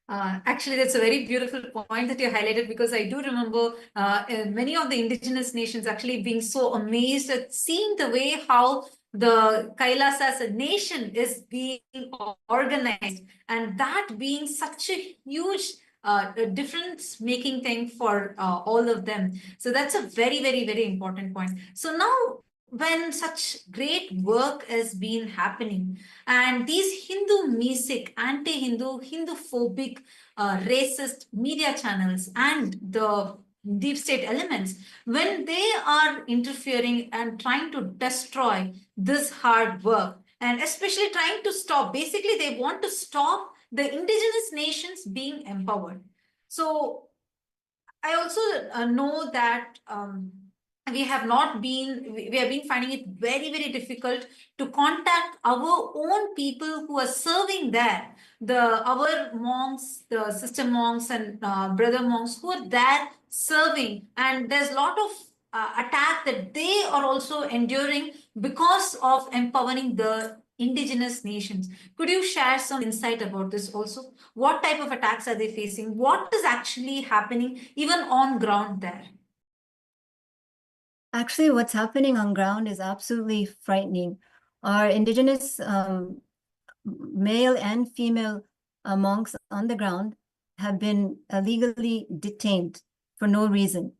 Actually, that's a very beautiful point that you highlighted, because I do remember many of the indigenous nations actually being so amazed at seeing the way how the Kailasa as a nation is being organized, and that being such a huge difference making thing for all of them. So that's a very, very, very important point. So now, when such great work has been happening, and these Hindu music, anti-Hindu, Hindu-phobic, racist media channels, and the deep state elements, when they are interfering and trying to destroy this hard work, and especially trying to stop, basically, they want to stop the indigenous nations being empowered. So I also know that we have been finding it very, very difficult to contact our own people who are serving there, our monks, the sister monks and brother monks who are there serving, and there's a lot of attack that they are also enduring because of empowering the indigenous nations. Could you share some insight about this also? What type of attacks are they facing? What is actually happening even on ground there? Actually, what's happening on ground is absolutely frightening. Our indigenous male and female monks on the ground have been illegally detained for no reason.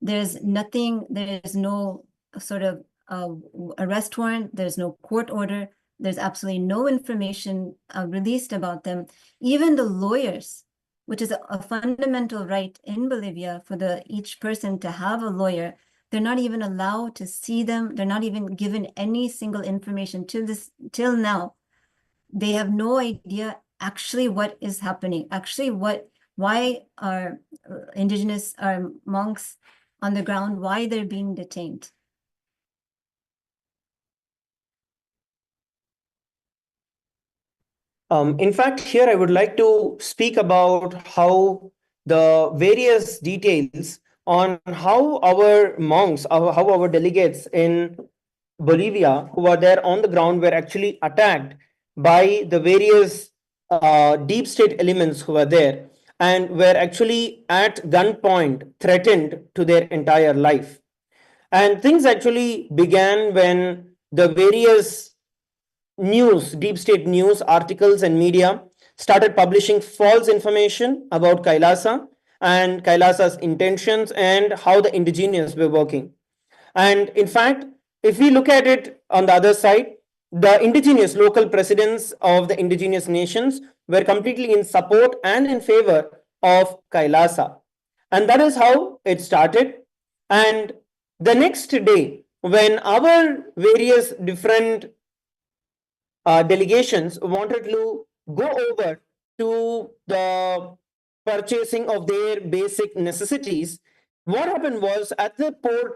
There's no sort of arrest warrant, there's no court order, there's absolutely no information released about them. Even the lawyers, which is a fundamental right in Bolivia for each person to have a lawyer, they're not even allowed to see them. They're not even given any single information till now. They have no idea actually what is happening. Actually, why are indigenous monks on the ground, why they're being detained. In fact, here I would like to speak about how the various details on how our monks, how our delegates in Bolivia who were there on the ground were actually attacked by the various deep state elements who were there and were actually at gunpoint threatened to their entire life. And things actually began when the various deep state news articles and media started publishing false information about Kailasa and Kailasa's intentions and how the indigenous were working. And in fact, if we look at it on the other side, the indigenous local presidents of the indigenous nations were completely in support and in favor of Kailasa. And that is how it started. And the next day, when our various different delegations wanted to go over to the purchasing of their basic necessities, what happened was at the port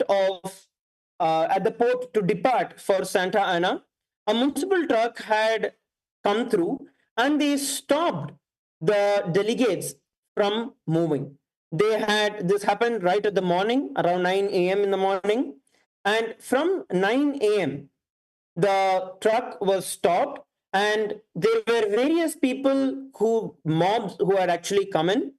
to depart for Santa Ana, a municipal truck had come through and they stopped the delegates from moving. This happened right at the morning, around 9 a.m. in the morning. And from 9 a.m., the truck was stopped and there were various mobs who had actually come in.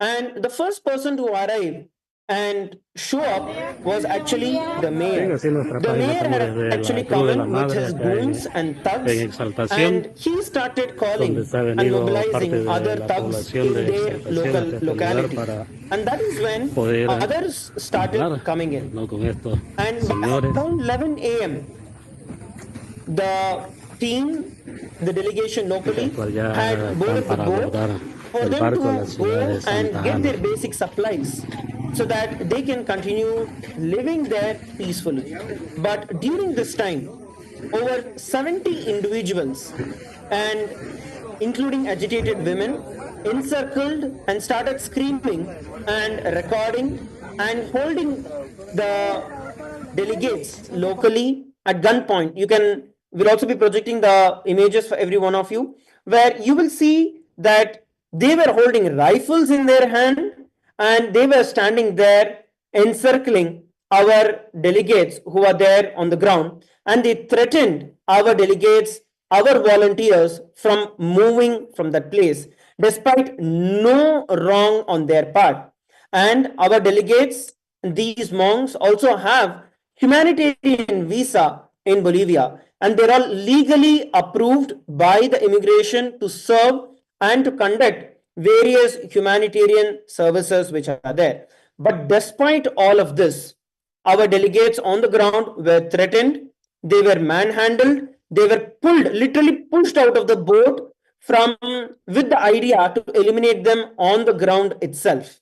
And the first person to arrive and show up was actually the mayor. The mayor had actually come in with his goons and thugs, and he started calling and mobilizing other thugs in their locality. And that is when others started coming in. And by around 11 a.m., the team, the delegation locally, had boarded the boat for them to go and get their basic supplies so that they can continue living there peacefully. But during this time, over 70 individuals, and including agitated women, encircled and started screaming and recording and holding the delegates locally at gunpoint. We'll also be projecting the images for every one of you, where you will see that they were holding rifles in their hand and they were standing there encircling our delegates who are there on the ground, and they threatened our delegates our volunteers from moving from that place, despite no wrong on their part. And our delegates, these monks, also have humanitarian visa in Bolivia, and they're all legally approved by the immigration to serve and to conduct various humanitarian services which are there. But despite all of this, our delegates on the ground were threatened, they were manhandled, they were pulled, literally pushed out of the boat from with the idea to eliminate them on the ground itself.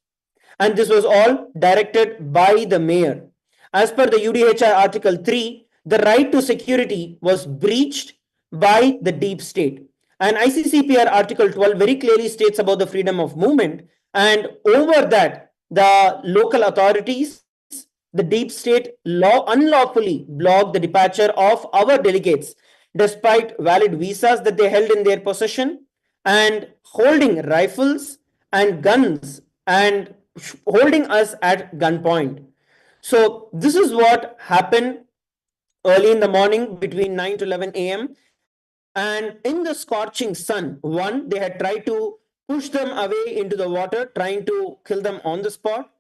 And this was all directed by the mayor. As per the UDHR Article 3, the right to security was breached by the deep state. And ICCPR Article 12 very clearly states about the freedom of movement. And over that, the local authorities, the deep state unlawfully blocked the departure of our delegates despite valid visas that they held in their possession and holding rifles and guns and holding us at gunpoint. So this is what happened early in the morning between 9 to 11 a.m. And in the scorching sun, one, they had tried to push them away into the water, trying to kill them on the spot.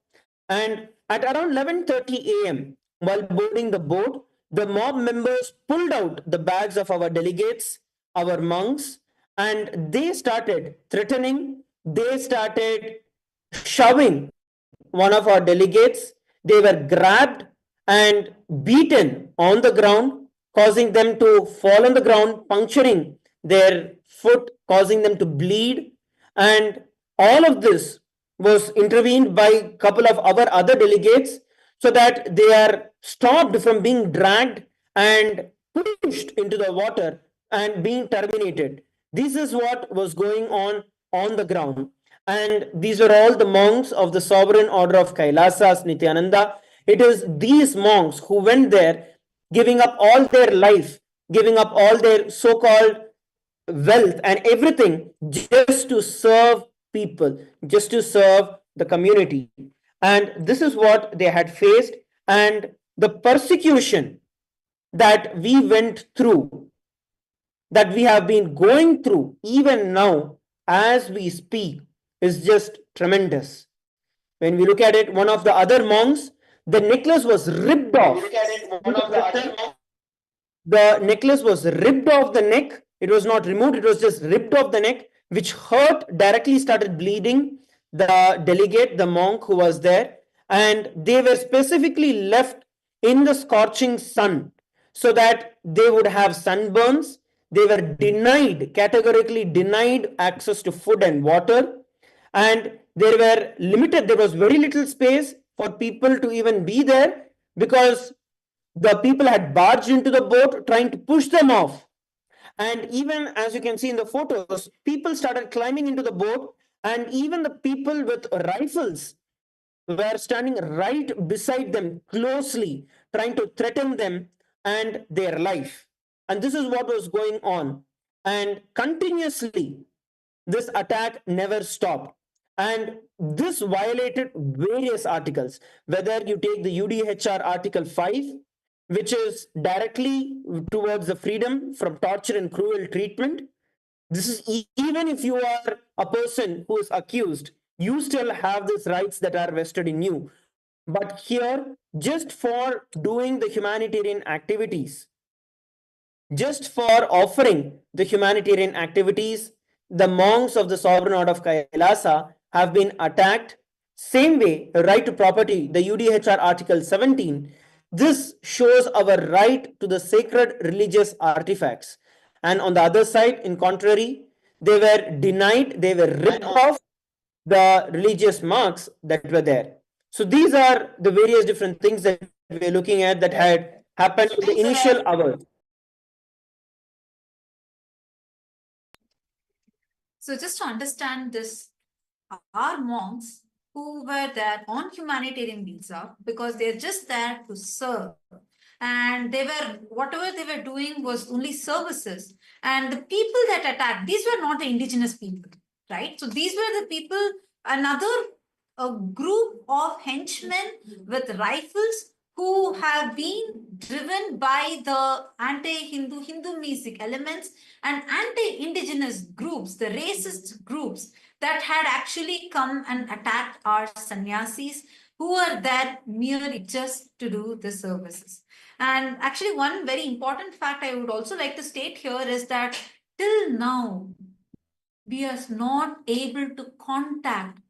And at around 11:30 a.m., while boarding the boat, the mob members pulled out the bags of our delegates, our monks, and they started threatening, they started shoving one of our delegates. They were grabbed and beaten on the ground, causing them to fall on the ground, puncturing their foot, causing them to bleed. And all of this was intervened by a couple of our other delegates so that they are stopped from being dragged and pushed into the water and being terminated. This is what was going on the ground. And these are all the monks of the sovereign order of KAILASA, Nithyananda. It is these monks who went there, giving up all their life, giving up all their so-called wealth and everything just to serve people, just to serve the community. And this is what they had faced. And the persecution that we went through, that we have been going through even now as we speak, is just tremendous. When we look at it, one of the other monks, the necklace was ripped off. The necklace was ripped off the neck. It was not removed, it was just ripped off the neck, which hurt, directly started bleeding the delegate, the monk who was there. And they were specifically left in the scorching sun so that they would have sunburns. They were denied, categorically denied access to food and water. And there was very little space for people to even be there because the people had barged into the boat trying to push them off. And even as you can see in the photos, people started climbing into the boat, and even the people with rifles were standing right beside them closely, trying to threaten them and their life. And this is what was going on. And continuously, this attack never stopped. And this violated various articles, whether you take the UDHR Article 5, which is directly towards the freedom from torture and cruel treatment. This is even if you are a person who is accused, you still have these rights that are vested in you. But here, just for doing the humanitarian activities, just for offering the humanitarian activities, the monks of the sovereign order of Kailasa have been attacked. Same way, right to property, the UDHR Article 17. This shows our right to the sacred religious artifacts. And on the other side, in contrary, they were denied, they were ripped off the religious marks that were there. So these are the various different things that we're looking at that had happened in the initial hours. So just to understand this, our monks who were there on humanitarian visa because they're just there to serve, and they were, whatever they were doing was only services. And the people that attacked, these were not the indigenous people, right? So these were the people, another a group of henchmen with rifles who have been driven by the anti-Hindu, Hindu-mistic elements and anti-indigenous groups, the racist groups that had actually come and attacked our sannyasis who are there merely just to do the services. And actually, one very important fact I would also like to state here is that till now, we are not able to contact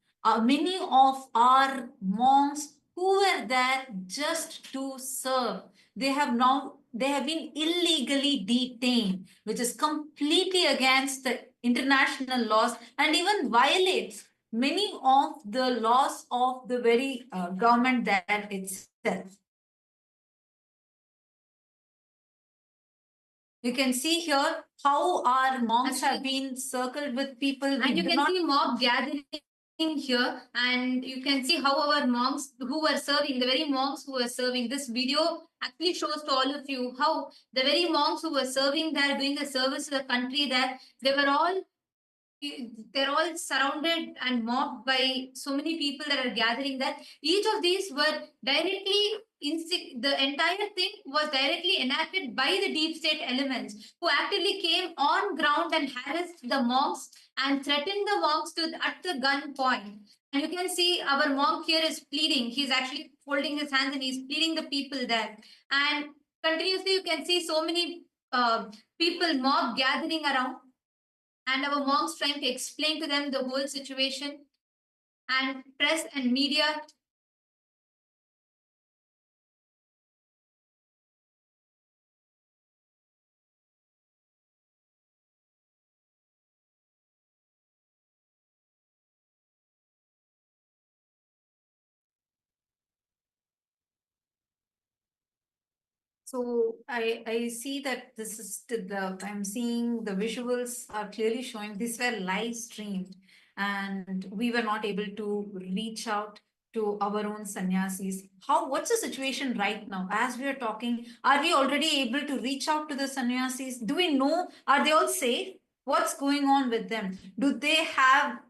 many of our monks who were there just to serve. They have been illegally detained, which is completely against the international laws and even violates many of the laws of the very government there itself. You can see here how our monks have been circled with people. And you can see mob gathering here, and you can see how our monks who were serving, the very monks who were serving, this video actually shows to all of you how the very monks who were serving there, doing the service to the country there, they're all surrounded and mobbed by so many people that are gathering that each of these were directly the entire thing was directly enacted by the deep state elements who actively came on ground and harassed the monks and threatened the monks at the gun point. And you can see our monk here is pleading. He's actually folding his hands and he's pleading the people there. And continuously you can see so many people, mob gathering around, and our monks trying to explain to them the whole situation, and press and media. So I see that this is I'm seeing the visuals are clearly showing these were live streamed and we were not able to reach out to our own sannyasis. What's the situation right now? As we are talking, are we already able to reach out to the sannyasis? Do we know, are they all safe? What's going on with them? Do they have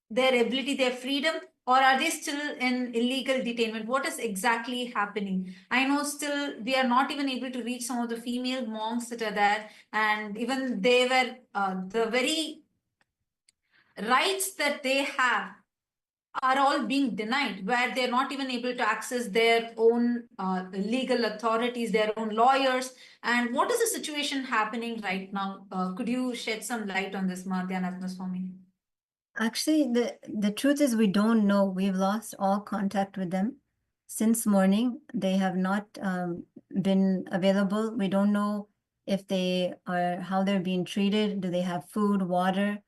their ability, their freedom, or are they still in illegal detainment? What is exactly happening? I know still we are not even able to reach some of the female monks that are there, and even they were the very rights that they have are all being denied, where they're not even able to access their own legal authorities, their own lawyers. And what is the situation happening right now? Could you shed some light on this, Nithyananda, for me? Actually, the truth is we don't know. We've lost all contact with them since morning. They have not been available. We don't know if how they're being treated. Do they have food, water?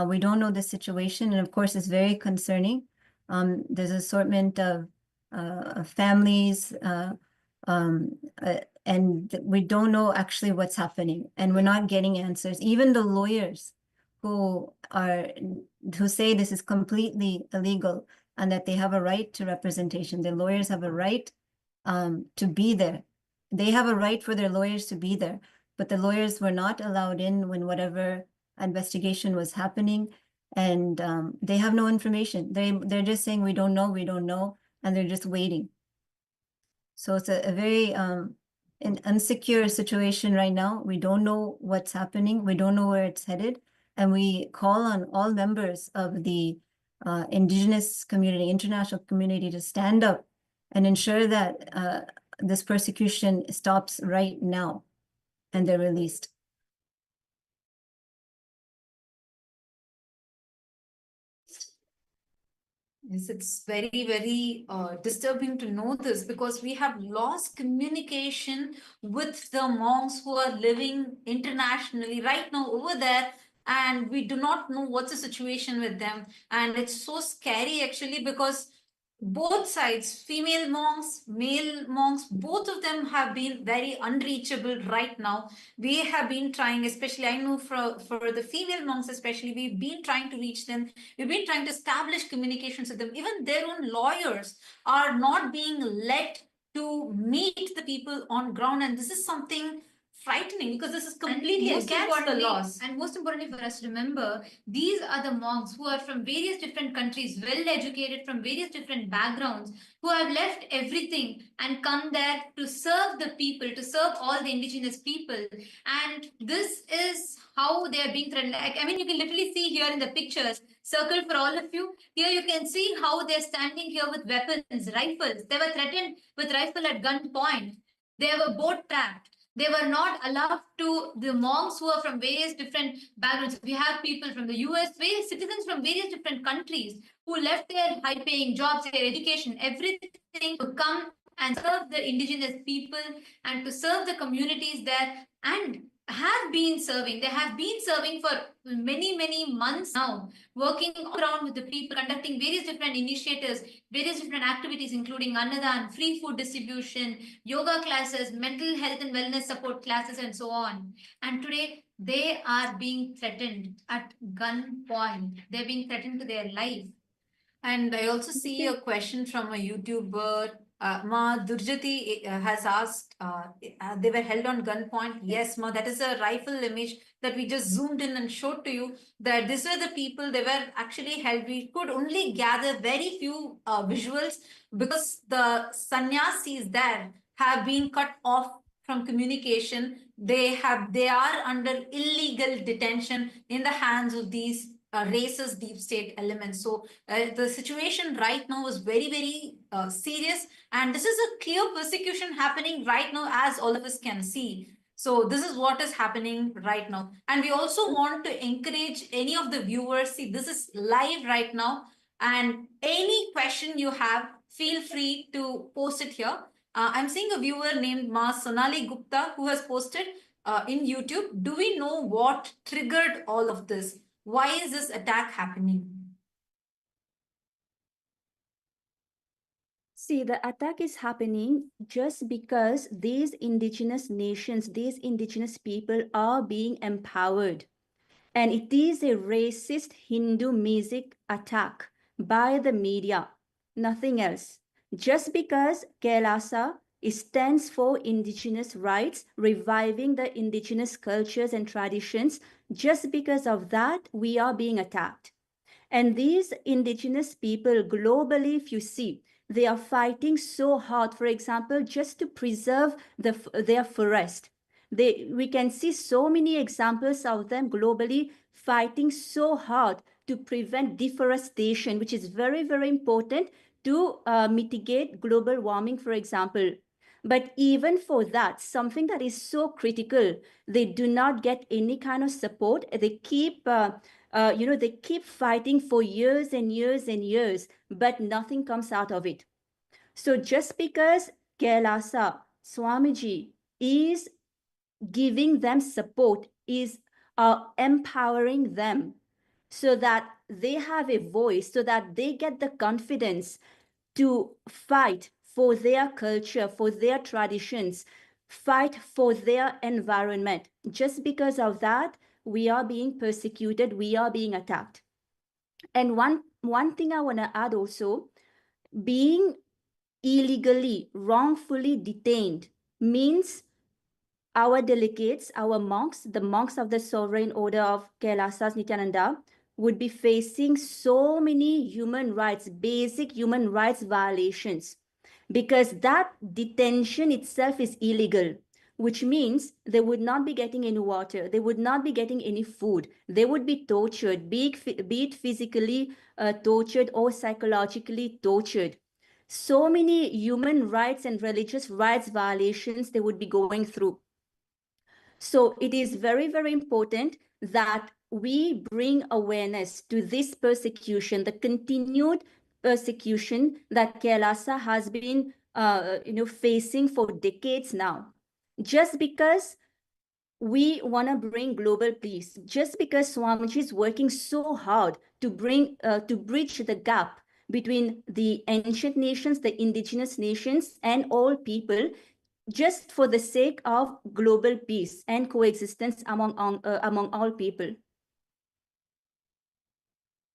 We don't know the situation, and of course, it's very concerning. There's an assortment of families, and we don't know actually what's happening, and we're not getting answers. Even the lawyers who say this is completely illegal and that they have a right to representation. The lawyers have a right to be there. They have a right for their lawyers to be there, but the lawyers were not allowed in when whatever investigation was happening, and they have no information. They're just saying we don't know, and they're just waiting. So it's a very an insecure situation right now. We don't know what's happening. We don't know where it's headed. And we call on all members of the indigenous community, international community, to stand up and ensure that this persecution stops right now and they're released. Yes, it's very, very disturbing to know this, because we have lost communication with the monks who are living internationally right now over there, and we do not know what's the situation with them. And it's so scary actually, because both sides, female monks, male monks, both of them have been very unreachable right now. We have been trying, especially I know for the female monks especially, we've been trying to reach them. We've been trying to establish communications with them. Even their own lawyers are not being let to meet the people on ground. And this is something frightening because this is And completely most against the importantly- laws. And most importantly for us to remember, these are the monks who are from various different countries, well educated from various different backgrounds, who have left everything and come there to serve the people, to serve all the indigenous people. And this is how they are being threatened. I mean, you can literally see here in the pictures, circled for all of you. Here you can see how they're standing here with weapons, rifles. They were threatened with rifle at gunpoint. They were boat trapped. They were not allowed to, the monks who are from various different backgrounds. We have people from the US, various citizens from various different countries who left their high-paying jobs, their education, everything to come and serve the indigenous people and to serve the communities there, and have been serving. They have been serving for many, many months now, working around with the people, conducting various different initiatives, various different activities, including Annadan, free food distribution, yoga classes, mental health and wellness support classes, and so on. And today, they are being threatened at gunpoint. They're being threatened to their life. And I also see a question from a YouTuber. Ma Durjati has asked, they were held on gunpoint. Yes, Ma, that is a rifle image that we just zoomed in and showed to you, that these were the people, they were actually held. We could only gather very few visuals because the sannyasis there have been cut off from communication. They are under illegal detention in the hands of these racist deep state elements. So the situation right now is very, very serious. And this is a clear persecution happening right now, as all of us can see. So this is what is happening right now. And we also want to encourage any of the viewers, see, this is live right now. And any question you have, feel free to post it here. I'm seeing a viewer named Ma Sonali Gupta who has posted in YouTube. Do we know what triggered all of this? Why is this attack happening? See, the attack is happening just because these indigenous nations, these indigenous people are being empowered. And it is a racist Hindu music attack by the media, nothing else. Just because KAILASA stands for indigenous rights, reviving the indigenous cultures and traditions, just because of that, we are being attacked. And these indigenous people globally, if you see, they are fighting so hard, for example, just to preserve their forest. We can see so many examples of them globally fighting so hard to prevent deforestation, which is very, very important to mitigate global warming, for example. But even for that, something that is so critical, they do not get any kind of support. They keep, they keep fighting for years and years and years, but nothing comes out of it. So just because KAILASA, Swamiji is giving them support, is empowering them so that they have a voice, so that they get the confidence to fight for their culture, for their traditions, fight for their environment. Just because of that, we are being persecuted, we are being attacked. And one thing I want to add also, being illegally, wrongfully detained means our delegates, our monks, the monks of the Sovereign Order of KAILASA's Nithyananda, would be facing so many human rights, basic human rights violations, because that detention itself is illegal, which means they would not be getting any water, they would not be getting any food, they would be tortured, be it physically tortured or psychologically tortured. So many human rights and religious rights violations they would be going through. So it is very, very important that we bring awareness to this persecution, the continued persecution that KAILASA has been facing for decades now. Just because we want to bring global peace, just because Swamiji is working so hard to bridge the gap between the ancient nations, the indigenous nations, and all people, just for the sake of global peace and coexistence among all people.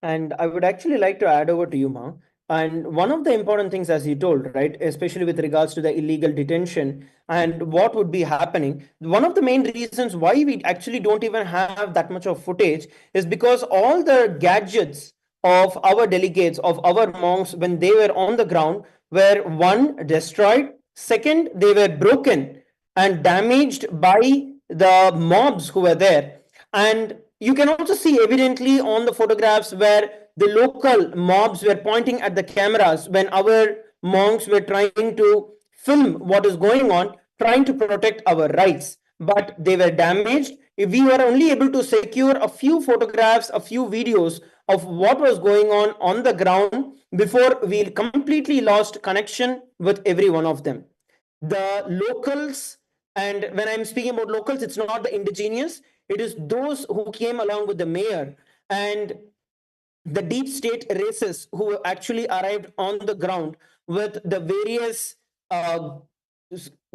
And I would actually like to add over to you, Ma. And one of the important things, as you told, right, especially with regards to the illegal detention and what would be happening, one of the main reasons why we actually don't even have that much of footage is because all the gadgets of our delegates, of our monks, when they were on the ground, were one, destroyed, second, they were broken and damaged by the mobs who were there. And you can also see evidently on the photographs where the local mobs were pointing at the cameras when our monks were trying to film what is going on, trying to protect our rights. But they were damaged. We were only able to secure a few photographs, a few videos of what was going on the ground before we completely lost connection with every one of them. The locals, and when I'm speaking about locals, it's not the indigenous, it is those who came along with the mayor and the deep state races who actually arrived on the ground with the various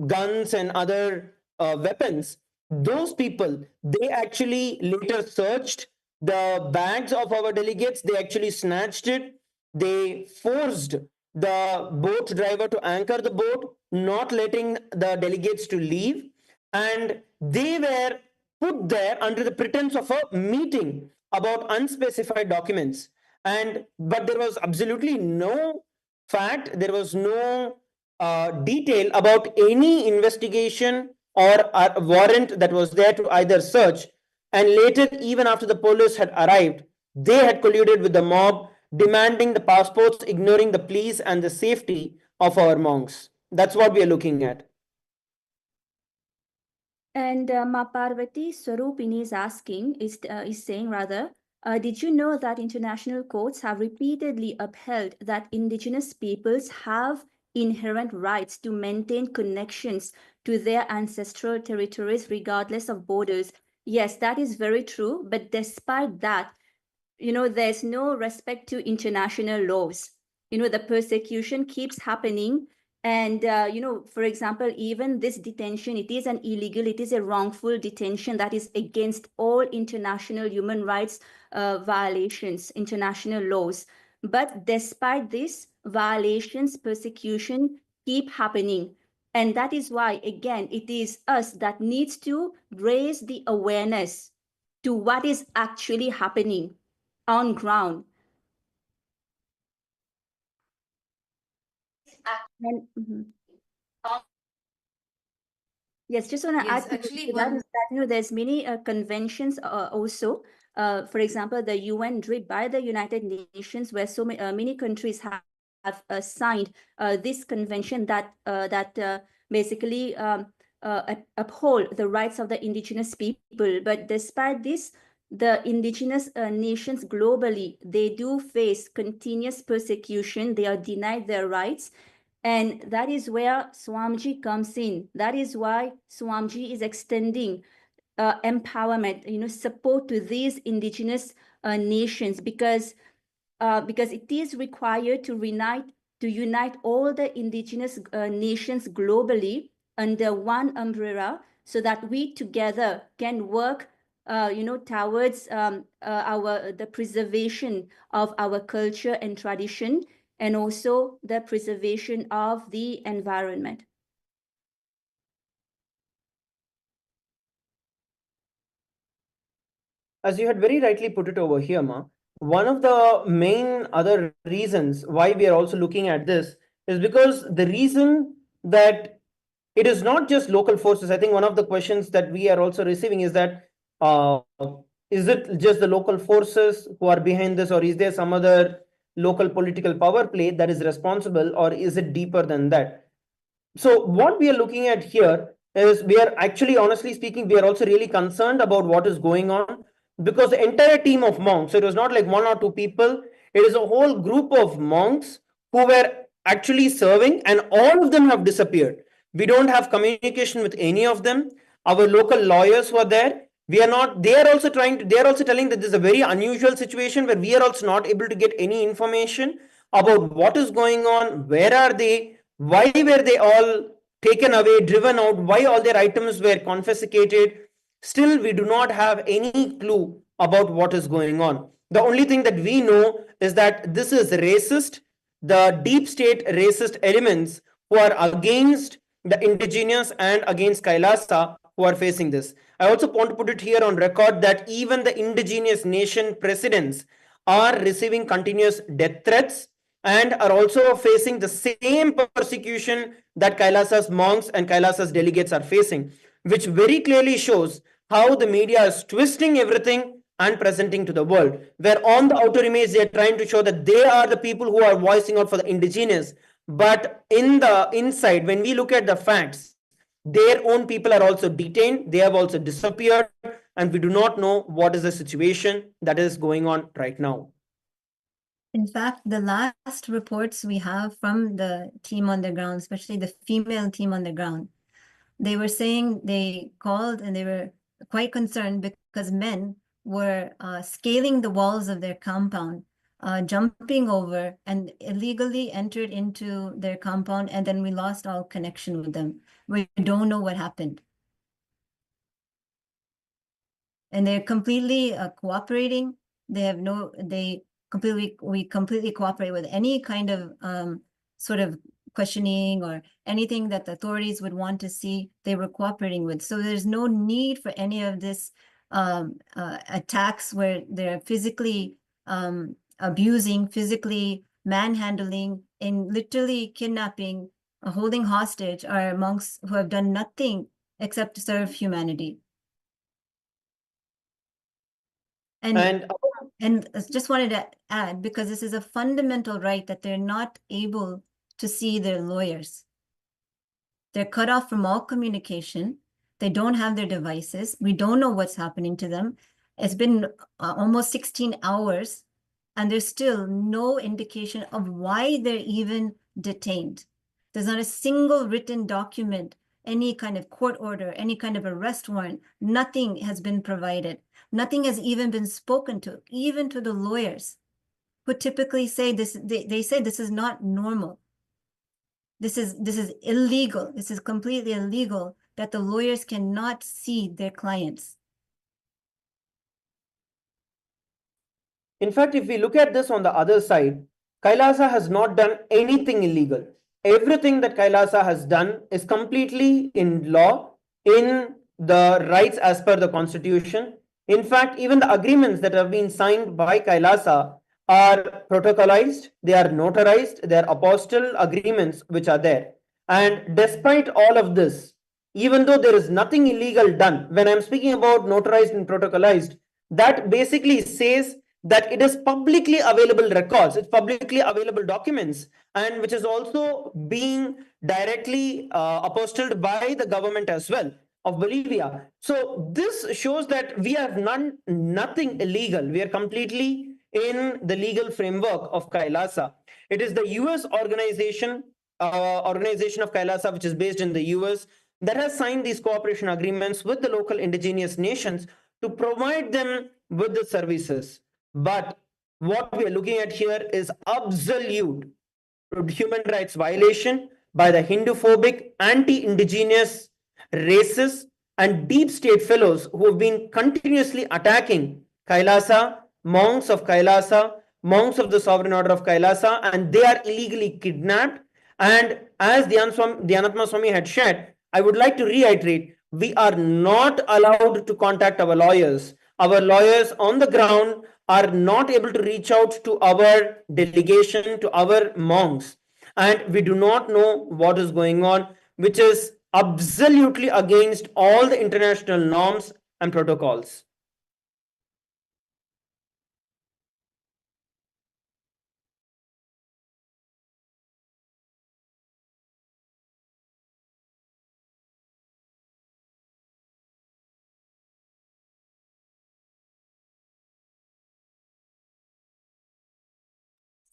guns and other weapons. Those people, they actually later searched the bags of our delegates, they actually snatched it, they forced the boat driver to anchor the boat, not letting the delegates to leave, and they were put there under the pretense of a meeting about unspecified documents. And but there was absolutely no fact, there was no detail about any investigation or a warrant that was there to either search. And later, even after the police had arrived, they had colluded with the mob, demanding the passports, ignoring the pleas and the safety of our monks. That's what we are looking at. And Parvati Swarupini is asking, is saying rather, did you know that international courts have repeatedly upheld that indigenous peoples have inherent rights to maintain connections to their ancestral territories regardless of borders? Yes, that is very true. But despite that, there's no respect to international laws. The persecution keeps happening. And, for example, even this detention, it is an illegal, it is a wrongful detention that is against all international human rights violations, international laws. But despite this, violations, persecution keep happening. And that is why, again, it is us that needs to raise the awareness to what is actually happening on ground. And, yes, just want to Yes, add to actually that is that there's many conventions also. For example, the UN DRIP by the United Nations, where so many countries have signed this convention that basically uphold the rights of the indigenous people. But despite this, the indigenous nations globally, they do face continuous persecution. They are denied their rights. And that is where Swamiji comes in. That is why Swamiji is extending empowerment, support to these indigenous nations, because it is required to unite all the indigenous nations globally under one umbrella, so that we together can work towards the preservation of our culture and tradition, and also the preservation of the environment. As you had very rightly put it over here, Ma, one of the main other reasons why we are also looking at this is because the reason that it is not just local forces. I think one of the questions that we are also receiving is that is it just the local forces who are behind this, or is there some other local political power play that is responsible, or is it deeper than that? So what we are looking at here is, we are actually, honestly speaking, we are also really concerned about what is going on, because the entire team of monks, so it was not like one or two people, it is a whole group of monks who were actually serving, and all of them have disappeared. We don't have communication with any of them. Our local lawyers were there. We are not, they are also telling that this is a very unusual situation where we are also not able to get any information about what is going on, where are they, why were they all taken away, driven out, why all their items were confiscated. Still, we do not have any clue about what is going on. The only thing that we know is that this is racist. the deep state racist elements who are against the indigenous and against Kailasa who are facing this. I also want to put it here on record that even the indigenous nation presidents are receiving continuous death threats and are also facing the same persecution that Kailasa's monks and Kailasa's delegates are facing, which very clearly shows how the media is twisting everything and presenting to the world, where on the outer image they are trying to show that they are the people who are voicing out for the indigenous, but in the inside, when we look at the facts, their own people are also detained, they have also disappeared, and we do not know what is the situation that is going on right now. In fact, the last reports we have from the team on the ground, especially the female team on the ground, they were saying they called and they were quite concerned because men were scaling the walls of their compound, jumping over and illegally entered into their compound, and then we lost all connection with them. We don't know what happened. And they're completely cooperating. We completely cooperate with any kind of sort of questioning or anything that the authorities would want to see, they were cooperating with. So there's no need for any of this attacks where they're physically abusing, physically manhandling, and literally kidnapping, holding hostage our monks who have done nothing except to serve humanity. And just wanted to add, because this is a fundamental right that they're not able to see their lawyers. They're cut off from all communication. They don't have their devices. We don't know what's happening to them. It's been almost 16 hours, and there's still no indication of why they're even detained. There's not a single written document, any kind of court order, any kind of arrest warrant. Nothing has been provided. Nothing has even been spoken to, even to the lawyers, who typically say this. They say this is not normal. This is illegal. This is completely illegal that the lawyers cannot see their clients. In fact, if we look at this on the other side, Kailasa has not done anything illegal. Everything that Kailasa has done is completely in law, in the rights as per the constitution. In fact, even the agreements that have been signed by Kailasa are protocolized, they are notarized, they are apostle agreements which are there. And despite all of this, even though there is nothing illegal done, when I'm speaking about notarized and protocolized, that basically says that it is publicly available records, it's publicly available documents, and which is also being directly apostilled by the government as well of Bolivia. So this shows that we have nothing illegal. We are completely in the legal framework of Kailasa. It is the US organization of Kailasa, which is based in the US, that has signed these cooperation agreements with the local indigenous nations to provide them with the services. But what we are looking at here is absolute human rights violation by the Hindu-phobic, anti-indigenous, racist, and deep state fellows who have been continuously attacking Kailasa, monks of Kailasa, monks of the Sovereign Order of Kailasa, and they are illegally kidnapped. And as Dhyanatma Swami had shared, I would like to reiterate, we are not allowed to contact our lawyers. Our lawyers on the ground are not able to reach out to our delegation, to our monks. And we do not know what is going on, which is absolutely against all the international norms and protocols.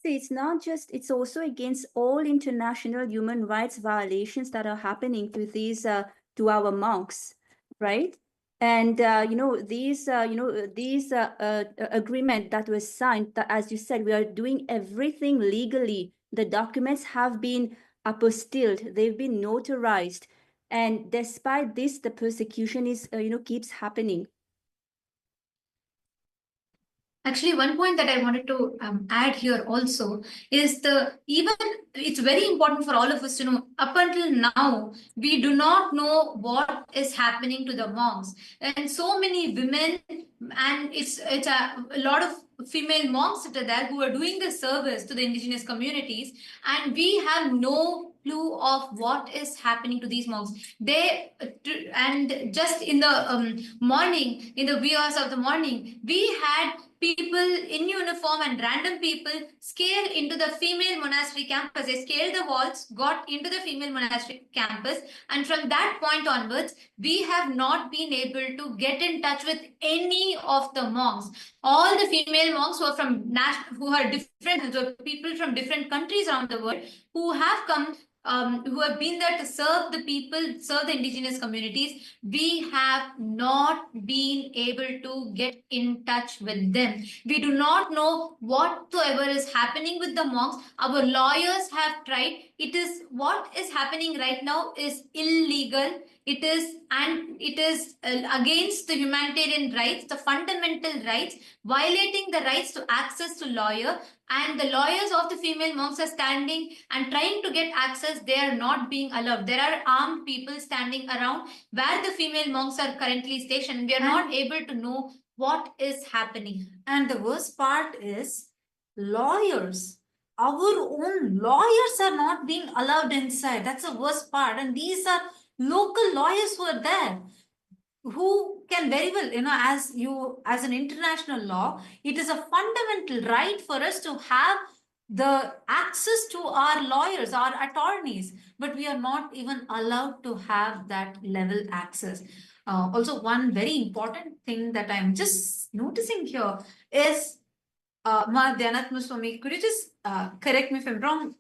See, it's also against all international human rights violations that are happening to these, to our monks, right? And, these agreement that was signed, that, as you said, we are doing everything legally. The documents have been apostilled, they've been notarized. And despite this, the persecution is, keeps happening. Actually, one point that I wanted to add here also is it's very important for all of us to know, up until now, we do not know what is happening to the monks. And so many women, and it's a lot of female monks that are there who are doing the service to the indigenous communities, and we have no clue of what is happening to these monks. And just in the morning, in the wee hours of the morning, we had people in uniform and random people scale into the female monastery campus. They scaled the walls, got into the female monastery campus, and from that point onwards, we have not been able to get in touch with any of the monks. All the female monks who are different, so people from different countries around the world who have come, who have been there to serve the people, serve the indigenous communities, we have not been able to get in touch with them. We do not know whatsoever is happening with the monks. Our lawyers have tried. What is happening right now is illegal. It is against the humanitarian rights, the fundamental rights, violating the rights to access to lawyer. And the lawyers of the female monks are standing and trying to get access. They are not being allowed. There are armed people standing around where the female monks are currently stationed. We are not able to know what is happening. And the worst part is lawyers. Our own lawyers are not being allowed inside. That's the worst part. And these are local lawyers who are there, who can very well, as an international law, it is a fundamental right for us to have the access to our lawyers, our attorneys, but we are not even allowed to have that level access. Also, one very important thing that I'm just noticing here is, Nithyananda Swami, could you just correct me if I'm wrong?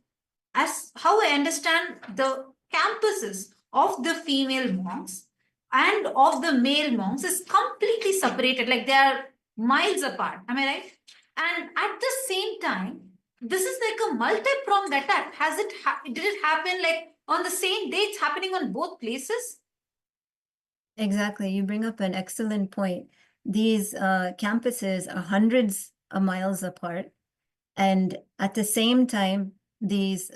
As how I understand, the campuses of the female monks and of the male monks is completely separated, like they are miles apart. Am I right? And at the same time, this is like a multi-pronged attack. Did it happen like on the same day? It's happening on both places? Exactly. You bring up an excellent point. These campuses are hundreds of miles apart. And at the same time, these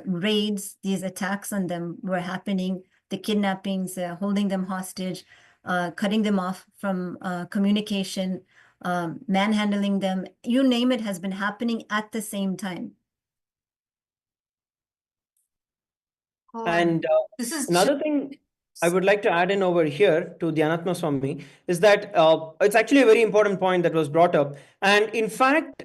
raids, these attacks on them were happening, the kidnappings, holding them hostage, cutting them off from communication, manhandling them, you name it, has been happening at the same time. And This is another thing I would like to add in over here to Dhyanatma Swami is that it's actually a very important point that was brought up. And in fact,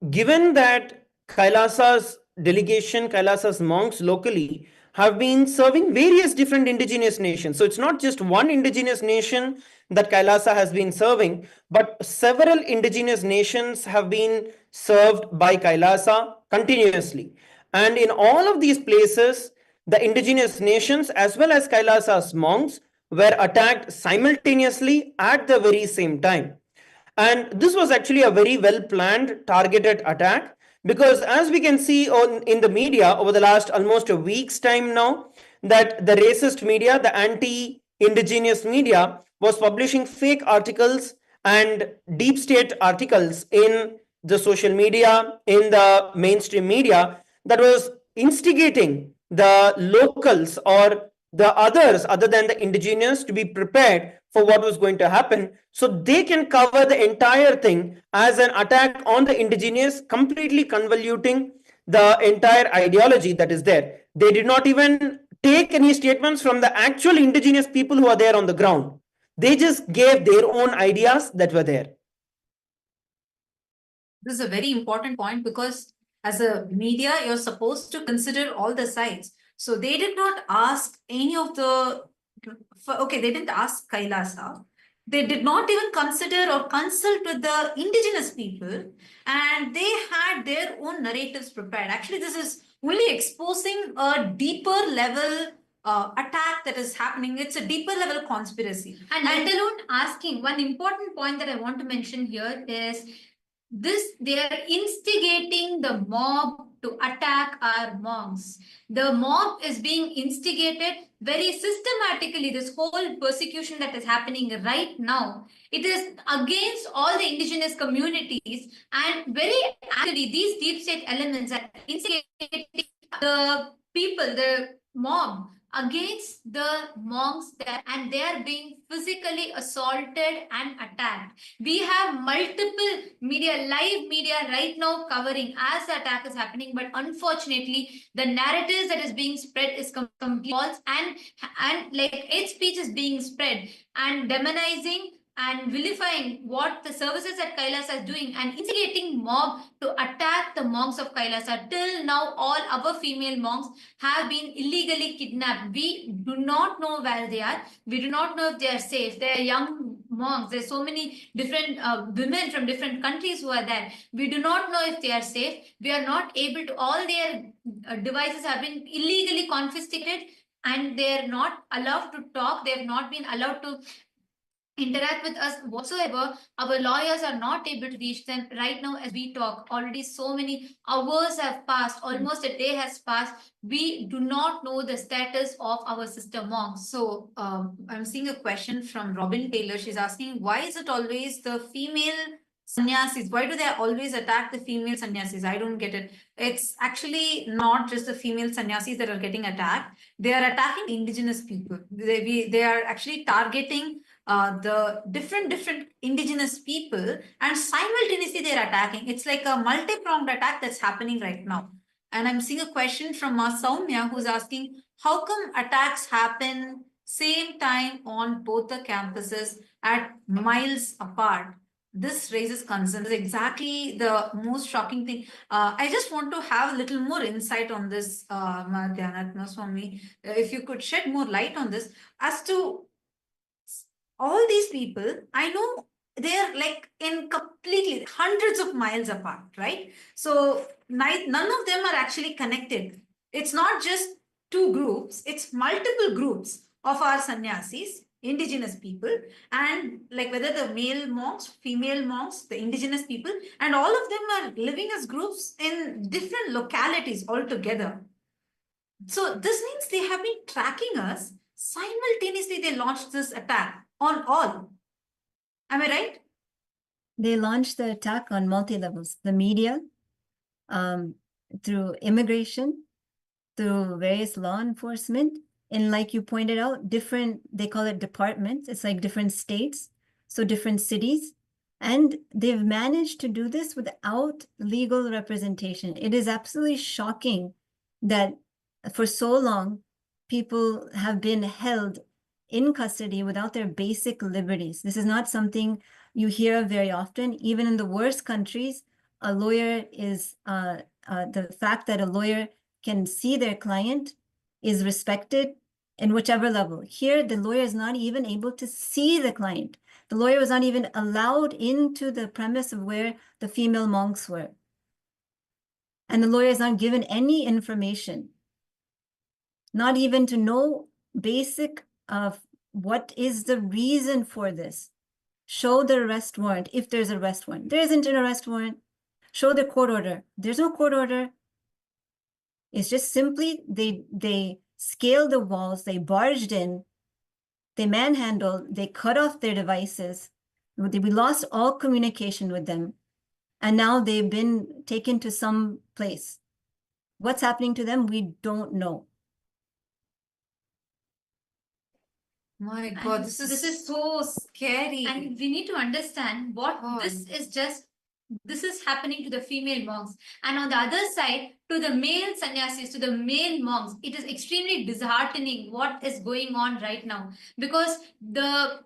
given that Kailasa's delegation, Kailasa's monks locally have been serving various different indigenous nations. So it's not just one indigenous nation that Kailasa has been serving, but several indigenous nations have been served by Kailasa continuously. And in all of these places, the indigenous nations as well as Kailasa's monks were attacked simultaneously at the very same time. And this was actually a very well planned, targeted attack, because as we can see in the media over the last almost a week's time now, that the racist media, the anti-indigenous media, was publishing fake articles and deep state articles in the social media, in the mainstream media, that was instigating the locals or the others other than the indigenous to be prepared for what was going to happen, so they can cover the entire thing as an attack on the indigenous, completely convoluting the entire ideology that is there. They did not even take any statements from the actual indigenous people who are there on the ground. They just gave their own ideas that were there. This is a very important point, because as a media, you're supposed to consider all the sides. So they did not ask any of the, they didn't ask Kailasa. They did not even consider or consult with the indigenous people, and they had their own narratives prepared. Actually, this is only exposing a deeper level attack that is happening. It's a deeper level conspiracy. And let alone asking, one important point that I want to mention here is they are instigating the mob to attack our monks. The mob is being instigated very systematically. This whole persecution that is happening right now It is against all the indigenous communities, and very actually these deep state elements are instigating the people, the mob, against the monks there, and they are being physically assaulted and attacked. We have multiple media, live media right now covering as the attack is happening, but unfortunately the narratives that is being spread is completely false, and like hate speech is being spread and demonizing and vilifying what the services at Kailasa is doing and instigating mob to attack the monks of Kailasa. Till now, all our female monks have been illegally kidnapped. We do not know where they are. We do not know if they are safe. They are young monks. There's so many different women from different countries who are there. We do not know if they are safe. We are not able to, all their devices have been illegally confiscated and they are not allowed to talk. They have not been allowed to interact with us whatsoever. Our lawyers are not able to reach them right now as we talk. Already so many hours have passed, almost a day has passed. We do not know the status of our sister monks. So I'm seeing a question from Robin Taylor. She's asking, why is it always the female sannyasis? Why do they always attack the female sannyasis? I don't get it. It's actually not just the female sannyasis that are getting attacked. They are attacking indigenous people. They are actually targeting the different indigenous people, and simultaneously they're attacking. It's like a multi-pronged attack that's happening right now. And I'm seeing a question from Soumya who's asking, how come attacks happen same time on both the campuses at miles apart? This raises concerns. Exactly the most shocking thing. I just want to have a little more insight on this, Nithyananda Swami. If you could shed more light on this as to all these people. I know they're like in completely hundreds of miles apart, right? So none of them are actually connected. It's not just two groups, it's multiple groups of our sannyasis, indigenous people, and like whether the male monks, female monks, the indigenous people, and all of them are living as groups in different localities altogether. So this means they have been tracking us. Simultaneously, they launched this attack on all. Am I right? They launched the attack on multi-levels, the media, through immigration, through various law enforcement, and like you pointed out, different, they call it departments. It's like different states, so different cities. And they've managed to do this without legal representation. It is absolutely shocking that for so long, people have been held in custody without their basic liberties. This is not something you hear very often. Even in the worst countries, a lawyer is, the fact that a lawyer can see their client is respected in whichever level. Here, the lawyer is not even able to see the client. The lawyer was not even allowed into the premise of where the female monks were. And the lawyer is not given any information, not even to know basic of what is the reason for this. Show the arrest warrant if there's an arrest warrant. There isn't an arrest warrant. Show the court order. There's no court order. It's just simply they scaled the walls, they barged in, they manhandled, they cut off their devices. We lost all communication with them. And now they've been taken to some place. What's happening to them, we don't know. My God, this is so scary. And we need to understand what God. this is happening to the female monks. And on the other side, to the male sannyasis, to the male monks, it is extremely disheartening what is going on right now. Because the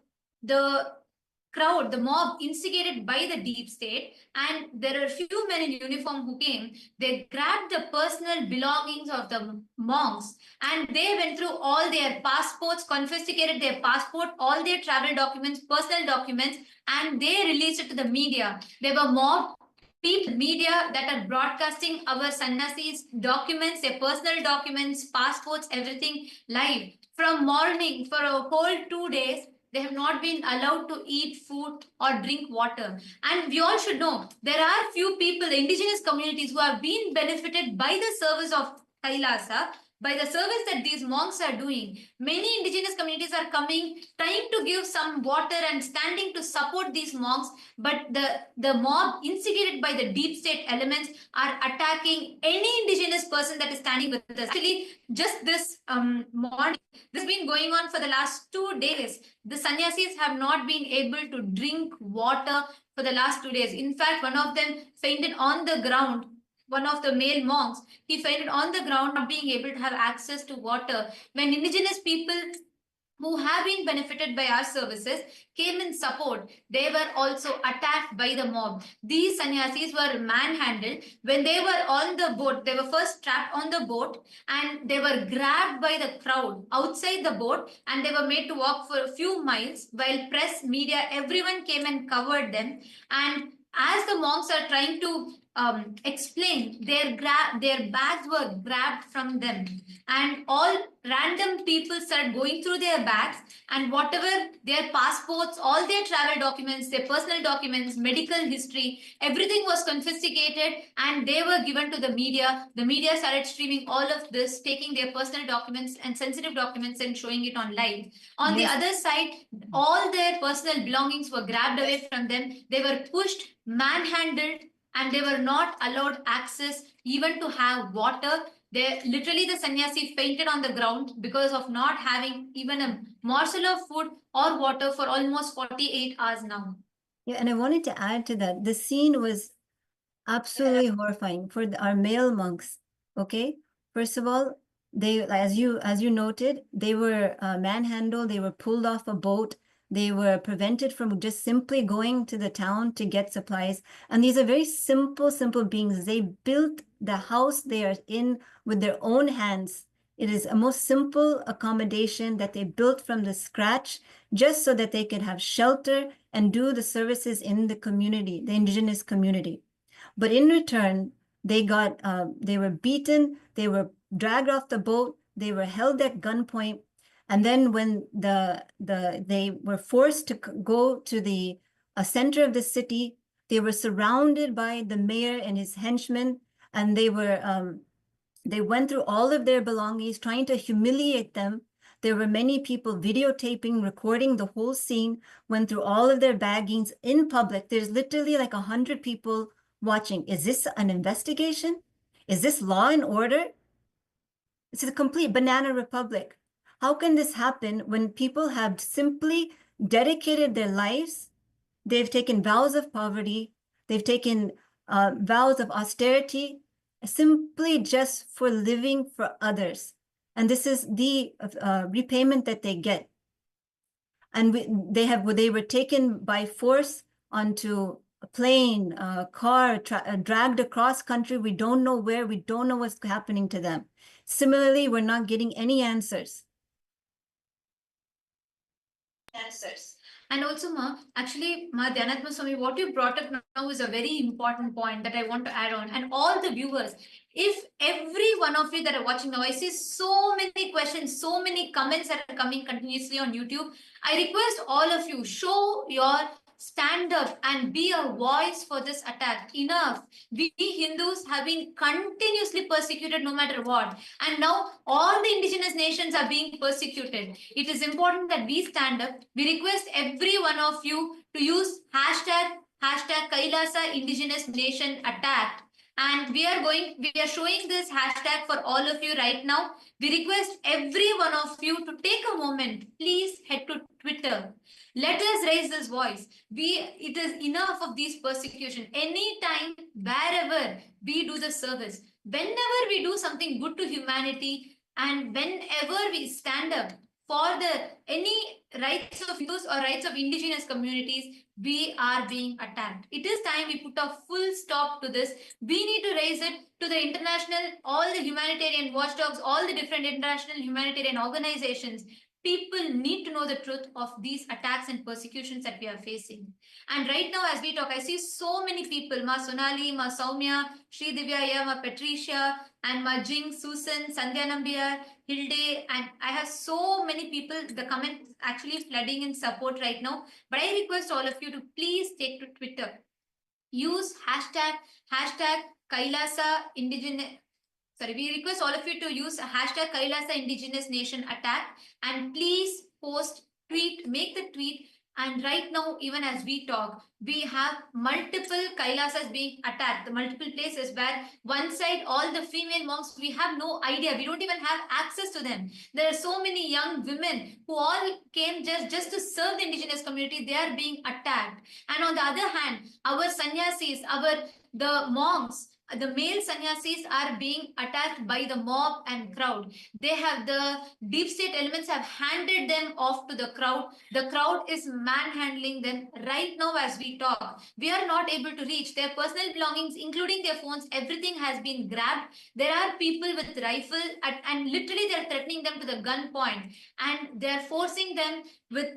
crowd, the mob instigated by the deep state, and there are few men in uniform who came, they grabbed the personal belongings of the monks and they went through all their passports, confiscated their passport, all their travel documents, personal documents, and they released it to the media. There were mob people, media that are broadcasting our sannyasis documents, their personal documents, passports, everything live. From morning for a whole 2 days, they have not been allowed to eat food or drink water. And we all should know, there are few people, indigenous communities who have been benefited by the service of Kailasa, by the service that these monks are doing, many indigenous communities are coming, trying to give some water and standing to support these monks, but the mob instigated by the deep state elements are attacking any indigenous person that is standing with us. Actually, just this morning, this has been going on for the last 2 days. The sannyasis have not been able to drink water for the last 2 days. In fact, one of them fainted on the ground. One of the male monks, he fainted on the ground, not being able to have access to water. When indigenous people who have been benefited by our services came in support, they were also attacked by the mob. These sannyasis were manhandled. When they were on the boat, they were first trapped on the boat and they were grabbed by the crowd outside the boat and they were made to walk for a few miles while press, media, everyone came and covered them. And as the monks are trying to explain, their bags were grabbed from them and all random people started going through their bags and whatever their passports, all their travel documents, their personal documents, medical history, everything was confiscated and they were given to the media. The media started streaming all of this, taking their personal documents and sensitive documents and showing it on live. On the other side, all their personal belongings were grabbed away from them. They were pushed, manhandled, and they were not allowed access even to have water. They literally, the sannyasi fainted on the ground because of not having even a morsel of food or water for almost 48 hours now. Yeah, and I wanted to add to that. The scene was absolutely horrifying for our male monks. Okay, first of all, they, as you noted, they were manhandled. They were pulled off a boat. They were prevented from just simply going to the town to get supplies. And these are very simple beings. They built the house they are in with their own hands. It is a most simple accommodation that they built from the scratch, just so that they could have shelter and do the services in the community, the indigenous community. But in return, they were beaten, they were dragged off the boat, they were held at gunpoint. And then when they were forced to go to the center of the city, they were surrounded by the mayor and his henchmen, and they went through all of their belongings, trying to humiliate them. There were many people videotaping, recording the whole scene, went through all of their baggings in public. There's literally like 100 people watching. Is this an investigation? Is this law and order? It's a complete banana republic. How can this happen when people have simply dedicated their lives? They've taken vows of poverty. They've taken vows of austerity, simply just for living for others. And this is the repayment that they get. And they were taken by force onto a plane, a car, dragged across country. We don't know where, we don't know what's happening to them. Similarly, we're not getting any answers. And also, actually, Dhyanatma Swami, what you brought up now is a very important point that I want to add on. And all the viewers, if every one of you that are watching now, I see so many questions, so many comments that are coming continuously on YouTube. I request all of you, show your stand up and be a voice for this attack. Enough. We Hindus have been continuously persecuted no matter what. And now all the indigenous nations are being persecuted. It is important that we stand up. We request every one of you to use hashtag KAILASA Indigenous Nation Attacked. And we are showing this hashtag for all of you right now. We request every one of you to take a moment. Please head to Twitter. Let us raise this voice. It is enough of these persecution. Anytime, wherever we do the service, whenever we do something good to humanity, and whenever we stand up for any rights of Hindus or rights of indigenous communities, we are being attacked. It is time we put a full stop to this. We need to raise it to the international, all the humanitarian watchdogs, all the different international humanitarian organizations. People need to know the truth of these attacks and persecutions that we are facing. And right now, as we talk, I see so many people, Ma Sonali, Ma Soumya, Sri Divya, Ma Patricia, and Ma Jing, Susan, Sandhya Nambiar, Hilde, and I have so many people, the comments actually flooding in support right now. But I request all of you to please take to Twitter. Use hashtag KAILASA Indigenous we request all of you to use hashtag Kailasa Indigenous Nation Attack, and please post, tweet, make the tweet. And right now, even as we talk, we have multiple Kailasas being attacked, the multiple places where one side, all the female monks, we have no idea. We don't even have access to them. There are so many young women who all came just to serve the indigenous community. They are being attacked. And on the other hand, our sannyasis, the monks, the male sannyasis are being attacked by the mob and crowd. The deep state elements have handed them off to the crowd. The crowd is manhandling them right now as we talk. We are not able to reach their personal belongings, including their phones. Everything has been grabbed. There are people with rifle and literally they're threatening them to the gunpoint, and they're forcing them with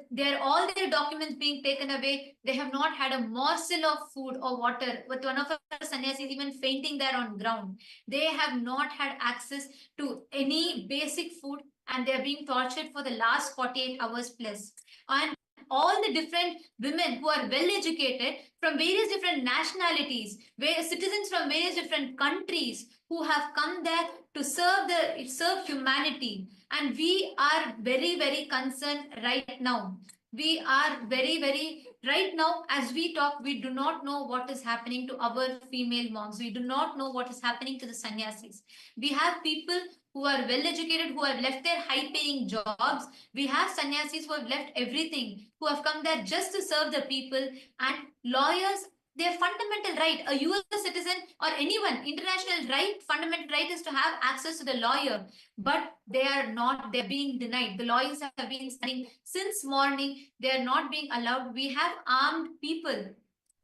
all their documents being taken away. They have not had a morsel of food or water, with one of our sannyasis even fainting there on ground. They have not had access to any basic food, and they're being tortured for the last 48 hours plus. And all the different women who are well educated from various different nationalities, citizens from various different countries who have come there to serve humanity. And we are very, very concerned right now. We are very, very, right now as we talk, we do not know what is happening to our female monks. We do not know what is happening to the sannyasis. We have people who are well educated, who have left their high paying jobs. We have sannyasis who have left everything, who have come there just to serve the people. And lawyers, their fundamental right, a US citizen or anyone, international right, fundamental right is to have access to the lawyer. But they are not, they're being denied. The lawyers have been standing since morning. They are not being allowed. We have armed people,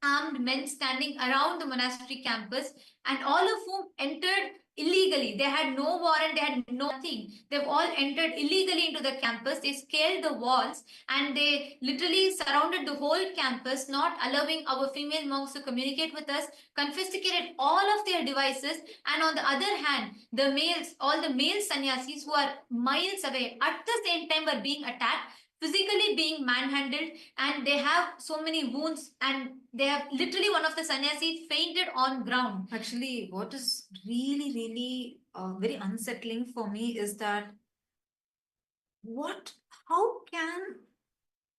armed men standing around the monastery campus, and all of whom entered illegally. They had no warrant, they had nothing. They've all entered illegally into the campus. They scaled the walls and they literally surrounded the whole campus, not allowing our female monks to communicate with us, confiscated all of their devices. And on the other hand, the males, all the male sannyasis who are miles away at the same time were being attacked, physically being manhandled, and they have so many wounds, and they have literally, one of the sannyasis fainted on ground. Actually, what is really, really very unsettling for me is that how can,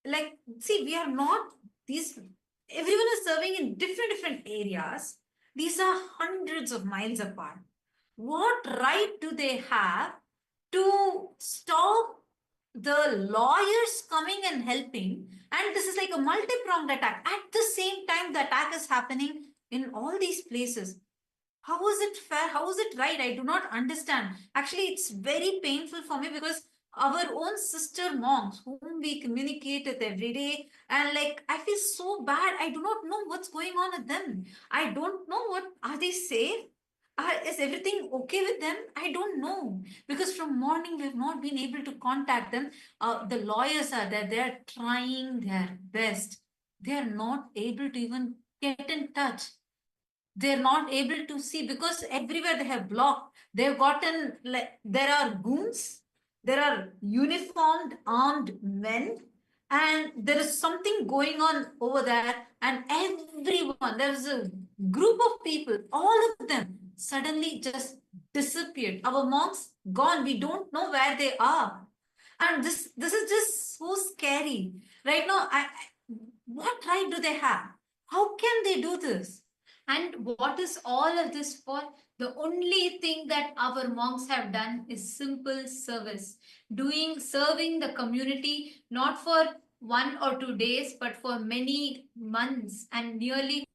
like, see, we are not, everyone is serving in different areas. These are hundreds of miles apart. What right do they have to stop the lawyers coming and helping? And this is like a multi-pronged attack. At the same time, the attack is happening in all these places. How is it fair? How is it right? I do not understand. Actually, it's very painful for me because our own sister monks whom we communicate with every day, and like, I feel so bad. I do not know what's going on with them. I don't know are they safe? Is everything okay with them? I don't know, because from morning we've not been able to contact them. The lawyers are there. They're trying their best. They're not able to even get in touch. They're not able to see because everywhere they have blocked. They've gotten, there are goons, there are uniformed armed men, and there is something going on over there. And everyone, there's a group of people, all of them suddenly just disappeared. Our monks gone. We don't know where they are. And this is just so scary. Right now, what right do they have? How can they do this? And what is all of this for? The only thing that our monks have done is simple service, serving the community, not for 1 or 2 days, but for many months and nearly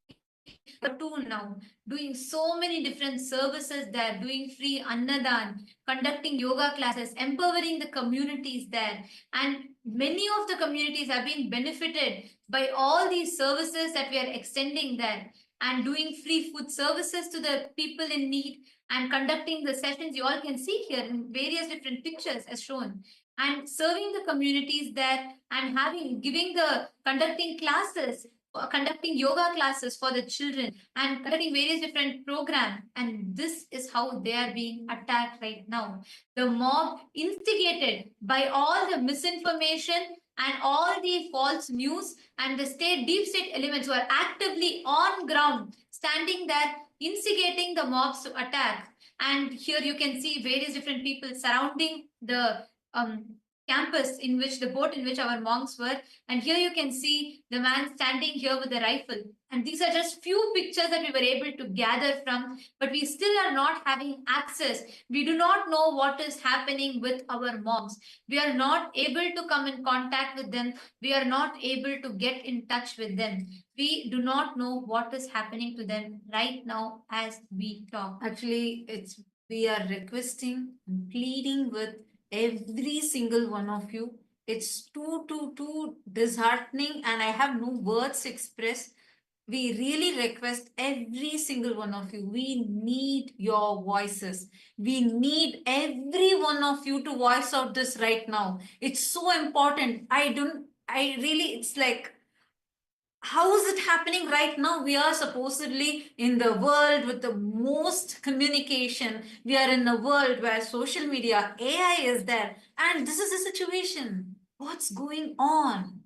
2 now, doing so many different services there, doing free annadan, conducting yoga classes, empowering the communities there. And many of the communities have been benefited by all these services that we are extending there, and doing free food services to the people in need, and conducting the sessions you all can see here in various different pictures as shown, and serving the communities there, and conducting classes, conducting yoga classes for the children, and conducting various different programs. And this is how they are being attacked right now. The mob, instigated by all the misinformation and all the false news, and the deep state elements who are actively on ground, standing there, instigating the mobs to attack. And here you can see various different people surrounding the campus in which the boat in which our monks were. And here you can see the man standing here with a rifle. And these are just few pictures that we were able to gather from, but we still are not having access. We do not know what is happening with our monks. We are not able to come in contact with them. We are not able to get in touch with them. We do not know what is happening to them right now as we talk. Actually, we are requesting and pleading with every single one of you. It's too disheartening, and I have no words to express. We really request every single one of you. We need your voices. We need every one of you to voice out this right now. It's so important. It's like, how is it happening right now? We are supposedly in the world with the most communication. We are in a world where social media, AI is there, and this is the situation. What's going on?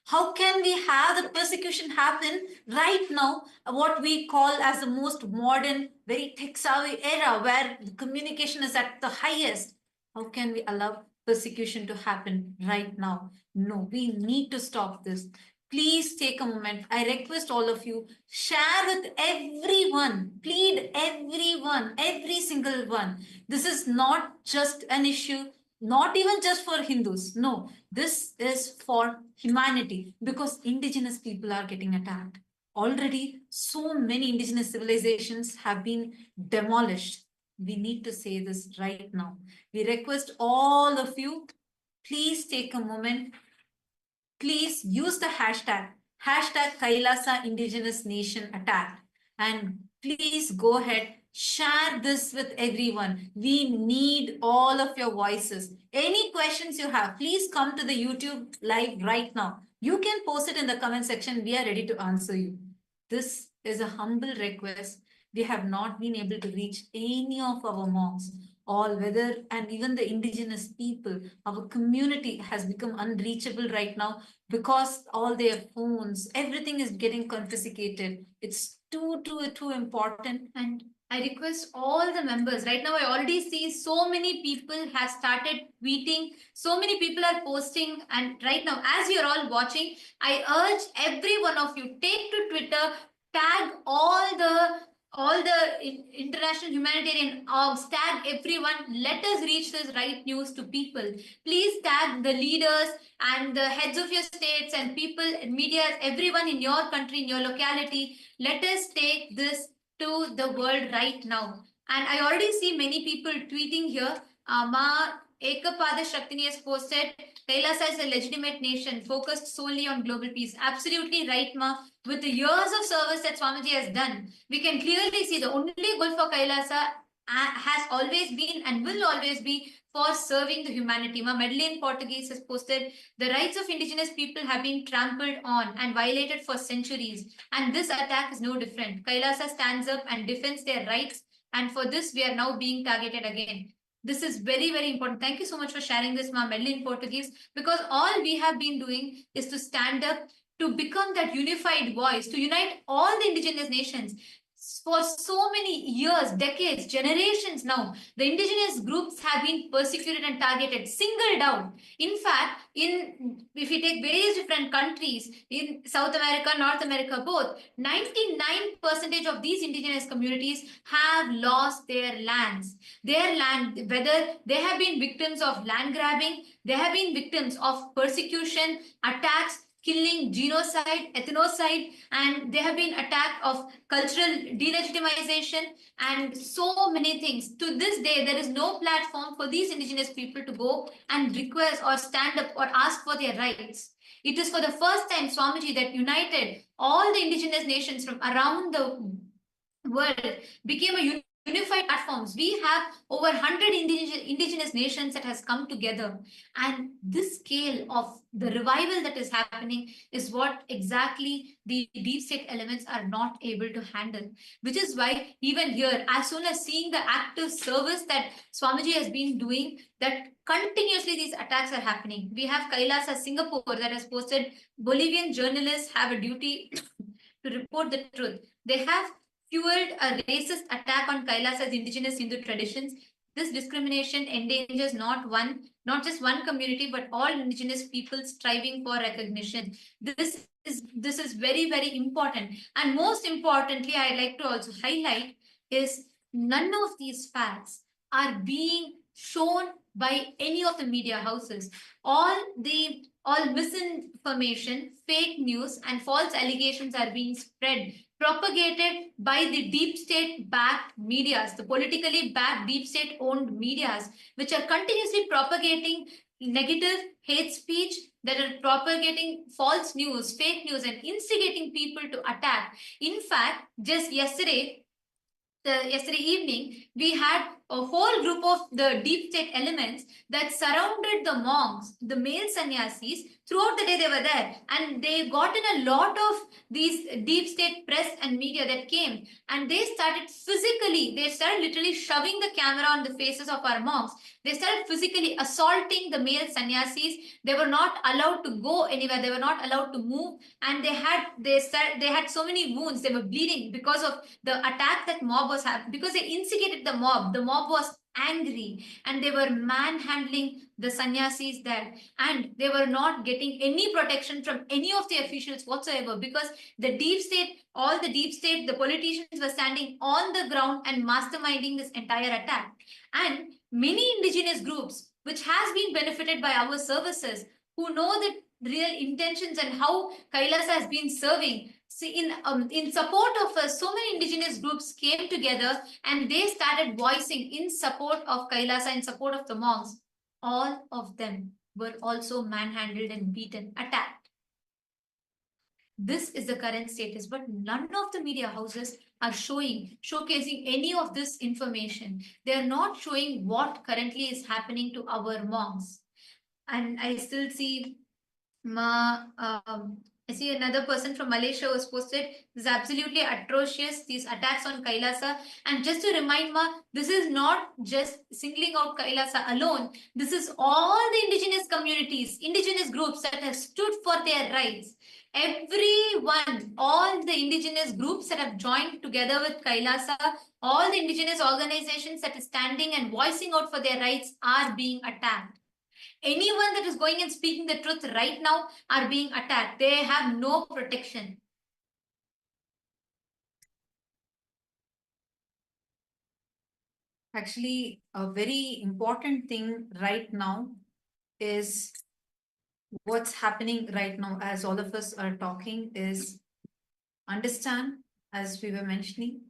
How can we have the persecution happen right now, what we call as the most modern, very tech-savvy era where the communication is at the highest? How can we allow persecution to happen right now? No, we need to stop this. Please take a moment. I request all of you, share with everyone, plead everyone, every single one. This is not just an issue, not even just for Hindus. No, this is for humanity, because indigenous people are getting attacked. Already, so many indigenous civilizations have been demolished. We need to say this right now. We request all of you, please take a moment. Please use the hashtag Kailasa Indigenous Nation Attack, and please go ahead, share this with everyone. We need all of your voices. Any questions you have, please come to the YouTube live right now. You can post it in the comment section. We are ready to answer you. This is a humble request. We have not been able to reach any of our monks, and even the indigenous people. Our community has become unreachable right now because all their phones, everything is getting confiscated. It's too important. And I request all the members. Right now, I already see so many people have started tweeting. So many people are posting. And right now, as you're all watching, I urge every one of you, take to Twitter, tag all the international humanitarian orgs, tag everyone. Let us reach this right news to people. Please tag the leaders and the heads of your states and people, media, everyone in your country, in your locality. Let us take this to the world right now. And I already see many people tweeting here. Ma Ekapada Shaktini has posted, Kailasa is a legitimate nation focused solely on global peace. Absolutely right, Ma. With the years of service that Swamiji has done, we can clearly see the only goal for Kailasa has always been and will always be for serving the humanity. Ma Medellin Portuguese has posted, the rights of indigenous people have been trampled on and violated for centuries. And this attack is no different. Kailasa stands up and defends their rights. And for this, we are now being targeted again. This is very, very important. Thank you so much for sharing this, Ma Medellin Portuguese, because all we have been doing is to stand up to become that unified voice, to unite all the indigenous nations. For so many years, decades, generations now, the indigenous groups have been persecuted and targeted, singled out. In fact, if we take various different countries in South America, North America, both, 99% of these indigenous communities have lost their lands. Their land, whether they have been victims of land grabbing, they have been victims of persecution, attacks, killing, genocide, ethnocide, and they have been attacked of cultural delegitimization and so many things. To this day, there is no platform for these indigenous people to go and request or stand up or ask for their rights. It is for the first time, Swamiji, that united all the indigenous nations from around the world, became a unified platforms. We have over 100 indigenous nations that has come together, and this scale of the revival that is happening is what exactly the deep state elements are not able to handle, which is why even here, as soon as seeing the active service that Swamiji has been doing, that continuously these attacks are happening. We have Kailasa Singapore that has posted, Bolivian journalists have a duty to report the truth. They have fueled a racist attack on Kailasa's indigenous Hindu traditions. This discrimination endangers not just one community, but all indigenous people striving for recognition. This is very, very important. And most importantly, I'd like to also highlight is none of these facts are being shown by any of the media houses. All misinformation, fake news, and false allegations are being spread, propagated by the deep state backed medias, the politically backed deep state owned medias, which are continuously propagating negative hate speech, that are propagating false news, fake news, and instigating people to attack. In fact, just yesterday evening, we had a whole group of the deep state elements that surrounded the monks, the male sannyasis. Throughout the day, they were there, and they got in a lot of these deep state press and media that came, and they started literally shoving the camera on the faces of our monks. They started physically assaulting the male sannyasis. They were not allowed to go anywhere. They were not allowed to move, and they had so many wounds. They were bleeding because of the attack that mob was having, because they instigated the mob. The mob was angry, and they were manhandling the sannyasis there, and they were not getting any protection from any of the officials whatsoever, because the deep state, the politicians were standing on the ground and masterminding this entire attack. And many indigenous groups, which has been benefited by our services, who know the real intentions and how Kailasa has been serving, in support of so many indigenous groups came together, and they started voicing in support of Kailasa, in support of the monks. All of them were also manhandled and beaten, attacked. This is the current status, but none of the media houses are showcasing any of this information. They are not showing what currently is happening to our monks. And I still see I see another person from Malaysia was posted, this is absolutely atrocious, these attacks on Kailasa. And just to remind this is not just singling out Kailasa alone. This is all the indigenous communities, indigenous groups that have stood for their rights. Everyone, all the indigenous groups that have joined together with Kailasa, all the indigenous organizations that are standing and voicing out for their rights are being attacked. Anyone that is going and speaking the truth right now are being attacked. They have no protection. Actually, a very important thing right now is what's happening right now, as all of us are talking, is understand, as we were mentioning,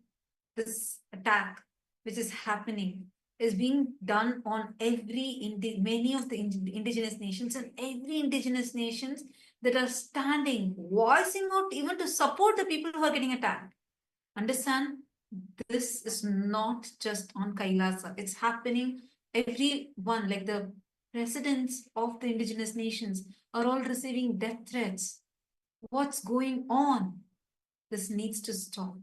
this attack which is happening is being done on many of the indigenous nations, and every indigenous nations that are standing, voicing out even to support the people who are getting attacked. Understand, this is not just on Kailasa. It's happening everyone, like the presidents of the indigenous nations are all receiving death threats. What's going on? This needs to stop.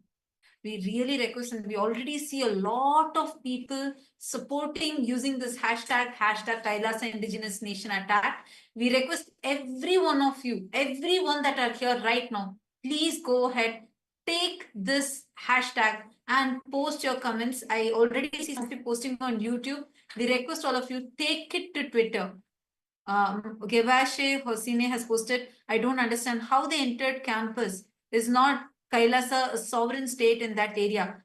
We really request, and we already see a lot of people supporting using this hashtag Kailasa Indigenous Nation attack. We request every one of you, everyone that are here right now, please go ahead, take this hashtag and post your comments. I already see some people posting on YouTube. We request all of you, take it to Twitter. Gevashe Hosine has posted, I don't understand how they entered campus. Is not Kailasa a sovereign state in that area?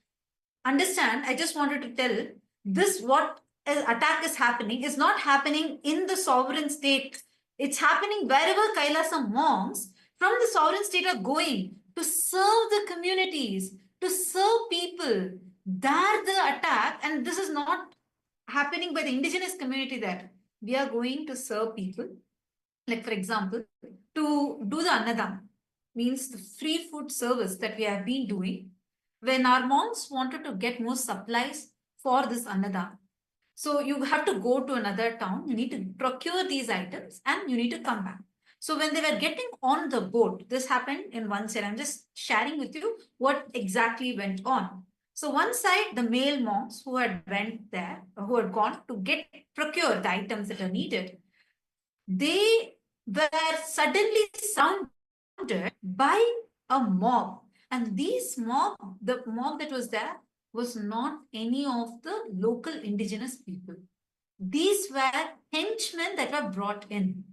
Understand, I just wanted to tell this, what attack is happening is not happening in the sovereign state. It's happening wherever Kailasa monks from the sovereign state are going to serve the communities, to serve people. There the attack, and this is not happening by the indigenous community there. We are going to serve people. Like for example, to do the Annadam, means the free food service that we have been doing when our monks wanted to get more supplies for this Annadam. So you have to go to another town, you need to procure these items and you need to come back. So when they were getting on the boat, this happened in one side. I'm just sharing with you what exactly went on. So one side, the male monks who had went there, who had gone to procure the items that are needed, they were suddenly surrounded by a mob. And the mob that was there was not any of the local indigenous people. These were henchmen that were brought in.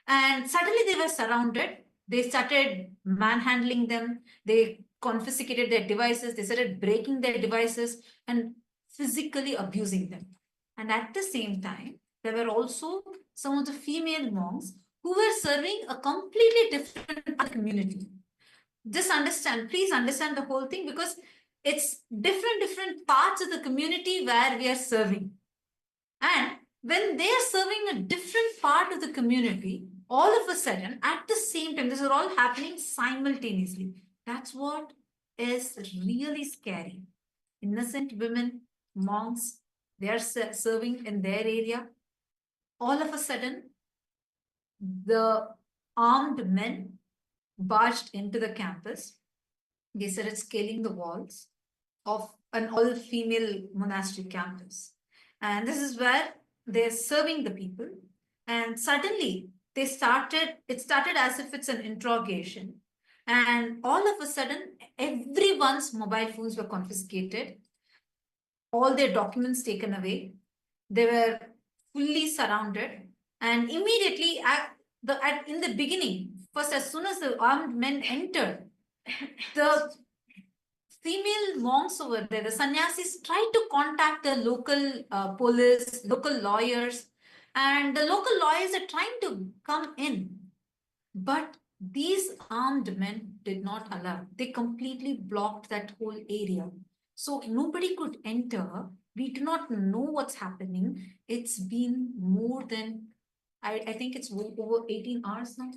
And suddenly they were surrounded. They started manhandling them. They confiscated their devices. They started breaking their devices and physically abusing them. And at the same time, there were also some of the female monks who were serving a completely different community. Just understand, please understand the whole thing, because it's different parts of the community where we are serving. And when they are serving a different part of the community, all of a sudden, at the same time, this is all happening simultaneously. That's what is really scary. Innocent women, monks, they are serving in their area. All of a sudden, the armed men barged into the campus. They started scaling the walls of an all-female monastery campus. And this is where they're serving the people. And suddenly it started as if it's an interrogation. And all of a sudden, everyone's mobile phones were confiscated, all their documents taken away. They were fully surrounded. And immediately, in the beginning, first, as soon as the armed men entered, the female monks over there, the sannyasis, tried to contact the local police, local lawyers, and the local lawyers are trying to come in. But these armed men did not allow. They completely blocked that whole area. So nobody could enter. We do not know what's happening. It's been more than, I think it's over 18 hours now.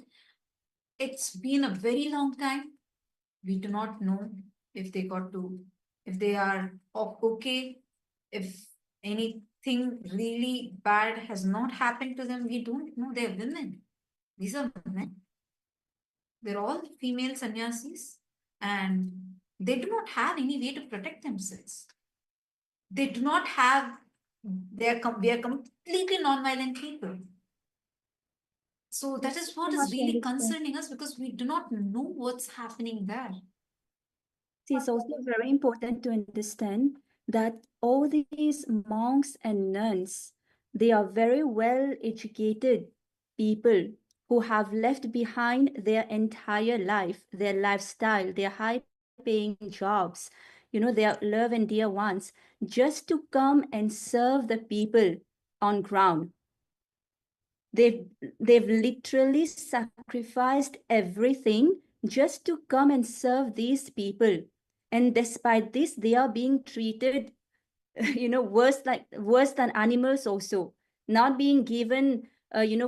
It's been a very long time. We do not know if they are okay, if anything really bad has not happened to them. We don't know. They're women. These are men. They're all female sannyasis, and they do not have any way to protect themselves. They do not have, they are completely non-violent people. So that is what is really concerning us, because we do not know what's happening there. See, it's also very important to understand that all these monks and nuns, they are very well educated people who have left behind their entire life, their lifestyle, their high-paying jobs, their love and dear ones, just to come and serve the people on ground. They've literally sacrificed everything just to come and serve these people. And despite this, they are being treated, worse than animals also, not being given,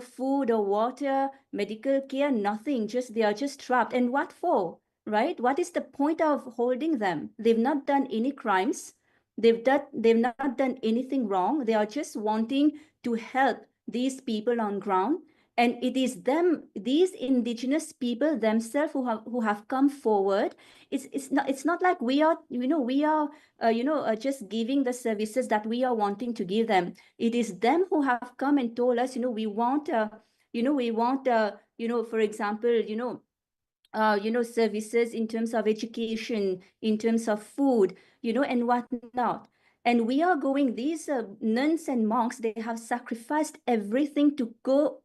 food or water, medical care, nothing. They are just trapped. And what for, right? What is the point of holding them? They've not done any crimes. They've not done anything wrong. They are just wanting to help these people on ground. And it is these indigenous people themselves who have come forward. It's not like we are just giving the services that we are wanting to give them. It is them who have come and told us, we want for example, services in terms of education, in terms of food, and whatnot. And we are going, these nuns and monks, they have sacrificed everything to go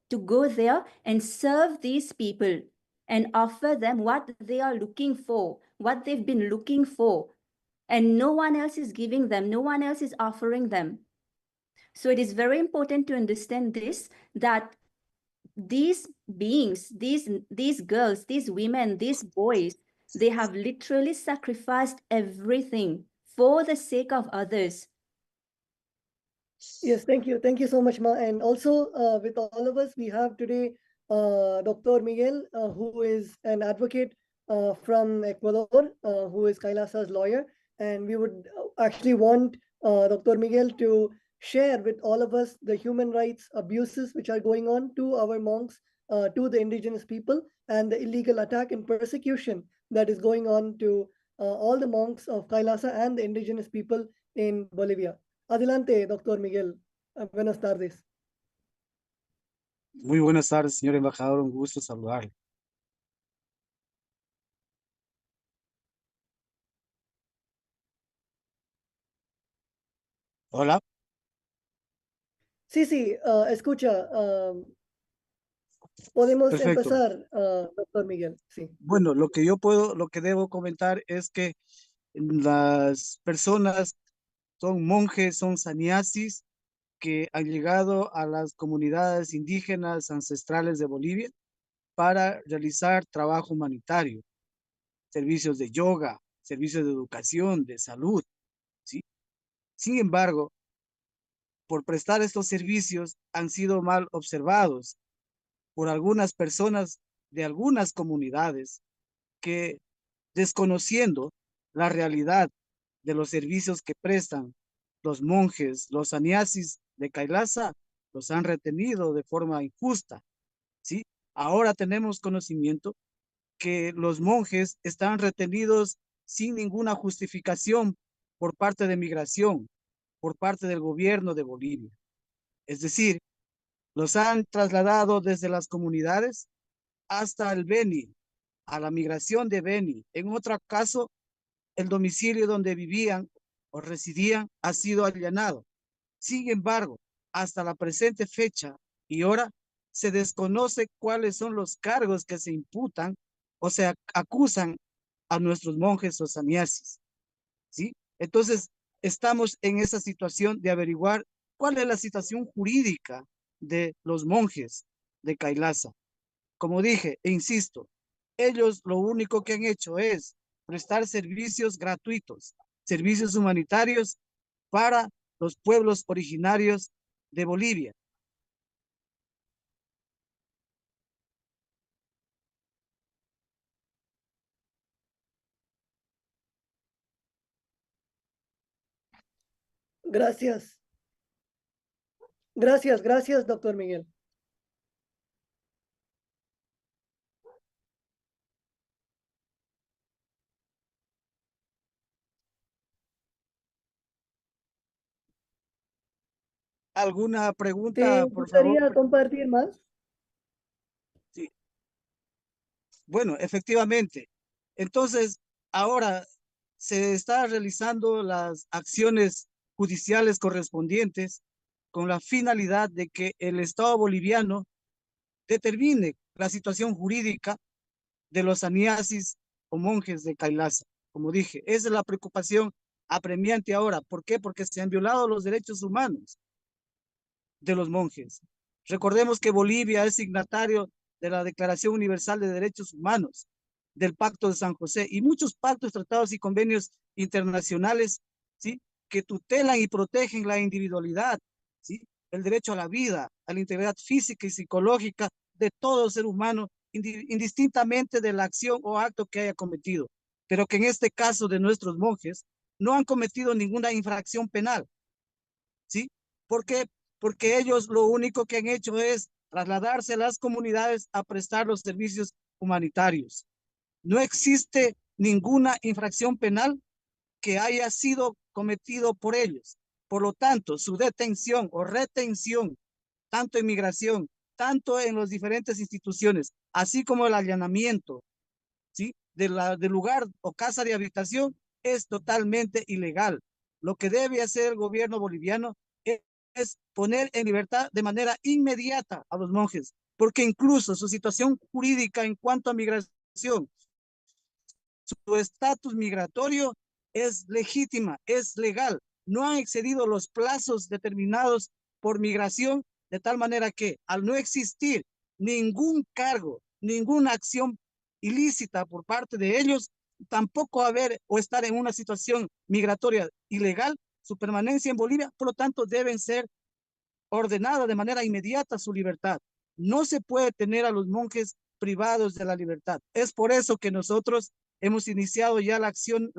there and serve these people and offer them what they are looking for, what they've been looking for. And no one else is giving them, no one else is offering them. So it is very important to understand this, that these beings, these girls, these women, these boys, they have literally sacrificed everything for the sake of others. Yes, thank you. Thank you so much, Ma. And also with all of us, we have today Dr. Miguel, who is an advocate from Ecuador, who is KAILASA's lawyer. And we would actually want Dr. Miguel to share with all of us the human rights abuses which are going on to our monks, to the indigenous people, and the illegal attack and persecution that is going on to all the monks of KAILASA and the indigenous people in Bolivia. Adelante, doctor Miguel. Buenas tardes. Muy buenas tardes, señor embajador. Un gusto saludarle. Hola, Sí, sí, escucha, podemos perfecto. empezar, doctor Miguel. Sí. Bueno, lo que debo comentar es que las personas son monjes, son sannyasis que han llegado a las comunidades indígenas ancestrales de Bolivia para realizar trabajo humanitario, servicios de yoga, servicios de educación, de salud, ¿sí? Sin embargo, por prestar estos servicios han sido mal observados por algunas personas de algunas comunidades que, desconociendo la realidad de los servicios que prestan los monjes, los sannyasis de KAILASA, los han retenido de forma injusta, ¿sí? Ahora tenemos conocimiento que los monjes están retenidos sin ninguna justificación por parte de migración, por parte del gobierno de Bolivia. Es decir, los han trasladado desde las comunidades hasta el Beni, a la migración de Beni. En otro caso, el domicilio donde vivían o residían ha sido allanado. Sin embargo, hasta la presente fecha y hora, se desconoce cuáles son los cargos que se imputan o se acusan a nuestros monjes o sannyasis, ¿sí? Entonces, estamos en esa situación de averiguar cuál es la situación jurídica de los monjes de KAILASA. Como dije, e insisto, ellos lo único que han hecho es prestar servicios gratuitos, servicios humanitarios para los pueblos originarios de Bolivia. Gracias. Gracias, doctor Miguel. ¿Alguna ¿Te pregunta, por favor? gustaría compartir más? Sí. Bueno, efectivamente. Entonces, ahora se está realizando las acciones judiciales correspondientes con la finalidad de que el Estado boliviano determine la situación jurídica de los sannyasis o monjes de KAILASA. Como dije, esa es la preocupación apremiante ahora. ¿Por qué? Porque se han violado los derechos humanos de los monjes. Recordemos que Bolivia es signatario de la Declaración Universal de Derechos Humanos, del Pacto de San José y muchos pactos, tratados y convenios internacionales, ¿sí? Que tutelan y protegen la individualidad, ¿sí? El derecho a la vida, a la integridad física y psicológica de todo ser humano, indistintamente de la acción o acto que haya cometido, pero que en este caso de nuestros monjes no han cometido ninguna infracción penal, ¿sí? ¿Por qué? Porque ellos lo único que han hecho es trasladarse a las comunidades a prestar los servicios humanitarios. No existe ninguna infracción penal que haya sido cometido por ellos. Por lo tanto, su detención o retención, tanto en migración, tanto en las diferentes instituciones, así como el allanamiento, ¿sí? Del lugar o casa de habitación, es totalmente ilegal. Lo que debe hacer el gobierno boliviano es poner en libertad de manera inmediata a los monjes, porque incluso su situación jurídica en cuanto a migración, su estatus migratorio es legítima, es legal. No han excedido los plazos determinados por migración, de tal manera que al no existir ningún cargo, ninguna acción ilícita por parte de ellos, tampoco haber o estar en una situación migratoria ilegal, su permanencia en Bolivia, por lo tanto, deben ser ordenada de manera inmediata su libertad. No se puede tener a los monjes privados de la libertad. Es por eso que nosotros hemos iniciado ya la acción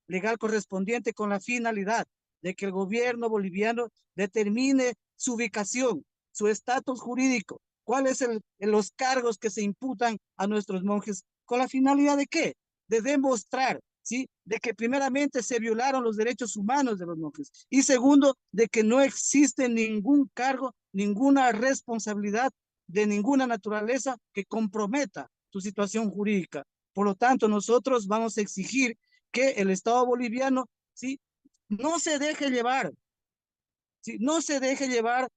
legal correspondiente con la finalidad de que el gobierno boliviano determine su ubicación, su estatus jurídico, cuáles son los cargos que se imputan a nuestros monjes, con la finalidad de qué? De demostrar, ¿sí? De que primeramente se violaron los derechos humanos de los monjes y segundo, de que no existe ningún cargo, ninguna responsabilidad de ninguna naturaleza que comprometa su situación jurídica. Por lo tanto, nosotros vamos a exigir que el Estado boliviano, ¿sí? No se deje llevar ¿sí? No se deje llevar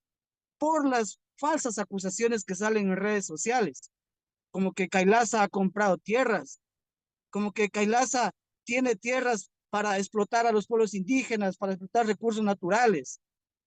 por las falsas acusaciones que salen en redes sociales, como que KAILASA ha comprado tierras, como que KAILASA tiene tierras para explotar a los pueblos indígenas, para explotar recursos naturales.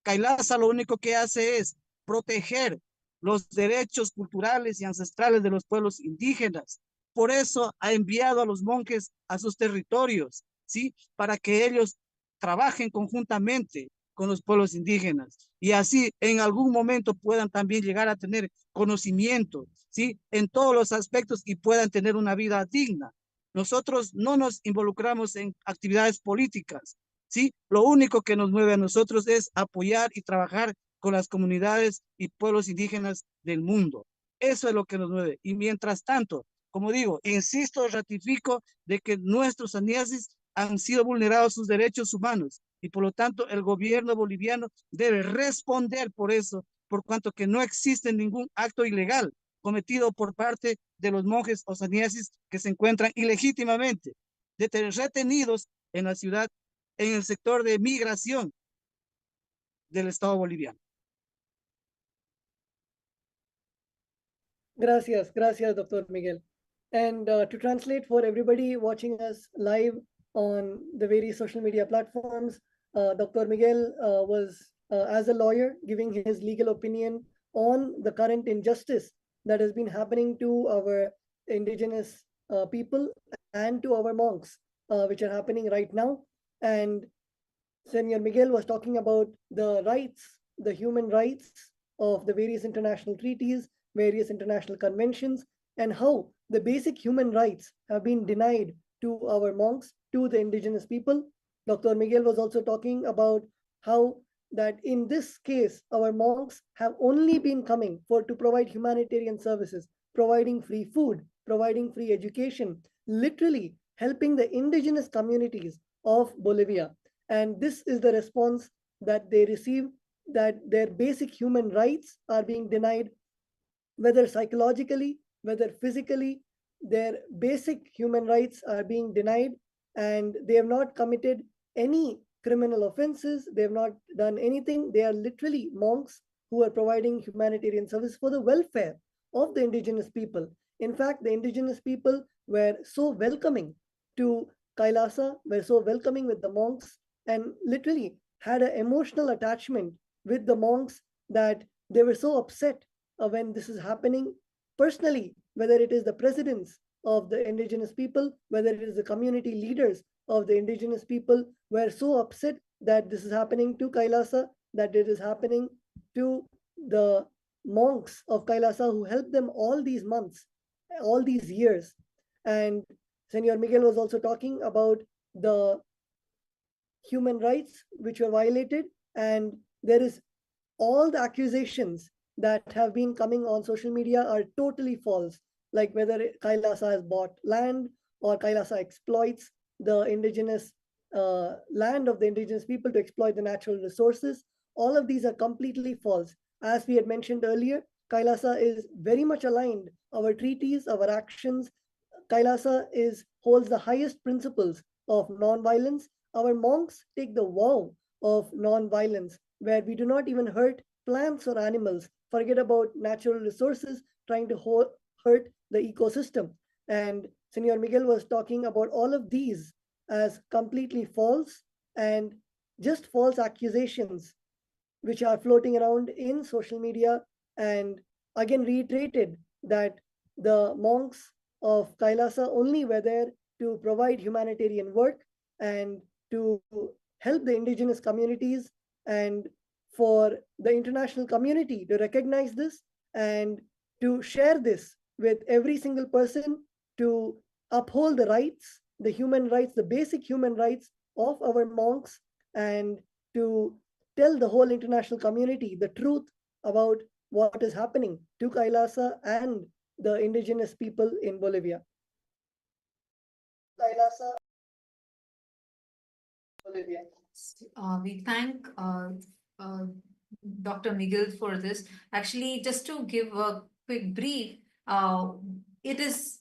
KAILASA lo único que hace es proteger los derechos culturales y ancestrales de los pueblos indígenas. Por eso ha enviado a los monjes a sus territorios, ¿sí? Para que ellos trabajen conjuntamente con los pueblos indígenas y así en algún momento puedan también llegar a tener conocimiento, ¿sí? En todos los aspectos y puedan tener una vida digna. Nosotros no nos involucramos en actividades políticas, ¿sí? Lo único que nos mueve a nosotros es apoyar y trabajar con las comunidades y pueblos indígenas del mundo. Eso es lo que nos mueve. Y mientras tanto, como digo, insisto, ratifico de que nuestros añazis han sido vulnerados sus derechos humanos y por lo tanto el gobierno boliviano debe responder por eso, por cuanto que no existe ningún acto ilegal cometido por parte de los monjes o sannyasis que se encuentran ilegítimamente retenidos en la ciudad, en el sector de migración del Estado boliviano. Gracias, gracias, Dr. Miguel. And to translate for everybody watching us live on the various social media platforms, Dr. Miguel was, as a lawyer, giving his legal opinion on the current injustice that has been happening to our indigenous people and to our monks, which are happening right now. And Senor Miguel was talking about the rights, the human rights of the various international treaties, various international conventions, and how the basic human rights have been denied to our monks, to the indigenous people. Dr. Miguel was also talking about how that in this case, our monks have only been coming for to provide humanitarian services, providing free food, providing free education, literally helping the indigenous communities of Bolivia. And this is the response that they receive, that their basic human rights are being denied, whether psychologically, whether physically, their basic human rights are being denied, and they have not committed any criminal offenses. They have not done anything. They are literally monks who are providing humanitarian service for the welfare of the indigenous people. In fact, the indigenous people were so welcoming to KAILASA, were so welcoming with the monks, and literally had an emotional attachment with the monks that they were so upset when this is happening personally, whether it is the presidents of the indigenous people, whether it is the community leaders of the indigenous people, were so upset that this is happening to KAILASA, that it is happening to the monks of KAILASA who helped them all these months, all these years. And Senor Miguel was also talking about the human rights which were violated, and there is all the accusations that have been coming on social media are totally false, like whether KAILASA has bought land or KAILASA exploits the indigenous land of the indigenous people to exploit the natural resources. All of these are completely false. As we had mentioned earlier, KAILASA is very much aligned. Our treaties, our actions, KAILASA holds the highest principles of non-violence. Our monks take the vow of non-violence, where we do not even hurt plants or animals, forget about natural resources, trying to hurt the ecosystem. And Senor Miguel was talking about all of these as completely false and just false accusations which are floating around in social media, and again reiterated that the monks of KAILASA only were there to provide humanitarian work and to help the indigenous communities, and for the international community to recognize this and to share this with every single person, to uphold the rights, the human rights, the basic human rights of our monks, and to tell the whole international community the truth about what is happening to KAILASA and the indigenous people in Bolivia. KAILASA, Bolivia. We thank Dr. Miguel for this. Actually, just to give a quick brief, it is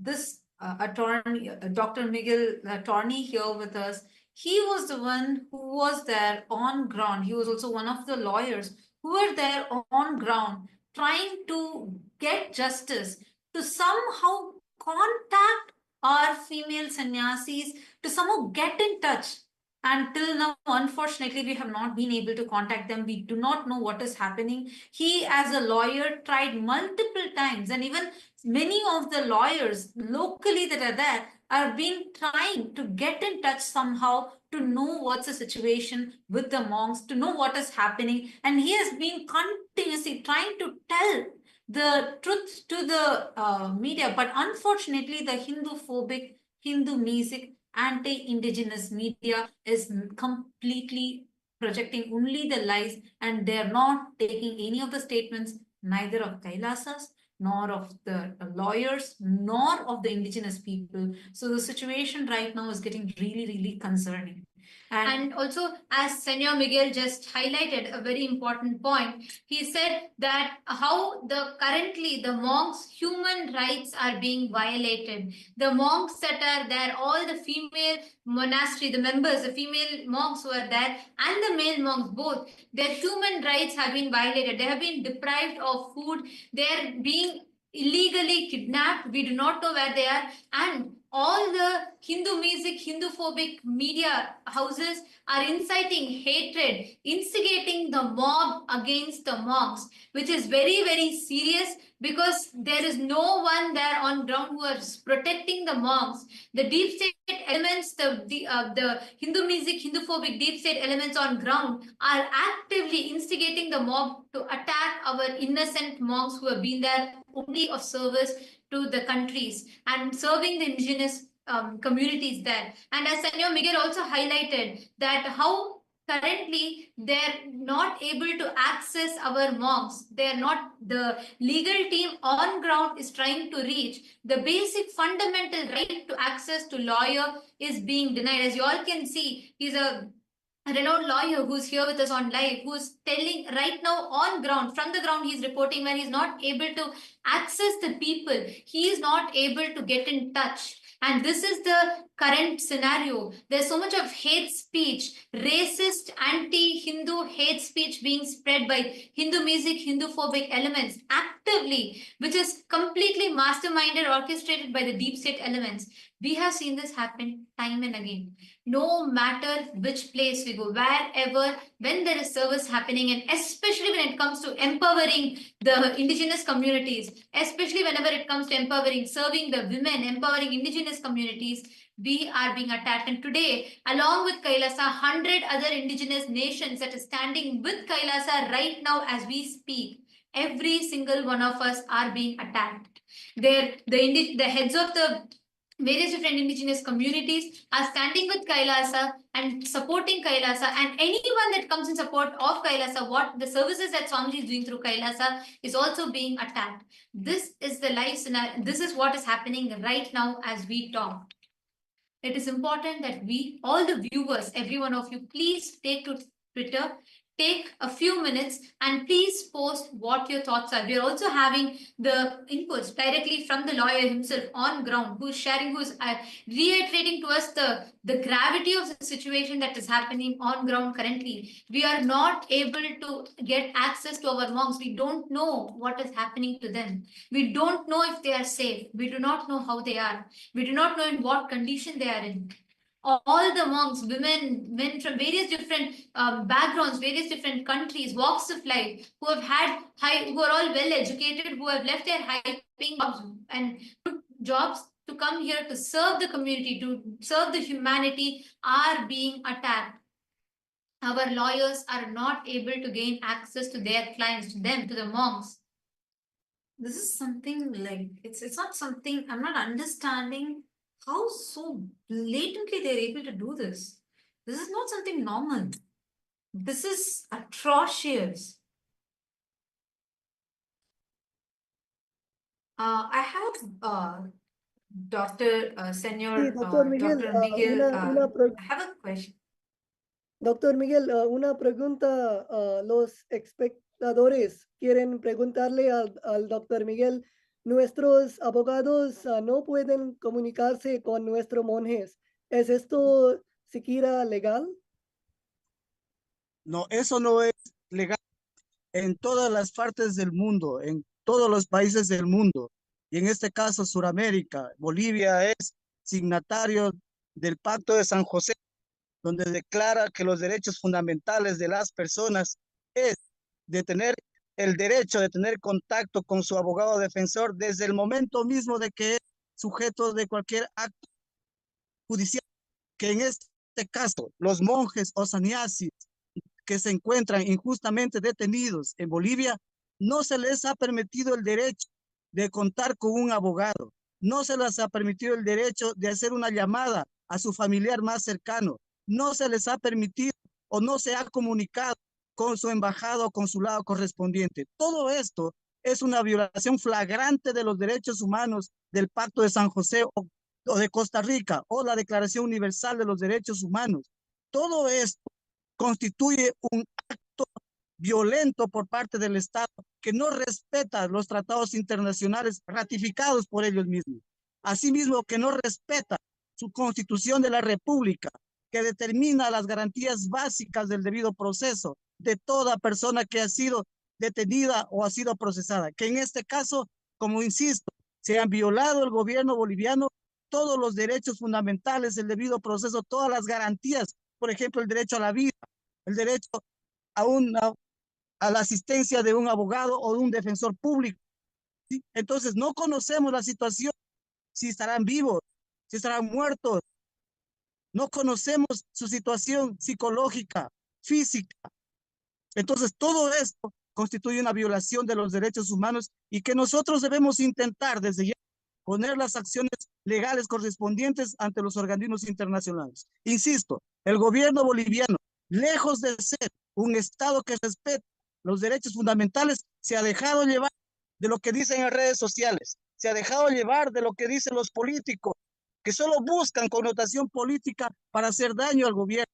this attorney, Dr. Miguel, attorney here with us. he was the one who was there on ground. He was also one of the lawyers who were there on ground trying to get justice, to somehow contact our female sannyasis, to somehow get in touch. Until now, unfortunately, we have not been able to contact them. We do not know what is happening. He, as a lawyer, tried multiple times, and even many of the lawyers locally that are there are been trying to get in touch somehow to know what's the situation with the monks, to know what is happening. And he has been continuously trying to tell the truth to the media. But unfortunately, the Hindu-phobic, Hindu-mesic, anti-indigenous media is completely projecting only the lies, and they're not taking any of the statements, neither of Kailasas, nor of the lawyers, nor of the indigenous people. So the situation right now is getting really, really concerning. And also, as Senor Miguel just highlighted a very important point, he said that how currently the monks' human rights are being violated. The monks that are there, all the female monastery, the members, the female monks who are there, and the male monks both, their human rights have been violated. They have been deprived of food. They are being illegally kidnapped. We do not know where they are. And all the Hindu-mesic, Hindu-phobic media houses are inciting hatred, instigating the mob against the monks, which is very, very serious because there is no one there on ground who is protecting the monks. The deep state elements, the Hindu-mesic, Hindu-phobic deep state elements on ground are actively instigating the mob to attack our innocent monks who have been there only of service to the countries and serving the indigenous communities there. And as Senor Miguel also highlighted that how currently they're not able to access our monks. They're not, the legal team on ground is trying to reach the basic fundamental right to access to lawyer is being denied. As you all can see, he's a renowned lawyer who's here with us on live, who's telling right now on ground, from the ground, he's reporting where he's not able to access the people. He is not able to get in touch. And this is the current scenario. There's so much of hate speech, racist, anti-Hindu hate speech being spread by Hindu-mesic, Hindu-phobic elements actively, which is completely masterminded, orchestrated by the deep state elements. We have seen this happen time and again. No matter which place we go, wherever, when there is service happening, and especially when it comes to empowering the indigenous communities, especially whenever it comes to empowering, serving the women, empowering indigenous communities, we are being attacked. And today, along with Kailasa, 100 other indigenous nations that are standing with Kailasa right now as we speak, every single one of us are being attacked. The heads of the various different indigenous communities are standing with Kailasa and supporting Kailasa, and anyone that comes in support of Kailasa, what the services that Swamiji is doing through Kailasa is also being attacked. This is the life scenario. This is what is happening right now as we talk. It is important that we, all the viewers, every one of you, please take to Twitter, take a few minutes and please post what your thoughts are. We are also having the inputs directly from the lawyer himself on ground, who is sharing, who is reiterating to us the gravity of the situation that is happening on ground currently. We are not able to get access to our monks. We don't know what is happening to them. We don't know if they are safe. We do not know how they are. We do not know in what condition they are in. All the monks, women, men from various different backgrounds, various different countries, walks of life, who have had who are all well educated, who have left their high-paying jobs and good jobs to come here to serve the community, to serve the humanity, are being attacked. Our lawyers are not able to gain access to their clients, to them, to the monks. This is something like, it's not something, I'm not understanding how so blatantly they're able to do this. This is not something normal. This is atrocious. I have Dr. Senor, Dr. Miguel, Dr. Miguel, I have a question. Doctor Miguel, una pregunta. Los espectadores quieren preguntarle al doctor Miguel. Nuestros abogados no pueden comunicarse con nuestros monjes. ¿Es esto siquiera legal? No, eso no es legal en todas las partes del mundo, en todos los países del mundo. Y en este caso, Suramérica, Bolivia es signatario del Pacto de San José, donde declara que los derechos fundamentales de las personas es de tener el derecho de tener contacto con su abogado defensor desde el momento mismo de que es sujeto de cualquier acto judicial, que en este caso los monjes o sannyasis que se encuentran injustamente detenidos en Bolivia, no se les ha permitido el derecho de contar con un abogado, no se les ha permitido el derecho de hacer una llamada a su familiar más cercano, no se les ha permitido o no se ha comunicado con su embajada o consulado correspondiente. Todo esto es una violación flagrante de los derechos humanos del Pacto de San José o de Costa Rica o la Declaración Universal de los Derechos Humanos. Todo esto constituye un acto violento por parte del Estado que no respeta los tratados internacionales ratificados por ellos mismos. Asimismo, que no respeta su constitución de la República, que determina las garantías básicas del debido proceso de toda persona que ha sido detenida o ha sido procesada, que en este caso, como insisto, se han violado el gobierno boliviano todos los derechos fundamentales, el debido proceso, todas las garantías, por ejemplo, el derecho a la vida, el derecho a la asistencia de un abogado o de un defensor público. ¿Sí? Entonces, no conocemos la situación, si estarán vivos, si estarán muertos. No conocemos su situación psicológica, física. Entonces, todo esto constituye una violación de los derechos humanos y que nosotros debemos intentar desde ya poner las acciones legales correspondientes ante los organismos internacionales. Insisto, el gobierno boliviano, lejos de ser un Estado que respeta los derechos fundamentales, se ha dejado llevar de lo que dicen en redes sociales, se ha dejado llevar de lo que dicen los políticos, que solo buscan connotación política para hacer daño al gobierno.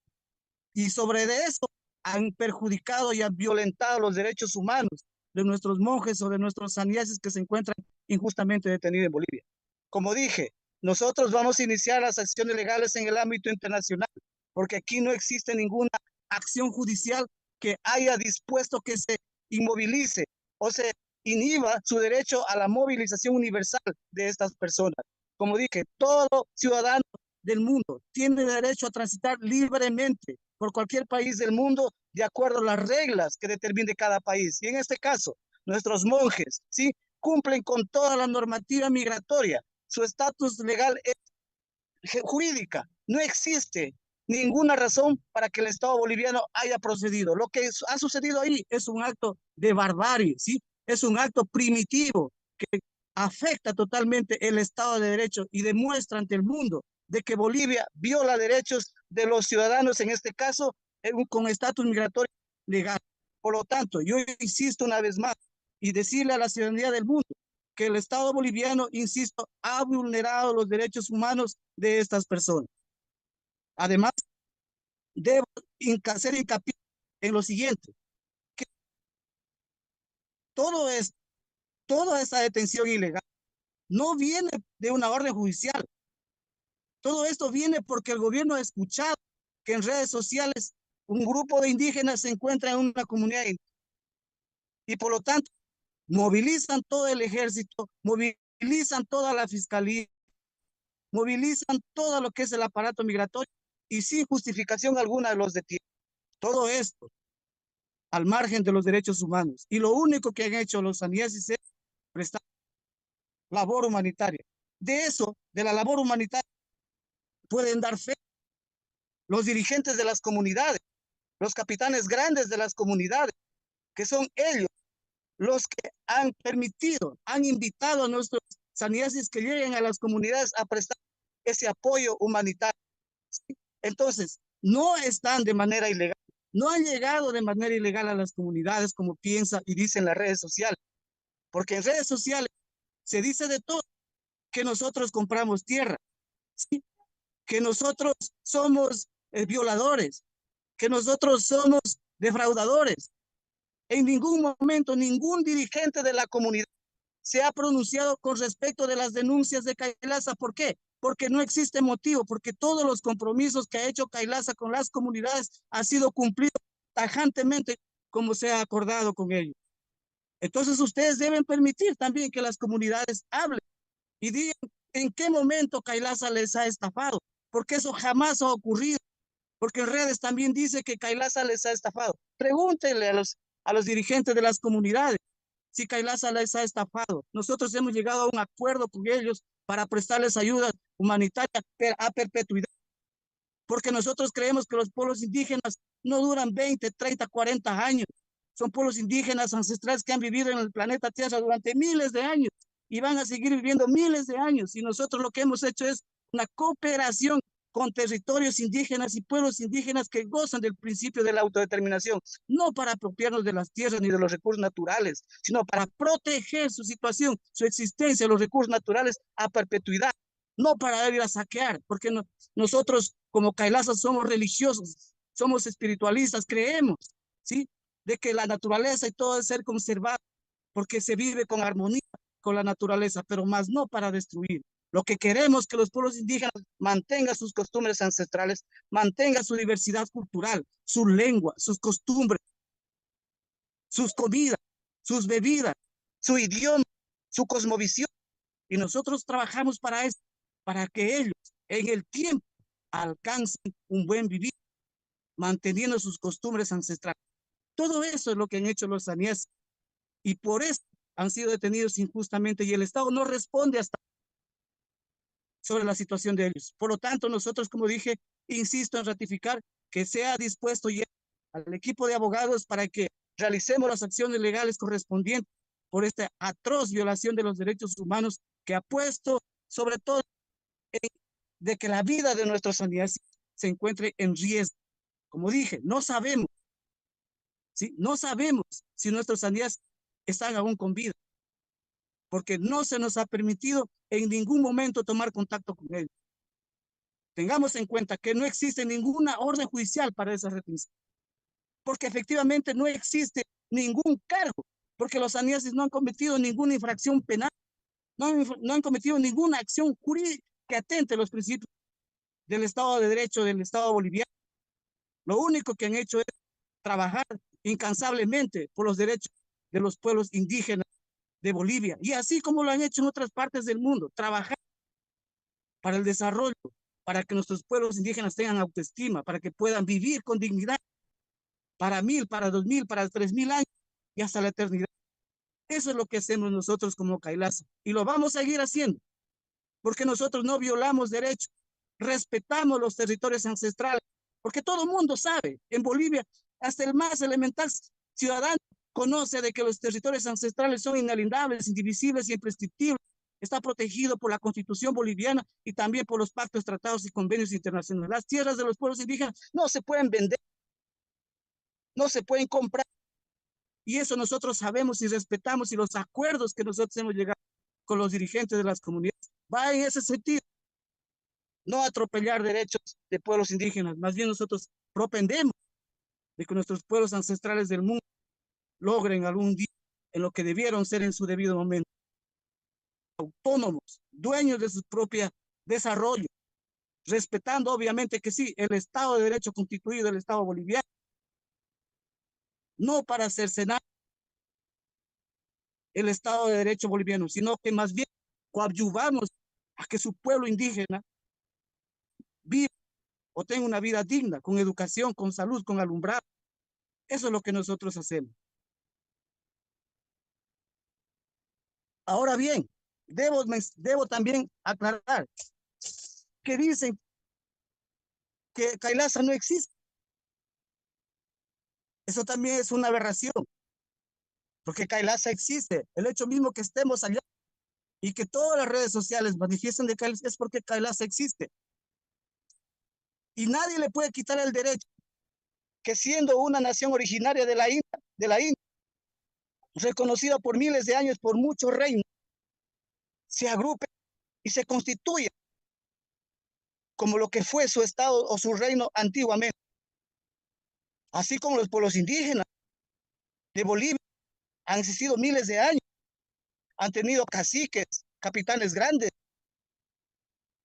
Y sobre eso han perjudicado y han violentado los derechos humanos de nuestros monjes o de nuestros sannyasis que se encuentran injustamente detenidos en Bolivia. Como dije, nosotros vamos a iniciar las acciones legales en el ámbito internacional, porque aquí no existe ninguna acción judicial que haya dispuesto que se inmovilice o se inhiba su derecho a la movilización universal de estas personas. Como dije, todo ciudadano del mundo tiene derecho a transitar libremente por cualquier país del mundo de acuerdo a las reglas que determine cada país. Y en este caso, nuestros monjes, ¿sí?, cumplen con toda la normativa migratoria. Su estatus legal es jurídica. No existe ninguna razón para que el Estado boliviano haya procedido. Lo que ha sucedido ahí es un acto de barbarie, ¿sí? Es un acto primitivo que afecta totalmente el Estado de Derecho y demuestra ante el mundo de que Bolivia viola derechos de los ciudadanos, en este caso, con estatus migratorio legal. Por lo tanto, yo insisto una vez más y decirle a la ciudadanía del mundo que el Estado boliviano, insisto, ha vulnerado los derechos humanos de estas personas. Además, debo hacer hincapié en lo siguiente, que todo esto, toda esta detención ilegal no viene de una orden judicial. Todo esto viene porque el gobierno ha escuchado que en redes sociales un grupo de indígenas se encuentra en una comunidad y por lo tanto movilizan todo el ejército, movilizan toda la fiscalía, movilizan todo lo que es el aparato migratorio y sin justificación alguna los detienen. Todo esto al margen de los derechos humanos. Y lo único que han hecho los sannyasis es prestar labor humanitaria. De eso, de la labor humanitaria, pueden dar fe los dirigentes de las comunidades, los capitanes grandes de las comunidades, que son ellos los que han permitido, han invitado a nuestros sannyasis que lleguen a las comunidades a prestar ese apoyo humanitario. ¿Sí? Entonces, no están de manera ilegal, no han llegado de manera ilegal a las comunidades como piensa y dicen las redes sociales, porque en redes sociales se dice de todo, que nosotros compramos tierra, ¿sí?, que nosotros somos violadores, que nosotros somos defraudadores. En ningún momento ningún dirigente de la comunidad se ha pronunciado con respecto de las denuncias de KAILASA. ¿Por qué? porque no existe motivo, porque todos los compromisos que ha hecho KAILASA con las comunidades ha sido cumplido tajantemente como se ha acordado con ellos. Entonces ustedes deben permitir también que las comunidades hablen y digan en qué momento KAILASA les ha estafado, porque eso jamás ha ocurrido, porque en redes también dice que KAILASA les ha estafado. Pregúntenle a los dirigentes de las comunidades si KAILASA les ha estafado. Nosotros hemos llegado a un acuerdo con ellos para prestarles ayuda humanitaria a perpetuidad, porque nosotros creemos que los pueblos indígenas no duran 20, 30, 40 años. Son pueblos indígenas ancestrales que han vivido en el planeta Tierra durante miles de años y van a seguir viviendo miles de años. Y nosotros lo que hemos hecho es una cooperación con territorios indígenas y pueblos indígenas que gozan del principio de la autodeterminación, no para apropiarnos de las tierras ni de los recursos naturales, sino para proteger su situación, su existencia, los recursos naturales a perpetuidad, no para ir a saquear, porque nosotros como KAILASA somos religiosos, somos espiritualistas, creemos, ¿sí?, de que la naturaleza y todo debe ser conservado, porque se vive con armonía con la naturaleza, pero más no para destruir. Lo que queremos es que los pueblos indígenas mantengan sus costumbres ancestrales, mantengan su diversidad cultural, su lengua, sus costumbres, sus comidas, sus bebidas, su idioma, su cosmovisión. Y nosotros trabajamos para eso, para que ellos en el tiempo alcancen un buen vivir, manteniendo sus costumbres ancestrales. Todo eso es lo que han hecho los saníes y por eso han sido detenidos injustamente y el Estado no responde hasta sobre la situación de ellos. Por lo tanto, nosotros, como dije, insisto en ratificar que sea dispuesto ya al equipo de abogados para que realicemos las acciones legales correspondientes por esta atroz violación de los derechos humanos que ha puesto sobre todo de que la vida de nuestros saníes se encuentre en riesgo. Como dije, no sabemos, ¿sí?, no sabemos si nuestros saníes están aún con vida, porque no se nos ha permitido en ningún momento tomar contacto con ellos. Tengamos en cuenta que no existe ninguna orden judicial para esa retención, porque efectivamente no existe ningún cargo, porque los saníes no han cometido ninguna infracción penal, no han cometido ninguna acción jurídica que atente a los principios del Estado de Derecho del Estado boliviano. Lo único que han hecho es trabajar incansablemente por los derechos de los pueblos indígenas de Bolivia, y así como lo han hecho en otras partes del mundo, trabajar para el desarrollo, para que nuestros pueblos indígenas tengan autoestima, para que puedan vivir con dignidad, para 1000, para 2000, para 3000 años y hasta la eternidad. Eso es lo que hacemos nosotros como KAILASA y lo vamos a seguir haciendo, porque nosotros no violamos derechos, respetamos los territorios ancestrales, porque todo el mundo sabe, en Bolivia, hasta el más elemental ciudadano conoce de que los territorios ancestrales son inalienables, indivisibles y imprescriptibles. Está protegido por la Constitución boliviana y también por los pactos, tratados y convenios internacionales. Las tierras de los pueblos indígenas no se pueden vender, no se pueden comprar. Y eso nosotros sabemos y respetamos, y los acuerdos que nosotros hemos llegado con los dirigentes de las comunidades va en ese sentido. No atropellar derechos de pueblos indígenas, más bien nosotros propendemos de que nuestros pueblos ancestrales del mundo logren algún día en lo que debieron ser en su debido momento. Autónomos, dueños de su propio desarrollo, respetando obviamente que sí, el Estado de Derecho constituido del Estado boliviano, no para cercenar el Estado de Derecho boliviano, sino que más bien coadyuvamos a que su pueblo indígena viva o tenga una vida digna, con educación, con salud, con alumbrado. Eso es lo que nosotros hacemos. Ahora bien, debo también aclarar que dicen que KAILASA no existe. Eso también es una aberración, porque KAILASA existe. El hecho mismo que estemos allá y que todas las redes sociales manifiesten de KAILASA es porque KAILASA existe. Y nadie le puede quitar el derecho que, siendo una nación originaria de la India, reconocida por miles de años por muchos reinos, se agrupe y se constituya como lo que fue su estado o su reino antiguamente. Así como los pueblos indígenas de Bolivia han existido miles de años, han tenido caciques, capitanes grandes,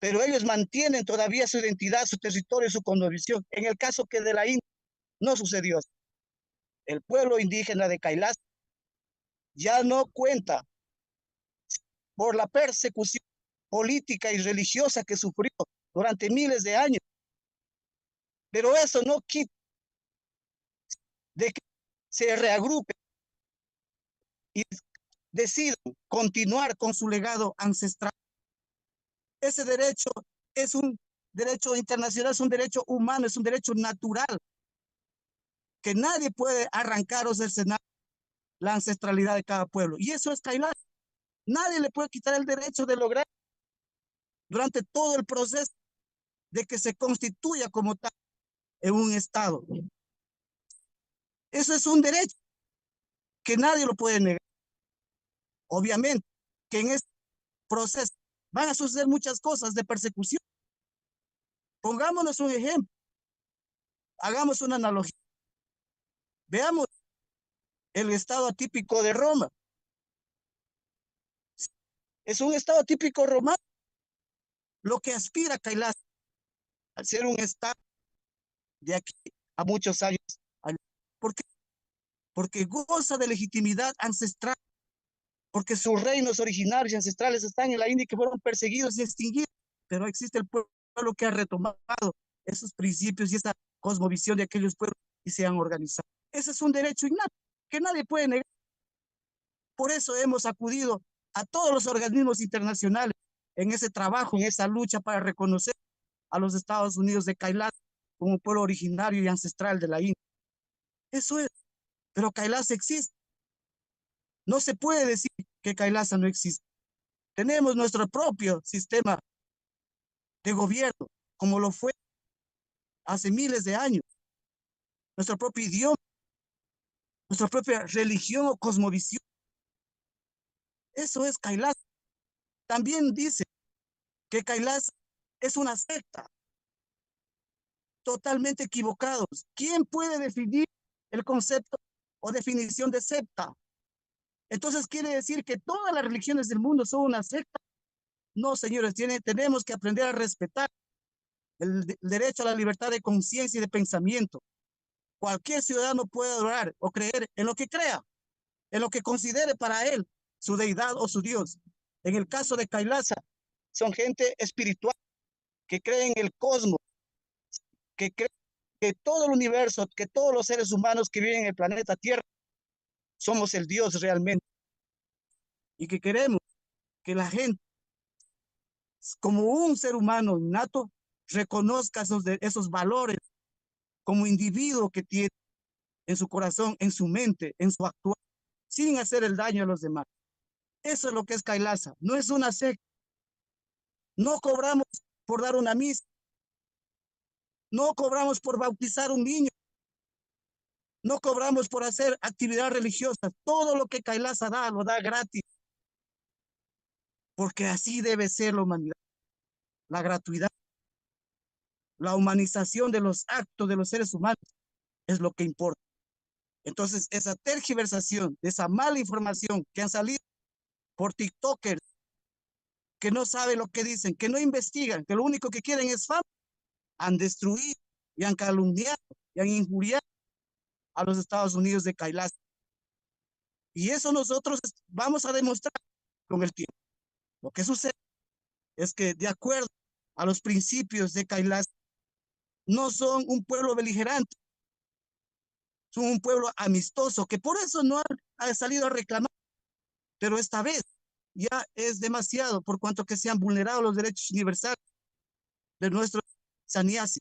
pero ellos mantienen todavía su identidad, su territorio, su cosmovisión. En el caso que de la India no sucedió así. El pueblo indígena de KAILASA ya no cuenta por la persecución política y religiosa que sufrió durante miles de años. Pero eso no quita de que se reagrupen y decidan continuar con su legado ancestral. Ese derecho es un derecho internacional, es un derecho humano, es un derecho natural, que nadie puede arrancar o cercenar la ancestralidad de cada pueblo. Y eso es KAILASA. Nadie le puede quitar el derecho de lograr durante todo el proceso de que se constituya como tal en un Estado. Eso es un derecho que nadie lo puede negar. Obviamente que en este proceso van a suceder muchas cosas de persecución. Pongámonos un ejemplo, hagamos una analogía. Veamos el estado atípico de Roma. Es un estado típico romano. Lo que aspira KAILASA a ser un estado de aquí a muchos años. ¿Por qué? Porque goza de legitimidad ancestral, porque sus reinos originarios y ancestrales están en la India, que fueron perseguidos y extinguidos, pero existe el pueblo que ha retomado esos principios y esa cosmovisión de aquellos pueblos y se han organizado. Ese es un derecho innato que nadie puede negar. Por eso hemos acudido a todos los organismos internacionales en ese trabajo, en esa lucha para reconocer a los Estados Unidos de KAILASA como pueblo originario y ancestral de la India. Eso es, pero KAILASA existe. No se puede decir que KAILASA no existe. Tenemos nuestro propio sistema de gobierno, como lo fue hace miles de años. Nuestro propio idioma, nuestra propia religión o cosmovisión. Eso es KAILASA. También dice que KAILASA es una secta. Totalmente equivocados. ¿Quién puede definir el concepto o definición de secta? Entonces quiere decir que todas las religiones del mundo son una secta. No, señores, tenemos que aprender a respetar el derecho a la libertad de conciencia y de pensamiento. Cualquier ciudadano puede adorar o creer en lo que crea, en lo que considere para él su deidad o su Dios. En el caso de KAILASA, son gente espiritual que cree en el cosmos, que cree que todo el universo, que todos los seres humanos que viven en el planeta Tierra somos el Dios realmente. Y que queremos que la gente, como un ser humano innato, reconozca esos valores como individuo que tiene en su corazón, en su mente, en su actuar, sin hacer el daño a los demás. Eso es lo que es KAILASA. No es una secta. No cobramos por dar una misa. No cobramos por bautizar un niño. No cobramos por hacer actividades religiosas. Todo lo que KAILASA da, lo da gratis. Porque así debe ser la humanidad. La gratuidad, la humanización de los actos de los seres humanos es lo que importa. Entonces, esa tergiversación, esa mala información que han salido por TikTokers, que no saben lo que dicen, que no investigan, que lo único que quieren es fama, han destruido y han calumniado y han injuriado a los Estados Unidos de KAILASA. Y eso nosotros vamos a demostrar con el tiempo. Lo que sucede es que, de acuerdo a los principios de KAILASA, no son un pueblo beligerante, son un pueblo amistoso, que por eso no ha salido a reclamar. Pero esta vez ya es demasiado, por cuanto que se han vulnerado los derechos universales de nuestros sannyasi.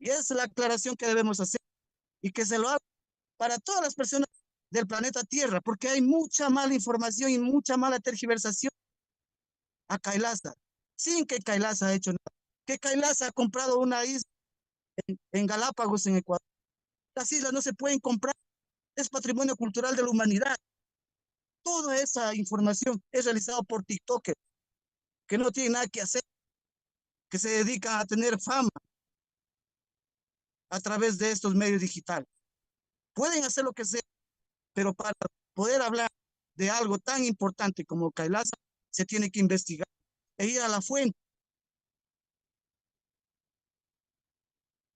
Y esa es la aclaración que debemos hacer y que se lo haga para todas las personas del planeta Tierra, porque hay mucha mala información y mucha mala tergiversación a KAILASA, sin que KAILASA ha hecho nada. Que KAILASA ha comprado una isla en Galápagos, en Ecuador. Las islas no se pueden comprar, es patrimonio cultural de la humanidad. Toda esa información es realizada por TikTokers que no tienen nada que hacer, que se dedican a tener fama a través de estos medios digitales. Pueden hacer lo que sea, pero para poder hablar de algo tan importante como KAILASA, se tiene que investigar e ir a la fuente.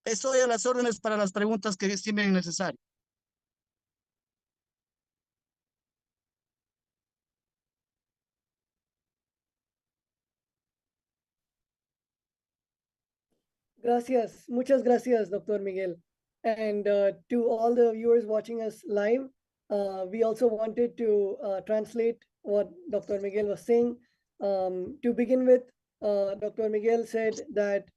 Estoy a las órdenes para las preguntas que estimen necesarias. Gracias. Muchas gracias, Dr. Miguel. And to all the viewers watching us live, we also wanted to translate what Dr. Miguel was saying. To begin with, Dr. Miguel said that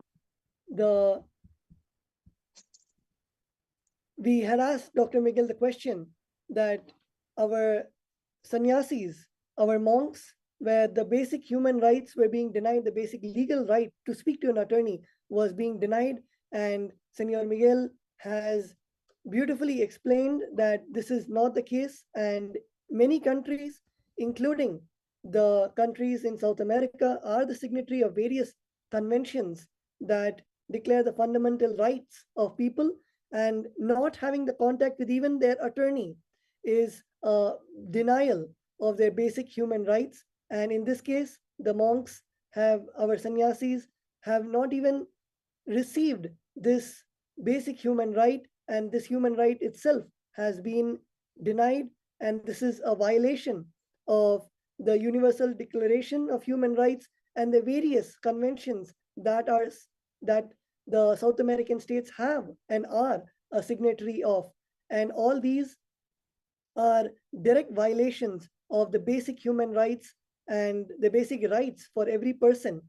we had asked Dr. Miguel the question that our sannyasis, our monks, where the basic human rights were being denied, the basic legal right to speak to an attorney was being denied. And Senor Miguel has beautifully explained that this is not the case. And many countries, including the countries in South America, are the signatory of various conventions that declare the fundamental rights of people, and not having the contact with even their attorney is a denial of their basic human rights. And in this case, the monks our sannyasis have not even received this basic human right, and this human right itself has been denied. And this is a violation of the Universal Declaration of Human Rights and the various conventions that the South American states have and are a signatory of. And all these are direct violations of the basic human rights and the basic rights for every person.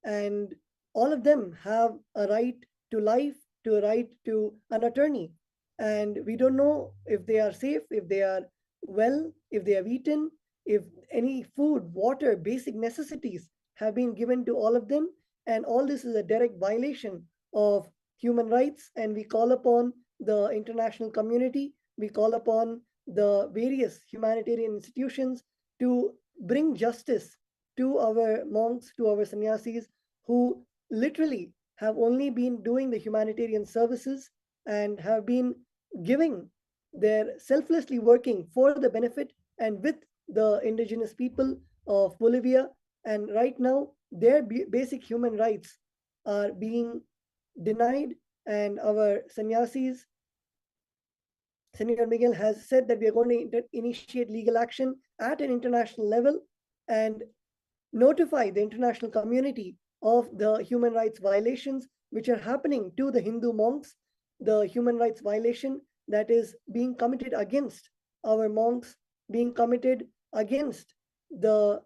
And all of them have a right to life, to a right to an attorney. And we don't know if they are safe, if they are well, if they have eaten, if any food, water, basic necessities have been given to all of them. And all this is a direct violation of human rights. And we call upon the international community, we call upon the various humanitarian institutions to bring justice to our monks, to our sannyasis, who literally have only been doing the humanitarian services and have been selflessly working for the benefit and with the indigenous people of Bolivia. And right now, their basic human rights are being denied. And our sannyasis, Senor Miguel has said that we are going to initiate legal action at an international level and notify the international community of the human rights violations which are happening to the Hindu monks, the human rights violation that is being committed against our monks, being committed against the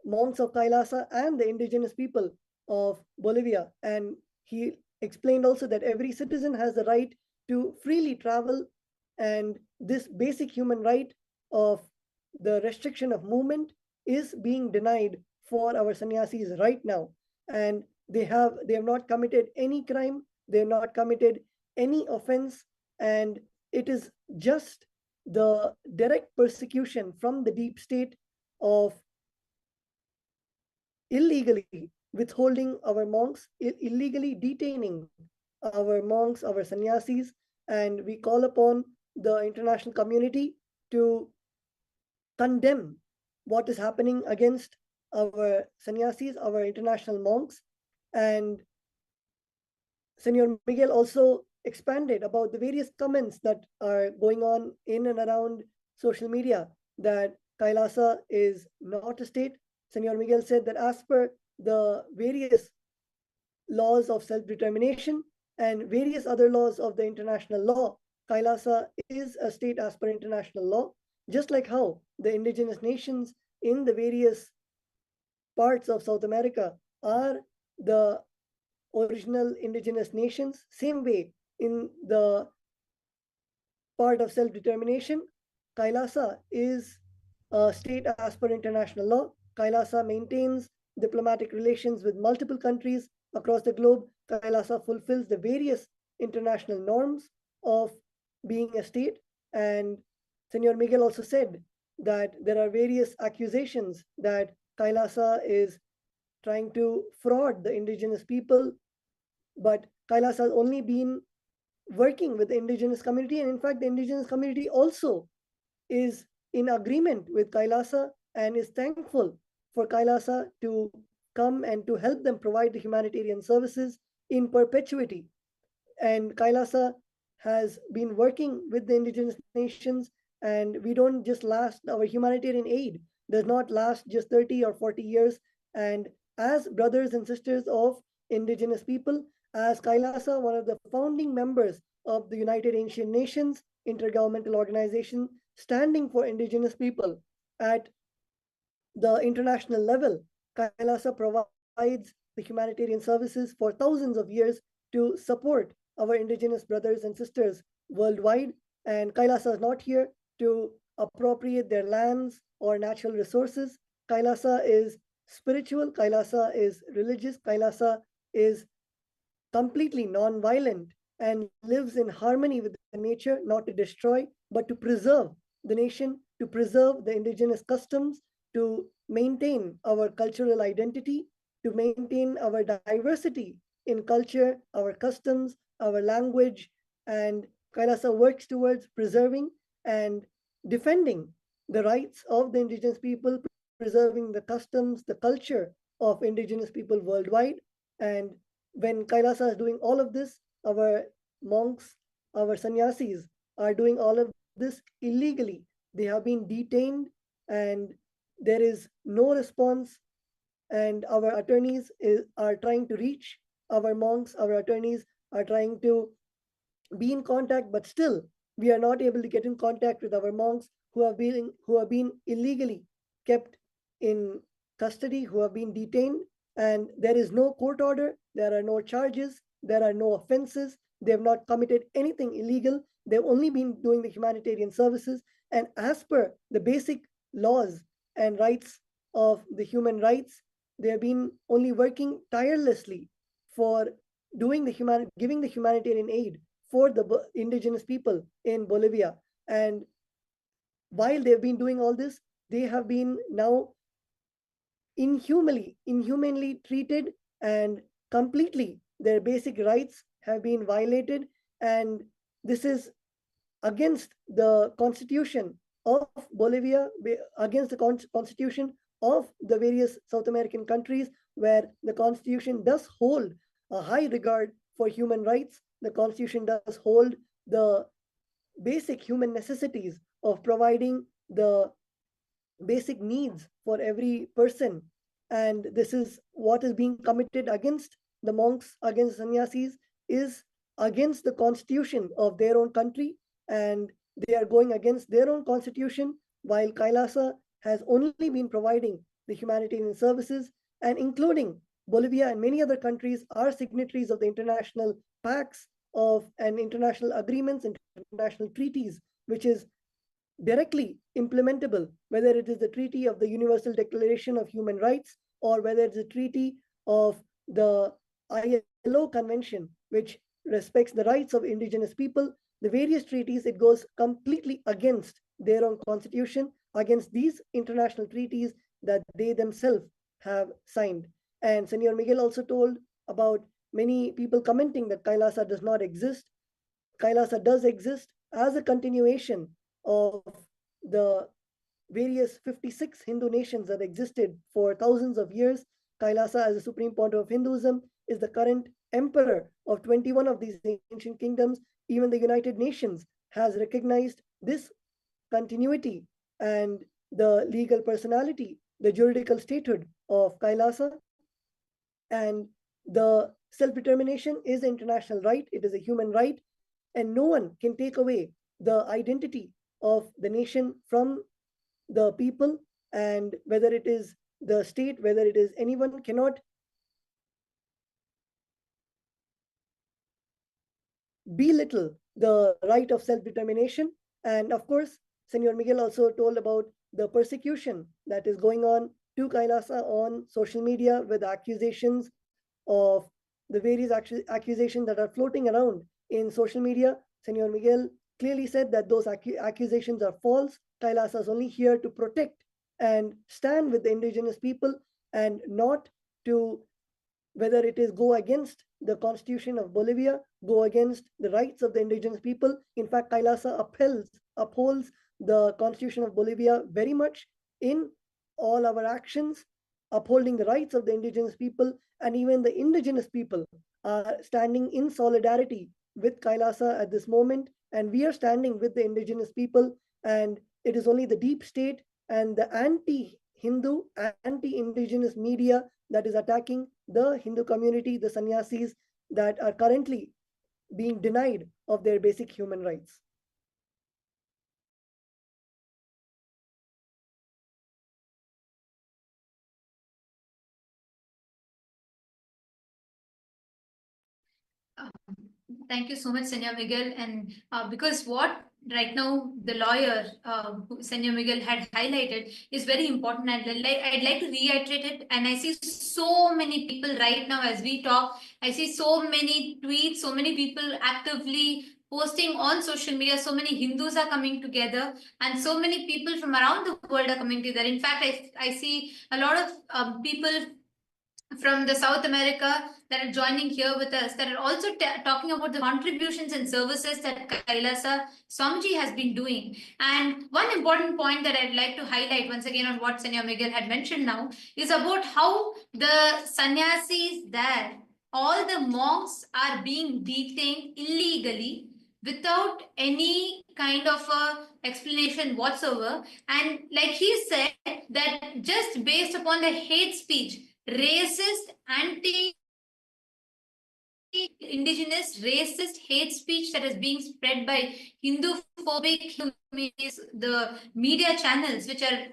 monks of Kailasa and the indigenous people of Bolivia. And he explained also that every citizen has the right to freely travel, and this basic human right of the restriction of movement is being denied for our sannyasis right now. And they have not committed any crime, they have not committed any offense, and it is just the direct persecution from the deep state of illegally withholding our monks, illegally detaining our monks, our sannyasis. And we call upon the international community to condemn what is happening against our sannyasis, our international monks. And Senor Miguel also expanded about the various comments that are going on in and around social media that Kailasa is not a state. Senor Miguel said that as per the various laws of self-determination and various other laws of the international law, Kailasa is a state as per international law, just like how the indigenous nations in the various parts of South America are the original indigenous nations. Same way, in the part of self-determination, Kailasa is a state as per international law. Kailasa maintains diplomatic relations with multiple countries across the globe. Kailasa fulfills the various international norms of being a state. And Senor Miguel also said that there are various accusations that Kailasa is trying to fraud the indigenous people, but Kailasa has only been working with the indigenous community. And in fact, the indigenous community also is in agreement with Kailasa and is thankful for Kailasa to come and to help them provide the humanitarian services in perpetuity. And KAILASA has been working with the indigenous nations, and we don't just last, our humanitarian aid does not last just 30 or 40 years. And as brothers and sisters of indigenous people, as KAILASA, one of the founding members of the United Ancient Nations intergovernmental organization standing for indigenous people at the international level, KAILASA provides the humanitarian services for thousands of years to support our indigenous brothers and sisters worldwide. And KAILASA is not here to appropriate their lands or natural resources. KAILASA is spiritual, KAILASA is religious, KAILASA is completely non-violent and lives in harmony with the nature, not to destroy, but to preserve the nation, to preserve the indigenous customs, to maintain our cultural identity, to maintain our diversity in culture, our customs, our language. And KAILASA works towards preserving and defending the rights of the indigenous people, preserving the customs, the culture of indigenous people worldwide. And when KAILASA is doing all of this, our monks, our sannyasis are doing all of this illegally. They have been detained and there is no response. And our attorneys are trying to reach our monks, our attorneys are trying to be in contact, but still we are not able to get in contact with our monks who have been illegally kept in custody, who have been detained, and there is no court order, there are no charges, there are no offenses, they have not committed anything illegal, they've only been doing the humanitarian services. And as per the basic laws and rights of the human rights, they have been only working tirelessly for giving the humanitarian aid for the indigenous people in Bolivia. And while they've been doing all this, they have been now inhumanly treated, and completely their basic rights have been violated. And this is against the constitution of Bolivia, against the constitution of the various South American countries, where the constitution does hold a high regard for human rights. The constitution does hold the basic human necessities of providing the basic needs for every person. And this is what is being committed against the monks, against sannyasis, is against the constitution of their own country, and they are going against their own constitution, while KAILASA has only been providing the humanitarian services. And including Bolivia and many other countries are signatories of the international pacts of and international agreements, international treaties, which is directly implementable, whether it is the Treaty of the Universal Declaration of Human Rights, or whether it's a treaty of the ILO Convention, which respects the rights of indigenous people. The various treaties, it goes completely against their own constitution, against these international treaties that they themselves have signed. And Senor Miguel also told about many people commenting that KAILASA does not exist. KAILASA does exist as a continuation of the various 56 Hindu nations that existed for thousands of years. KAILASA, as the supreme pontiff of Hinduism, is the current emperor of 21 of these ancient kingdoms. Even the United Nations has recognized this continuity and the legal personality, the juridical statehood of KAILASA. And the self-determination is an international right, it is a human right, and no one can take away the identity of the nation from the people. And whether it is the state, whether it is anyone, cannot belittle the right of self-determination. And of course, Senor Miguel also told about the persecution that is going on to KAILASA on social media, with accusations of the various accusations that are floating around in social media. Senor Miguel clearly said that those accusations are false. KAILASA is only here to protect and stand with the indigenous people, and not to, whether it is go against the constitution of Bolivia, go against the rights of the indigenous people. In fact, KAILASA upholds the constitution of Bolivia very much in all our actions, upholding the rights of the indigenous people. And even the indigenous people are standing in solidarity with Kailasa at this moment, and we are standing with the indigenous people, and it is only the deep state and the anti-Hindu, anti-indigenous media that is attacking the Hindu community, the sannyasis that are currently being denied of their basic human rights. Thank you so much, Senor Miguel. And because what right now the lawyer, Senor Miguel, had highlighted is very important, and I'd like to reiterate it. And I see so many people right now as we talk. I see so many tweets, so many people actively posting on social media. So many Hindus are coming together, and so many people from around the world are coming together. In fact, I see a lot of people from the South America that are joining here with us, that are also talking about the contributions and services that Kailasa Swamiji has been doing. And one important point that I'd like to highlight once again on what Senor Miguel had mentioned now is about how the sannyasis there, all the monks are being detained illegally without any kind of a explanation whatsoever. And like he said, that just based upon the hate speech, racist, anti-indigenous, racist hate speech that is being spread by Hindu-phobic the media channels, which are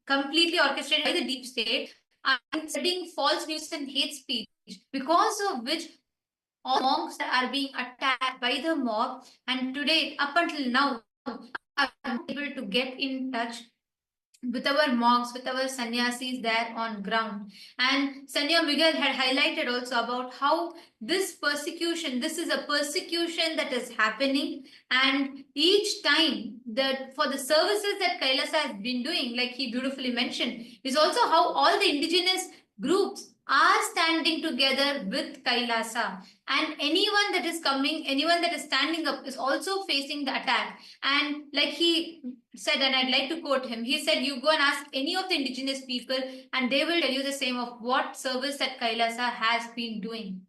completely orchestrated by the deep state, and spreading false news and hate speech, because of which all monks are being attacked by the mob. And today, up until now, I'm able to get in touch with our monks, with our sannyasis there on ground. And Senor Miguel had highlighted also about how this persecution, this is a persecution that is happening, and each time that for the services that Kailasa has been doing, like he beautifully mentioned, is also how all the indigenous groups are standing together with Kailasa, and anyone that is coming, anyone that is standing up is also facing the attack. And like he said, and I'd like to quote him, he said, you go and ask any of the indigenous people and they will tell you the same of what service that Kailasa has been doing.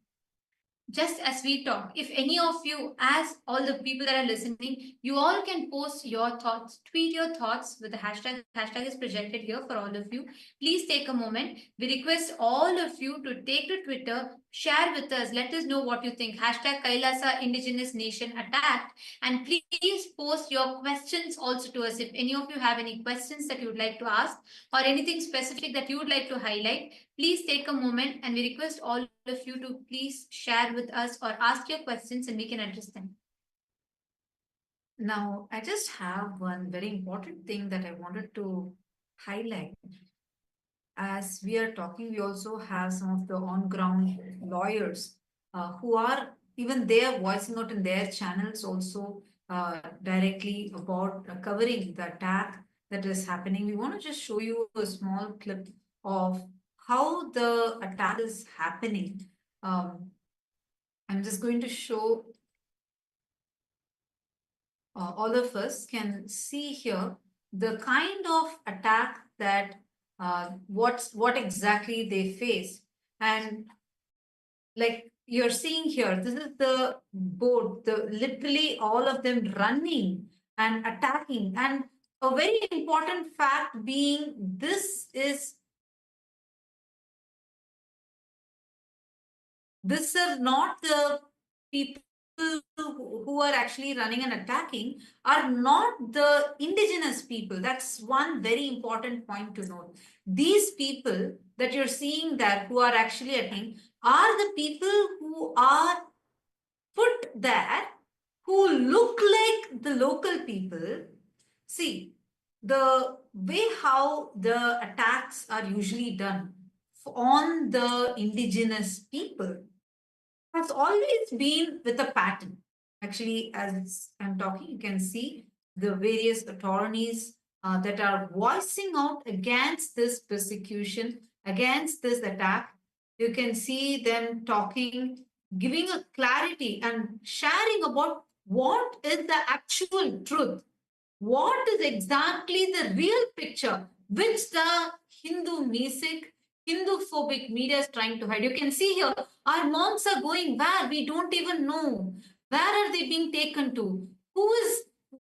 Just as we talk, if any of you, as all the people that are listening, you all can post your thoughts, tweet your thoughts with the hashtag. Hashtag is projected here for all of you. Please take a moment. We request all of you to take to Twitter, share with us, let us know what you think. Hashtag Kailasa Indigenous Nation attacked. And please post your questions also to us. If any of you have any questions that you would like to ask or anything specific that you would like to highlight, please take a moment, and we request all of you to please share with us or ask your questions and we can address them. Now, I just have one very important thing that I wanted to highlight. As we are talking, we also have some of the on-ground lawyers who are, even they are voicing out in their channels also directly about covering the attack that is happening. We want to just show you a small clip of how the attack is happening. I'm just going to show all of us can see here the kind of attack that what exactly they face. And like you're seeing here, this is the boat, literally all of them running and attacking. And a very important fact being, these are not the people who are actually running and attacking, are not the indigenous people. That's one very important point to note. These people that you're seeing there who are actually attacking are the people who are put there, who look like the local people. See, the way how the attacks are usually done on the indigenous people has always been with a pattern. Actually, as I'm talking, you can see the various attorneys that are voicing out against this persecution, against this attack. You can see them talking, giving a clarity and sharing about what is the actual truth. What is exactly the real picture which the Hindu music, Hindu-phobic media is trying to hide. You can see here, our monks are going where? We don't even know. Where are they being taken to?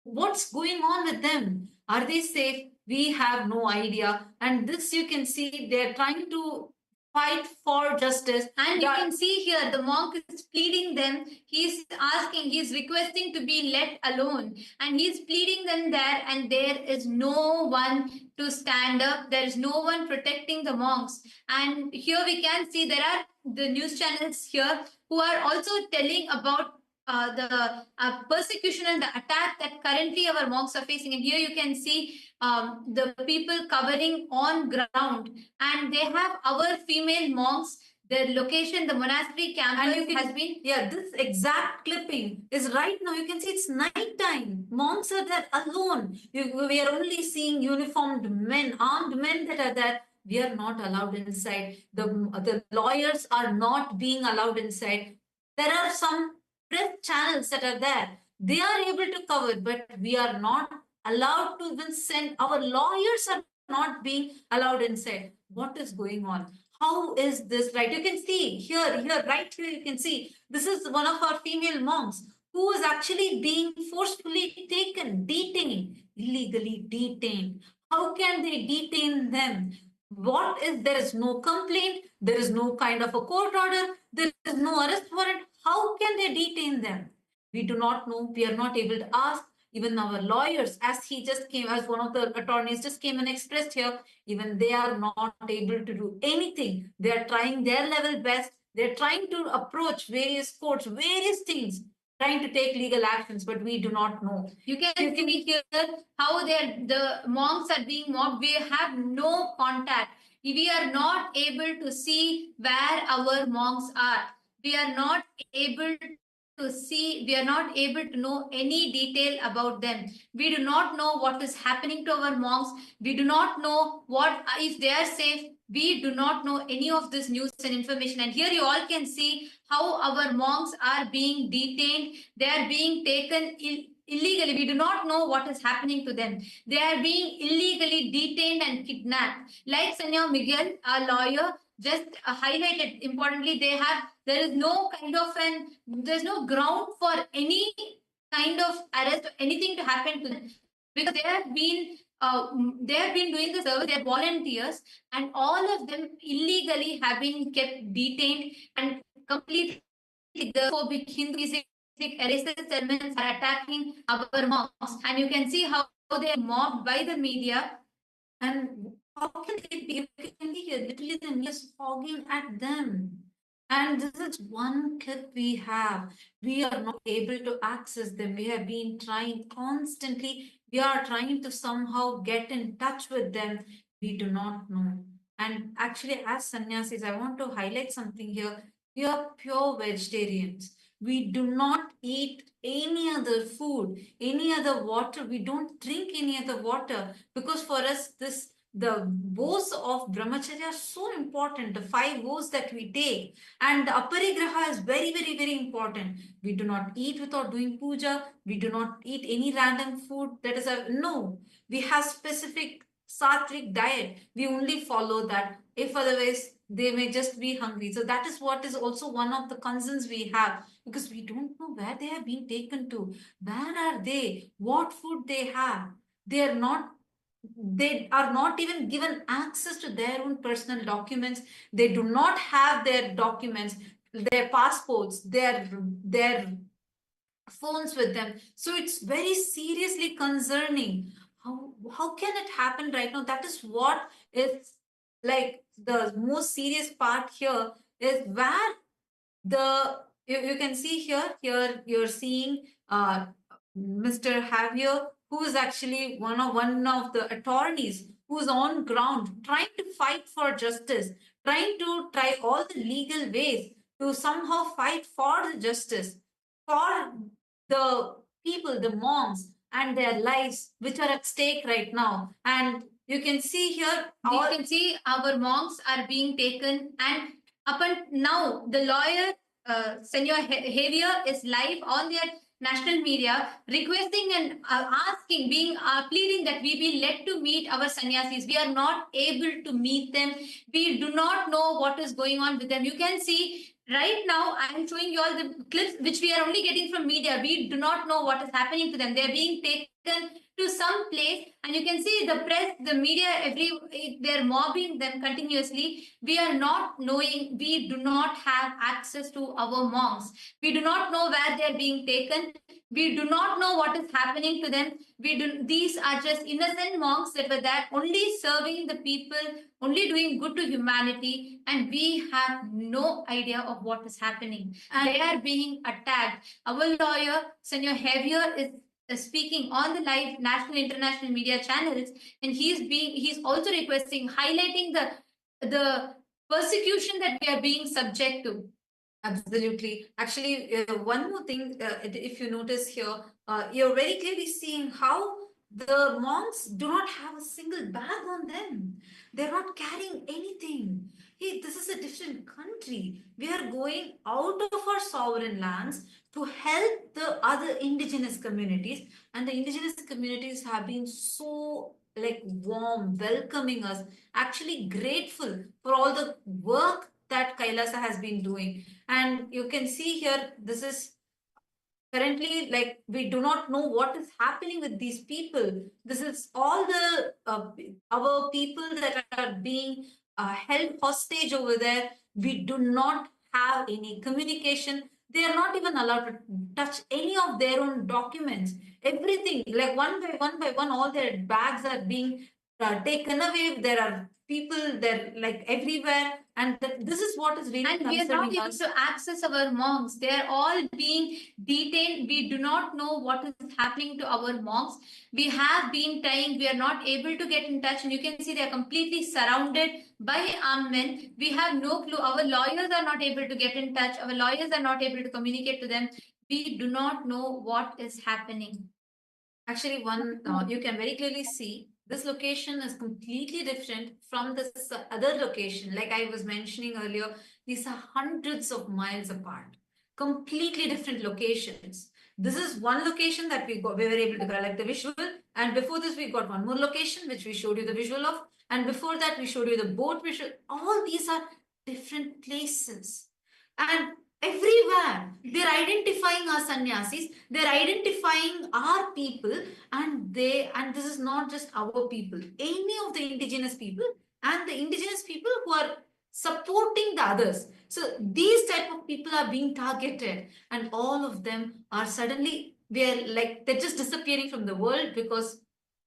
What's going on with them? Are they safe? We have no idea. And this you can see they're trying to fight for justice. And you can see here the monk is pleading them. He's requesting to be let alone. And he's pleading them there, and there is no one to stand up. There is no one protecting the monks. And here we can see there are the news channels here who are also telling about the persecution and the attack that currently our monks are facing. And here you can see the people covering on ground, and they have our female monks. Their location, the monastery campus has been. Yeah, this exact clipping is right now. You can see it's night time. Monks are there alone. We are only seeing uniformed men, armed men that are there. We are not allowed inside. The lawyers are not being allowed inside. There are some press channels that are there. They are able to cover, but we are not allowed to even send. Our lawyers are not being allowed inside. What is going on? How is this right? You can see here, right here, you can see this is one of our female monks who is actually being forcefully taken, detained, illegally detained. How can they detain them? There is no complaint, there is no kind of a court order, there is no arrest warrant. How can they detain them? We do not know. We are not able to ask. Even our lawyers, as he just came, as one of the attorneys just came and expressed here, even they are not able to do anything. They are trying their level best. They're trying to approach various courts, various things, trying to take legal actions, but we do not know. You can see here how the monks are being mobbed. We have no contact. We are not able to see where our monks are. We are not able to see, we are not able to know any detail about them. We do not know what is happening to our monks. We do not know what if they are safe. We do not know any of this news and information. And here you all can see how our monks are being detained. They are being taken illegally. We do not know what is happening to them. They are being illegally detained and kidnapped. Like Sanya Miguel, a lawyer, just highlighted importantly, there is no kind of there's no ground for any kind of arrest or anything to happen to them, because they have been doing the service. They are volunteers, and all of them illegally have been kept detained, and completely the phobic Hinduistic racist elements are attacking our monks. And you can see how they are mobbed by the media. And how can they be? You can hear literally the news fogging at them. And this is one clip we have. We are not able to access them. We have been trying constantly. We are trying to somehow get in touch with them. We do not know. And actually, as sannyasis, I want to highlight something here. We are pure vegetarians. We do not eat any other food, any other water. We don't drink any other water, because for us, the vows of brahmacharya are so important, the 5 vows that we take. And the aparigraha is very, very, very important. We do not eat without doing puja. We do not eat any random food. No. We have specific sattvic diet. We only follow that. If otherwise, they may just be hungry. So that is what is also one of the concerns we have, because we don't know where they have been taken to. Where are they? What food they have? They are not even given access to their own personal documents. They do not have their documents, their passports, their phones with them. So it's very seriously concerning. How can it happen right now? That is what is like the most serious part here, is where you can see here you're seeing Mr. Javier, who is actually one of the attorneys who's on ground trying to fight for justice, trying to try all the legal ways to somehow fight for the justice for the people, the monks, and their lives, which are at stake right now. And you can see here, you can see our monks are being taken, and up until now, the lawyer, Senor Javier, is live on their national media, requesting and pleading that we be led to meet our sannyasis. We are not able to meet them. We do not know what is going on with them. You can see Right now, I am showing you all the clips which we are only getting from media. We do not know what is happening to them. They are being taken to some place, and you can see the press, the media, they're mobbing them continuously. We are not knowing, we do not have access to our monks. We do not know where they are being taken. We do not know what is happening to them. These are just innocent monks that were there only serving the people, only doing good to humanity, and we have no idea of what is happening. And they are being attacked. Our lawyer, Senor Javier, is speaking on the live national international media channels, and he's also requesting, highlighting the persecution that we are being subject to. Absolutely. Actually, one more thing, if you notice here, you're very clearly seeing how the monks do not have a single bag on them. They're not carrying anything. Hey, this is a different country. We are going out of our sovereign lands to help the other indigenous communities, and the indigenous communities have been so warm, welcoming us, actually grateful for all the work that Kailasa has been doing. And you can see here, this is currently we do not know what is happening with these people. This is all the our people that are being held hostage over there. We do not have any communication. They are not even allowed to touch any of their own documents. Everything, like one by one, all their bags are being taken away. There are people there everywhere, and this is what is really and we are not able to access our monks. They are all being detained. We do not know what is happening to our monks. We have been trying, we are not able to get in touch, and you can see they are completely surrounded by armed men. We have no clue. Our lawyers are not able to get in touch. Our lawyers are not able to communicate to them. We do not know what is happening. Actually, you can very clearly see this location is completely different from this other location. Like I was mentioning earlier, these are hundreds of miles apart, completely different locations. This is one location that we were able to collect the visual, and before this we got one more location which we showed you the visual of, and before that we showed you the boat visual. All these are different places, and everywhere they're identifying our sannyasis, they're identifying our people, and this is not just our people, any of the indigenous people and the indigenous people who are supporting the others. So these type of people are being targeted, and all of them are suddenly, they're just disappearing from the world because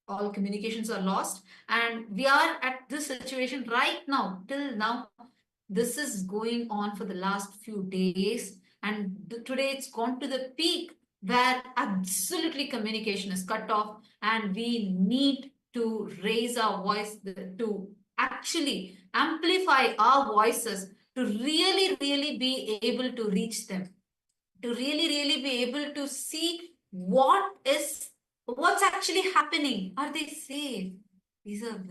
all communications are lost. And we are at this situation right now. Till now, this is going on for the last few days, and today it's gone to the peak where absolutely communication is cut off, and we need to raise our voice to actually amplify our voices, to really be able to reach them, to really be able to see what's actually happening. Are they safe? These are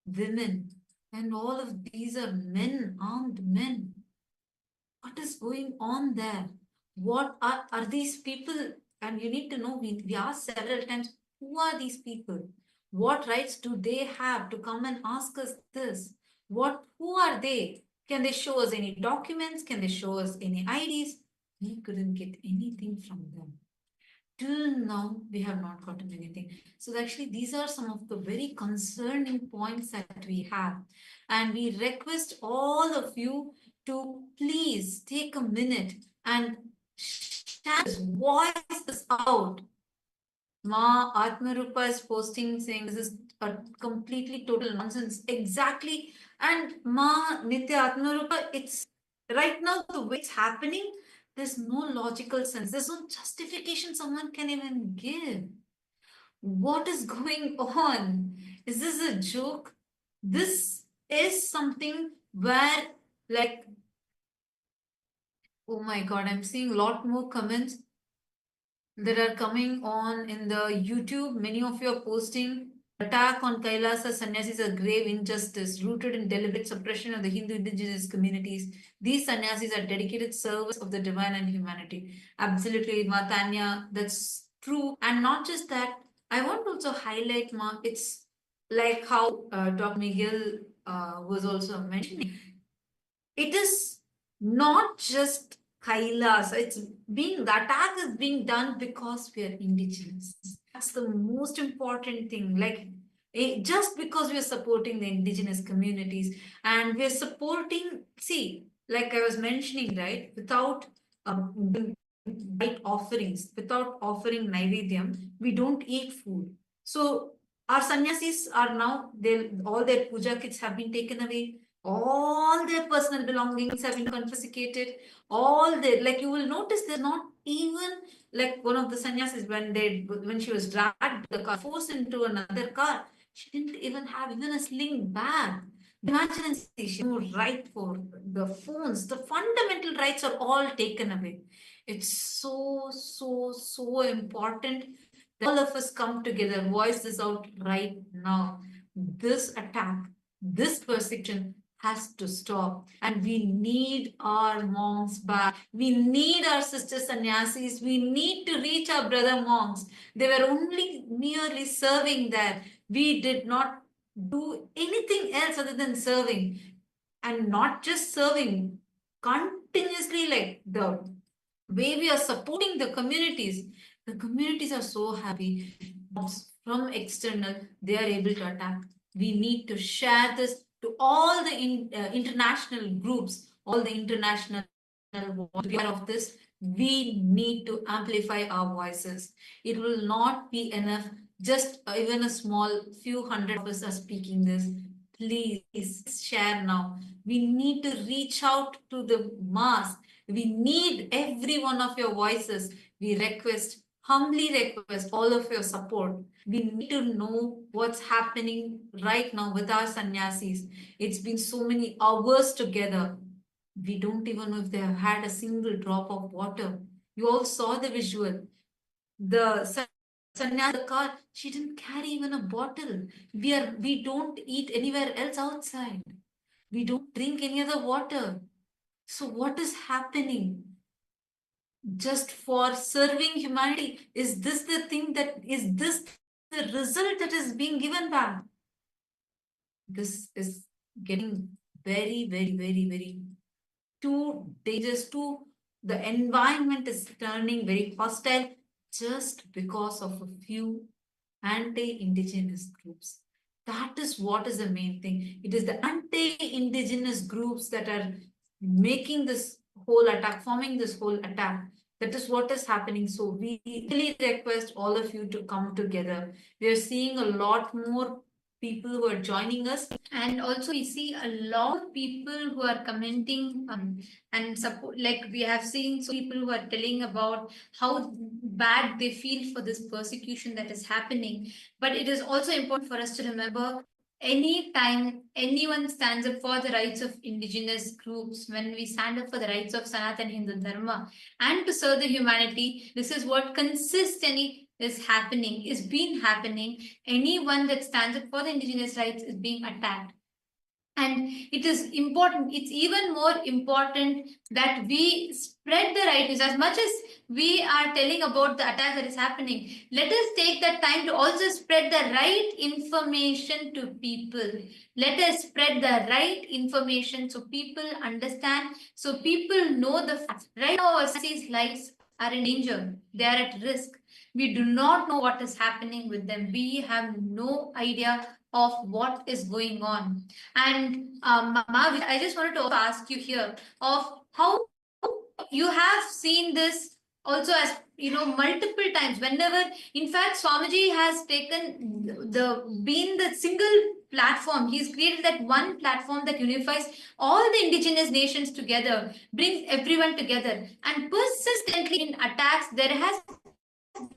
women, and all of these are men, armed men. What is going on there? What are these people? And you need to know, we asked several times, who are these people? What rights do they have to come and ask us this? Who are they? Can they show us any documents? Can they show us any IDs? We couldn't get anything from them. Till now, we have not gotten anything. So actually, these are some of the very concerning points that we have. And we request all of you to please take a minute and share this, voice this out. Ma Atmarupa is posting saying this is a completely total nonsense. Exactly. And Ma Nitya Atmarupa, it's right now the way it's happening, there's no logical sense. There's no justification someone can even give. What is going on? Is this a joke? This is something where, oh my God, I'm seeing a lot more comments that are coming on in the YouTube. Many of you are posting, attack on Kailasa sannyasis is a grave injustice rooted in deliberate suppression of the Hindu indigenous communities. These sannyasis are dedicated service of the divine and humanity. Absolutely, Matanya, that's true. And not just that, I want to also highlight, Ma, it's like how Dr. Miguel was also mentioning. It is not just Kailasa. The attack is being done because we are indigenous. That's the most important thing. Like, just because we are supporting the indigenous communities and we are supporting, see, like I was mentioning, right, without right offerings, without offering Naivedyam, we don't eat food. So our sannyasis are now, all their puja kits have been taken away. All their personal belongings have been confiscated. All their, like you will notice, they're not even like one of the sannyasis when she was dragged the car, forced into another car. She didn't even have even a sling bag. Imagine, she no right for the phones. The fundamental rights are all taken away. It's so important that all of us come together, voice this out right now. This attack, this persecution has to stop, and we need our monks back. We need our sister sannyasis. We need to reach our brother monks. They were only merely serving there. We did not do anything else other than serving, and not just serving, continuously, like the way we are supporting the communities are so happy. From external, they are able to attack. We need to share this to all the international groups, all the international aware of this. We need to amplify our voices. It will not be enough just even a small few hundred of us are speaking this. Please share now. We need to reach out to the mass. We need every one of your voices. We humbly request all of your support. We need to know what's happening right now with our sannyasis. It's been so many hours together. We don't even know if they have had a single drop of water. You all saw the visual. The sannyasi car, she didn't carry even a bottle. We don't eat anywhere else outside. We don't drink any other water. So what is happening? Just for serving humanity, is this the result that is being given back? This is getting very too dangerous. The environment is turning very hostile just because of a few anti-indigenous groups. That is what is the main thing. It is the anti-indigenous groups that are making this whole attack, forming this whole attack. That is what is happening. So we really request all of you to come together. We are seeing a lot more people who are joining us, and also we see a lot of people who are commenting and support. Like we have seen so people who are telling about how bad they feel for this persecution that is happening. But it is also important for us to remember, anytime anyone stands up for the rights of indigenous groups, when we stand up for the rights of Sanatana Hindu Dharma and to serve the humanity, this is what consistently is been happening. Anyone that stands up for the indigenous rights is being attacked. And it is important, it's even more important that we spread the right news. As much as we are telling about the attack that is happening, let us take that time to also spread the right information to people. Let us spread the right information so people understand, so people know the facts. Right now, our city's lives are in danger, they are at risk. We do not know what is happening with them. We have no idea of what is going on. And Mahavi, I just wanted to also ask you here of how you have seen this also, as multiple times. Whenever, in fact, Swamiji has taken been the single platform. He's created that one platform that unifies all the indigenous nations together, brings everyone together, and persistently in attacks there has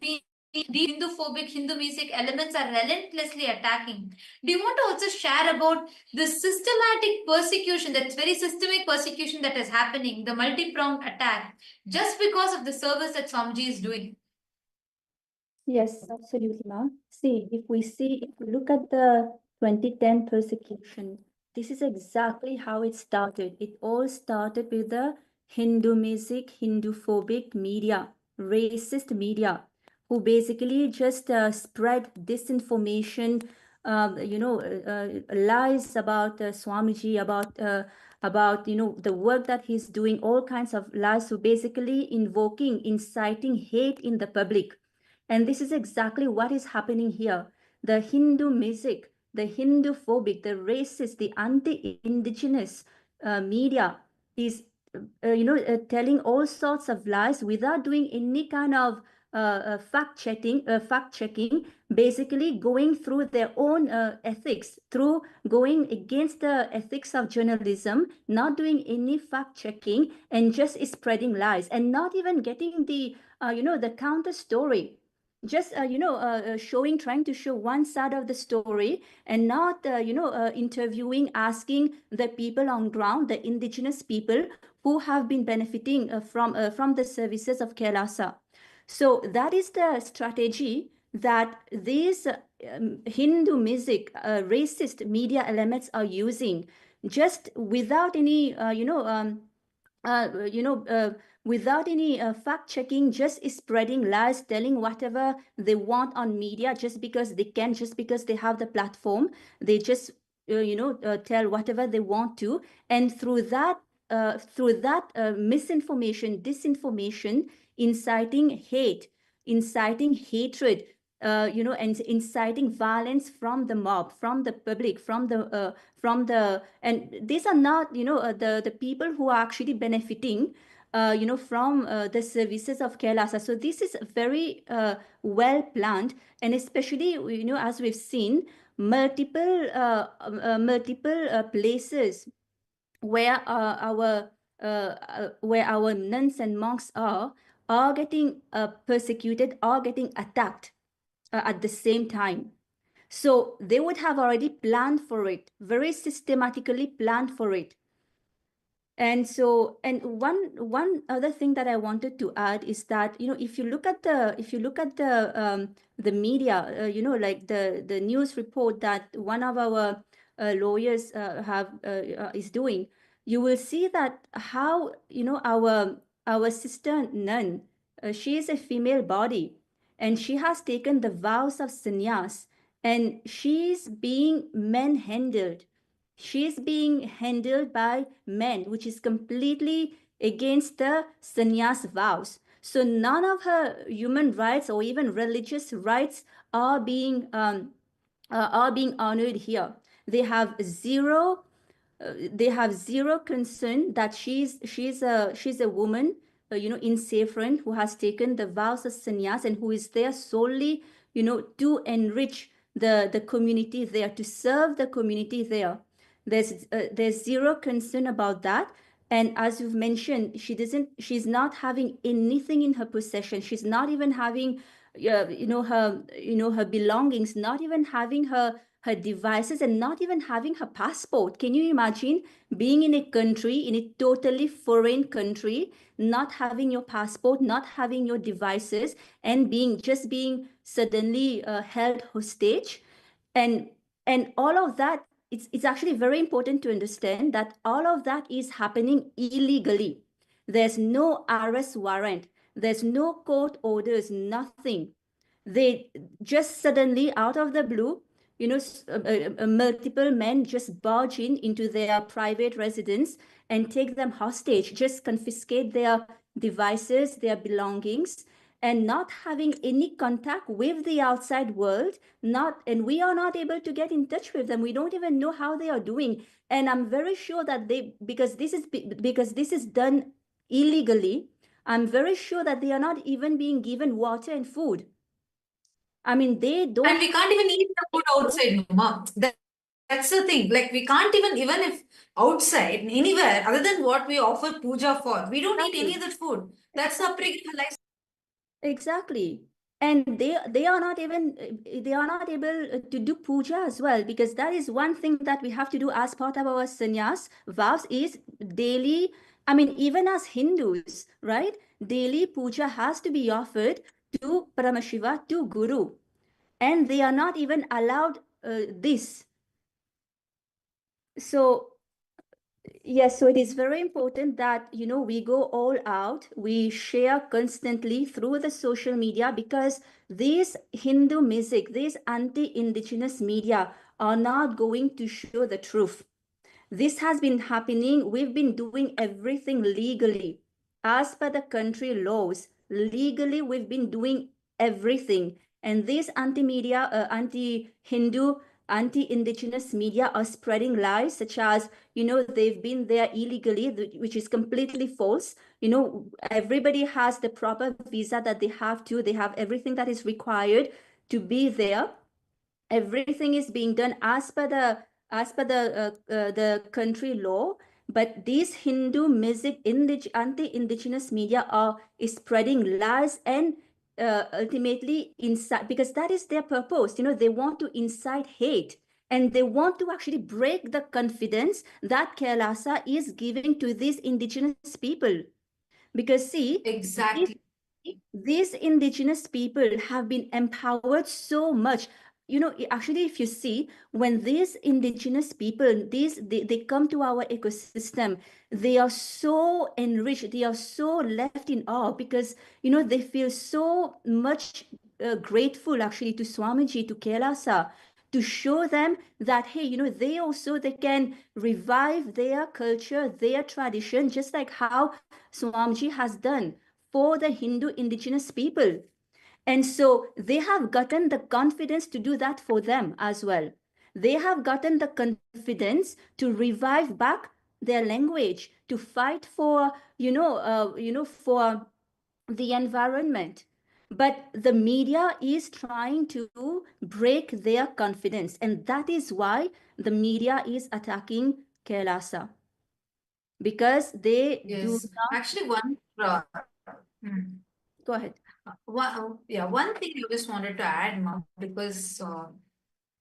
been Hindu-phobic, Hindu-mesic elements are relentlessly attacking. Do you want to also share about the systematic persecution, that's very systemic persecution that is happening, the multi-pronged attack, just because of the service that Swamiji is doing? Yes, absolutely, ma'am. If we look at the 2010 persecution, this is exactly how it started. It all started with the Hindu-mesic, Hindu-phobic media, racist media, who basically just spread disinformation lies about Swamiji, about the work that he's doing, all kinds of lies. So basically inciting hate in the public. And this is exactly what is happening here. The Hindu music, the Hindu phobic, the racist, the anti-indigenous media is telling all sorts of lies without doing any kind of fact checking, basically going through their own ethics, through going against the ethics of journalism, not doing any fact checking, and just spreading lies, and not even getting the the counter story. Just trying to show one side of the story, and not interviewing, asking the people on ground, the indigenous people who have been benefiting from the services of KAILASA. So that is the strategy that these Hindu music, racist media elements are using, just without any without any fact checking, just spreading lies, telling whatever they want on media, just because they can, just because they have the platform. They just tell whatever they want to, and through that misinformation, disinformation, inciting hate, inciting hatred, and inciting violence from the mob, from the public, from the and these are not the people who are actually benefiting from the services of KAILASA. So this is very well planned, and especially as we've seen, multiple places where our nuns and monks are getting persecuted, are getting attacked at the same time. So they would have already planned for it, very systematically planned for it. And so, and one other thing that I wanted to add is that if you look at the media, like the news report that one of our lawyers is doing, you will see that how our sister nun, she is a female body, and she has taken the vows of sannyas, and she's being manhandled. She's being handled by men, which is completely against the sannyas vows. So none of her human rights or even religious rights are being honored here. They have zero concern that she's a woman, in saffron, who has taken the vows of sannyas, and who is there solely to enrich the community there, to serve the community there. There's zero concern about that. And as you've mentioned, she's not having anything in her possession. She's not even having her belongings, not even having her devices, and not even having her passport. Can you imagine being in a country, in a totally foreign country, not having your passport, not having your devices, and being suddenly held hostage? And all of that, it's actually very important to understand that all of that is happening illegally. There's no arrest warrant. There's no court orders, nothing. They just suddenly, out of the blue, multiple men just barge into their private residence and take them hostage, just confiscate their devices, their belongings, and not having any contact with the outside world, and we are not able to get in touch with them. We don't even know how they are doing. And I'm very sure that because this is done illegally, I'm very sure that they are not even being given water and food. I mean, they don't. And we can't even eat the food outside, Mama. That's the thing. Like, we can't even if outside, anywhere, other than what we offer puja for, we don't eat any of that food. That's the upbringing life. Exactly. And they are not able to do puja as well, because that is one thing that we have to do as part of our sannyas vows, is daily. I mean, even as Hindus, right? Daily puja has to be offered to Paramashiva, to Guru. And they are not even allowed this. So Yes, so it is very important that, you know, we go all out, we share constantly through the social media, because these Hindu music, these anti-indigenous media are not going to show the truth. This has been happening. We've been doing everything legally. As per the country laws, legally, we've been doing everything. And these anti-media, anti-Hindu, anti-indigenous media are spreading lies such as, you know, they've been there illegally, which is completely false. You know, everybody has the proper visa that they have to. They have everything that is required to be there. Everything is being done as per the country law. But these Hindu music anti-indigenous media is spreading lies and ultimately incite, because that is their purpose. You know, they want to incite hate, and they want to actually break the confidence that KAILASA is giving to these indigenous people. Because see, Exactly. these indigenous people have been empowered so much. You know, actually, if you see, when these indigenous people, they come to our ecosystem, they are so enriched, they are so left in awe, because, you know, they feel so much grateful actually to Swamiji, to KAILASA, to show them that, hey, you know, they can revive their culture, their tradition, just like how Swamiji has done for the Hindu indigenous people. And so they have gotten the confidence to do that for them as well. They have gotten the confidence to revive back their language, to fight for, for the environment. But the media is trying to break their confidence. And that is why the media is attacking KAILASA. Because they do Yes. not... Actually, Go ahead. one thing I just wanted to add, Ma, because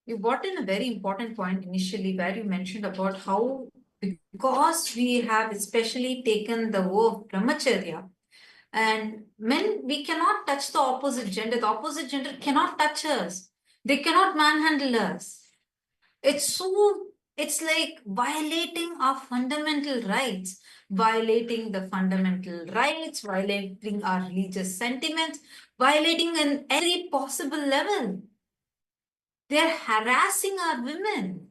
you brought in a very important point initially where you mentioned about how, because we have especially taken the vow of brahmacharya, and men, we cannot touch the opposite gender cannot touch us, they cannot manhandle us. It's like violating our fundamental rights, violating our religious sentiments, violating in every possible level. They're harassing our women.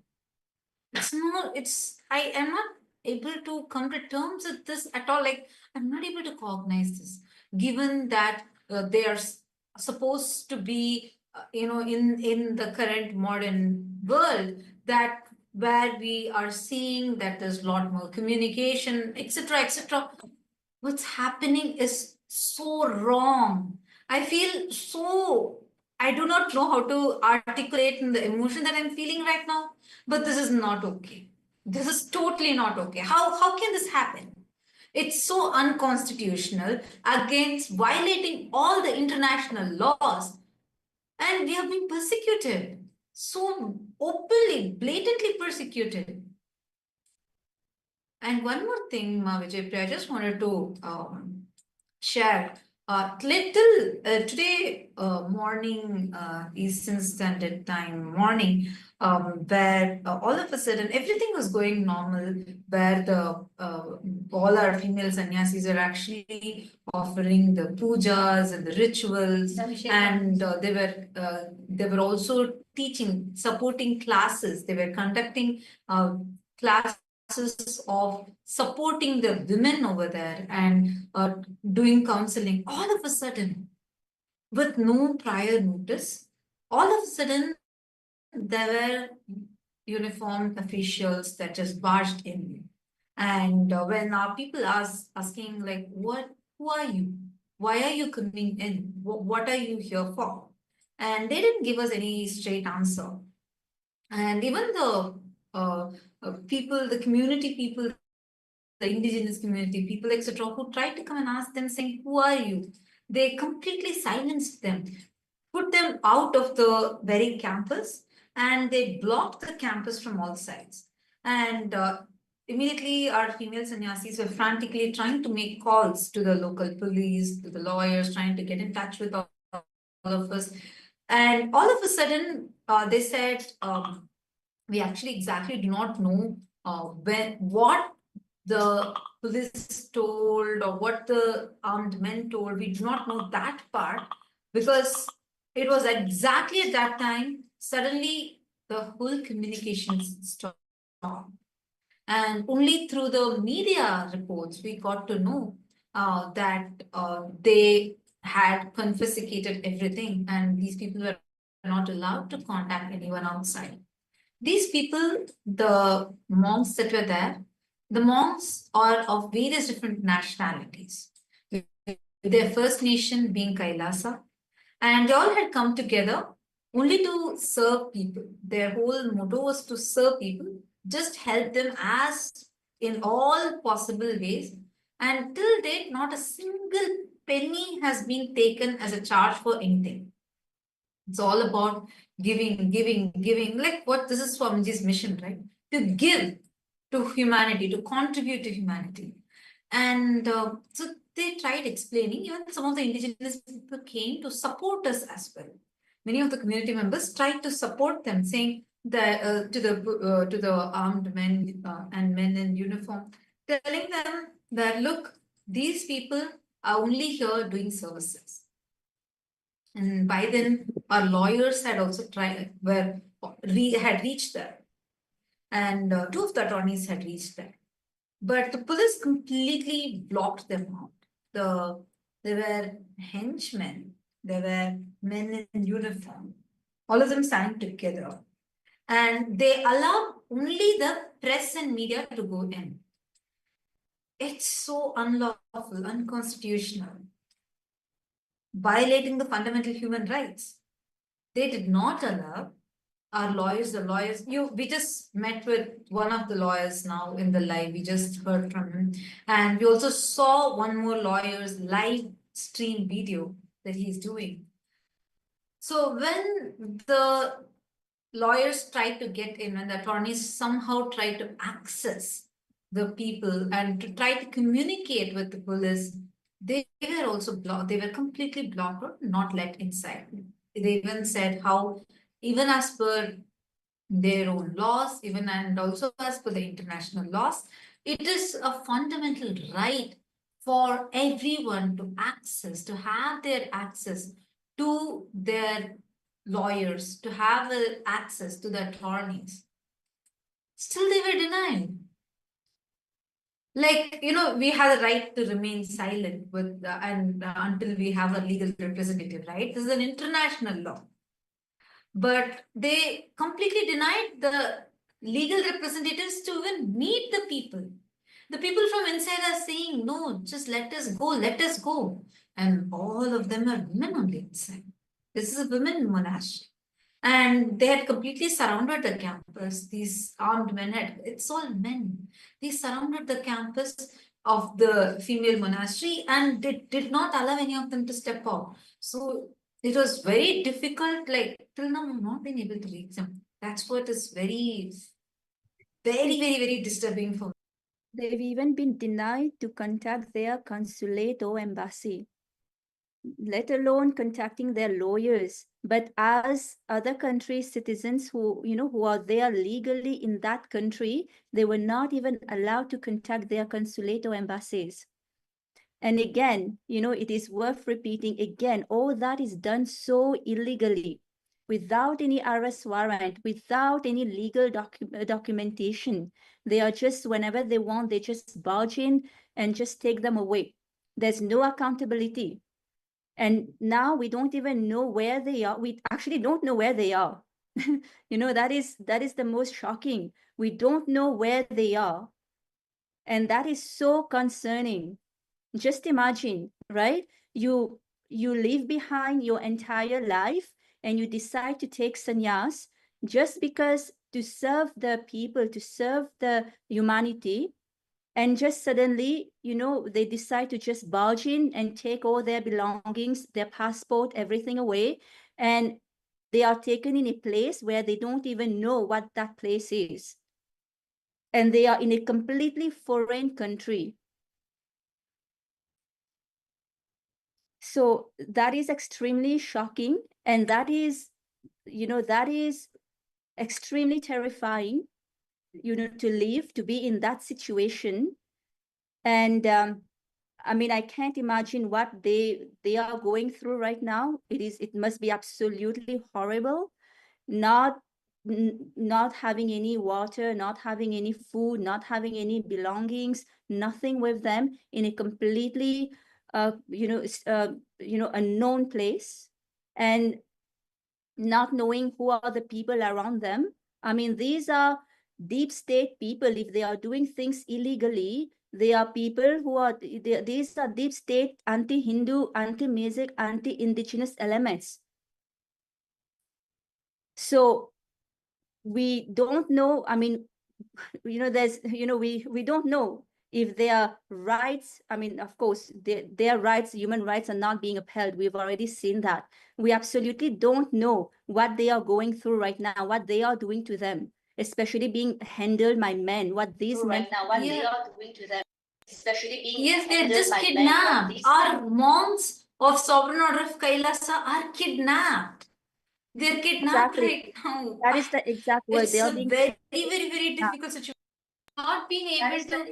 I am not able to come to terms with this at all. Like, I'm not able to cognize this, given that they are supposed to be, in the current modern world, that where we are seeing that there's a lot more communication, etc., etc. What's happening is so wrong. I do not know how to articulate the emotion that I'm feeling right now, but this is not okay. This is totally not okay. How can this happen? It's so unconstitutional, against violating all the international laws, and we have been persecuted, so openly, blatantly persecuted. And one more thing, Vijay, I just wanted to share. Today morning, Eastern Standard Time morning, where all of a sudden everything was going normal, where the all our female sannyasis are actually offering the pujas and the rituals, and they were also teaching, supporting classes. They were conducting classes of supporting the women over there, and doing counseling. All of a sudden, with no prior notice, all of a sudden there were uniformed officials that just barged in. And when our people asking, like, who are you? Why are you coming in? What are you here for? And they didn't give us any straight answer. And even the people, the community people, the indigenous community people, etc., who tried to come and ask them, saying, who are you? They completely silenced them, put them out of the very campus, and they blocked the campus from all sides. And immediately our female sannyasis were frantically trying to make calls to the local police, to the lawyers, trying to get in touch with all of us. And all of a sudden, they said, we actually exactly do not know what the police told or what the armed men told. We do not know that part because it was exactly at that time, suddenly the whole communications stopped. And only through the media reports we got to know that they had confiscated everything and these people were not allowed to contact anyone outside. These people, the monks that were there, the monks are of various different nationalities. Their first nation being Kailasa, and they all had come together only to serve people. Their whole motto was to serve people, just help them as in all possible ways. And till date, not a single penny has been taken as a charge for anything. It's all about giving, giving, giving, like what this is Swamiji's mission, right? To give to humanity, to contribute to humanity. And so they tried explaining, even some of the indigenous people came to support us as well. Many of the community members tried to support them, saying that to the armed men and men in uniform, telling them that, look, these people are only here doing services. And by then, our lawyers had also tried, had reached there. And two of the attorneys had reached there. But the police completely blocked them out. There were henchmen, there were men in uniform, all of them signed together. And they allowed only the press and media to go in. It's so unlawful, unconstitutional, violating the fundamental human rights. They did not allow our lawyers, we just met with one of the lawyers now in the live, we just heard from him. And we also saw one more lawyer's live stream video that he's doing. So when the lawyers tried to get in and the attorneys somehow tried to access the people and to try to communicate with the police, they were also blocked. They were completely blocked or not let inside. They even said how, even as per their own laws, even and also as per the international laws, it is a fundamental right for everyone to access, to have their access to their lawyers, to have access to the attorneys. Still they were denied. Like, we have the right to remain silent with until we have a legal representative, right? This is an international law. But they completely denied the legal representatives to even meet the people. The people from inside are saying, no, just let us go, let us go. And all of them are women on the inside. This is a women monastery. And they had completely surrounded the campus. These armed men it's all men. They surrounded the campus of the female monastery and they did not allow any of them to step out. So it was very difficult, like till now I've not been able to reach them. That's what is very, very, very, very disturbing for me. They've even been denied to contact their consulate or embassy, let alone contacting their lawyers. But as other countries' citizens who are there legally in that country, they were not even allowed to contact their consulate or embassies. And again, it is worth repeating again, all that is done so illegally, without any arrest warrant, without any legal documentation. They are just, whenever they want, they just barge in and just take them away. There's no accountability. And now we don't even know where they are. We actually don't know where they are. That is the most shocking. We don't know where they are. And that is so concerning. Just imagine, right? You leave behind your entire life and you decide to take sannyas just because to serve the people, to serve the humanity. And just suddenly, they decide to just barge in and take all their belongings, their passport, everything away. And they are taken in a place where they don't even know what that place is. And they are in a completely foreign country. So that is extremely shocking. And that is extremely terrifying, to live, to be in that situation. And I mean, I can't imagine what they are going through right now. It must be absolutely horrible, not having any water, not having any food, not having any belongings, nothing with them in a completely unknown place, and not knowing who are the people around them. I mean, these are deep state people. If they are doing things illegally, they are people who are, these are deep state anti-Hindu, anti-Mesic, anti-Indigenous elements. So we don't know, I mean, there's, we don't know if their rights, I mean, of course, their rights, human rights are not being upheld. We've already seen that. We absolutely don't know what they are going through right now, what they are doing to them, especially being handled by men, what these men now, what they are doing to them, especially being yes, they're just kidnapped. Our monks of Sovereign Order of Kailasa are kidnapped. They're kidnapped right now. That is the exact word. It's They are a being very difficult situation. Not being able to,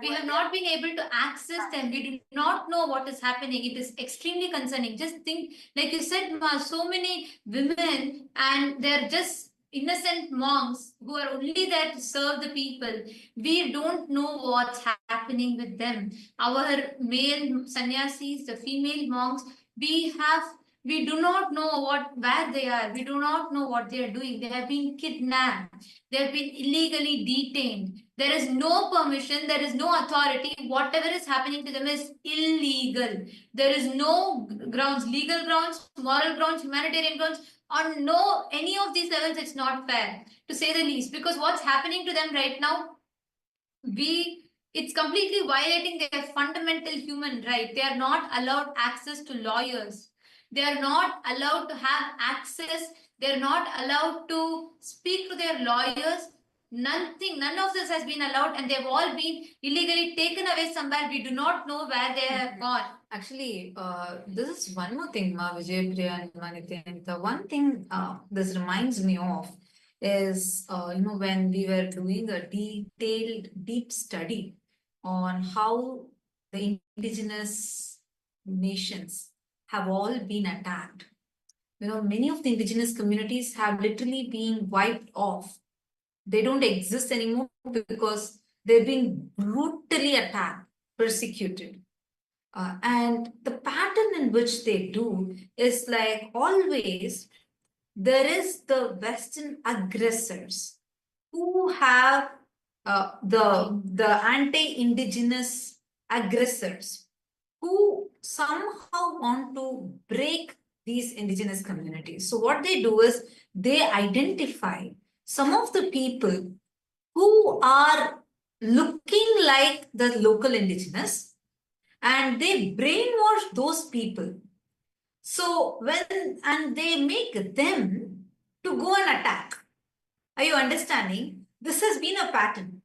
we have not been able to access them. We do not know what is happening. It is extremely concerning. Just think, like you said, Ma, so many women and they're just innocent monks who are only there to serve the people. We don't know what's happening with them. Our male sannyasis, the female monks, we do not know where they are. We do not know what they are doing. They have been kidnapped. They have been illegally detained. There is no permission. There is no authority. Whatever is happening to them is illegal. There is no grounds, legal grounds, moral grounds, humanitarian grounds. On any of these levels, it's not fair, to say the least. Because what's happening to them right now, it's completely violating their fundamental human right. They are not allowed access to lawyers. They are not allowed to have access. They're not allowed to speak to their lawyers. None of this has been allowed, and they've all been illegally taken away somewhere. We do not know where they have gone. Actually, this is one more thing, Ma Vijaypriya and Nithyananda. The one thing this reminds me of is, when we were doing a detailed, deep study on how the indigenous nations have all been attacked. Many of the indigenous communities have literally been wiped off. They don't exist anymore because they've been brutally attacked, persecuted. And the pattern in which they do is like always, there is the Western aggressors who have the anti-indigenous aggressors who somehow want to break these indigenous communities. So what they do is they identify some of the people who are looking like the local indigenous, and they brainwash those people. So and they make them to go and attack. Are you understanding? This has been a pattern.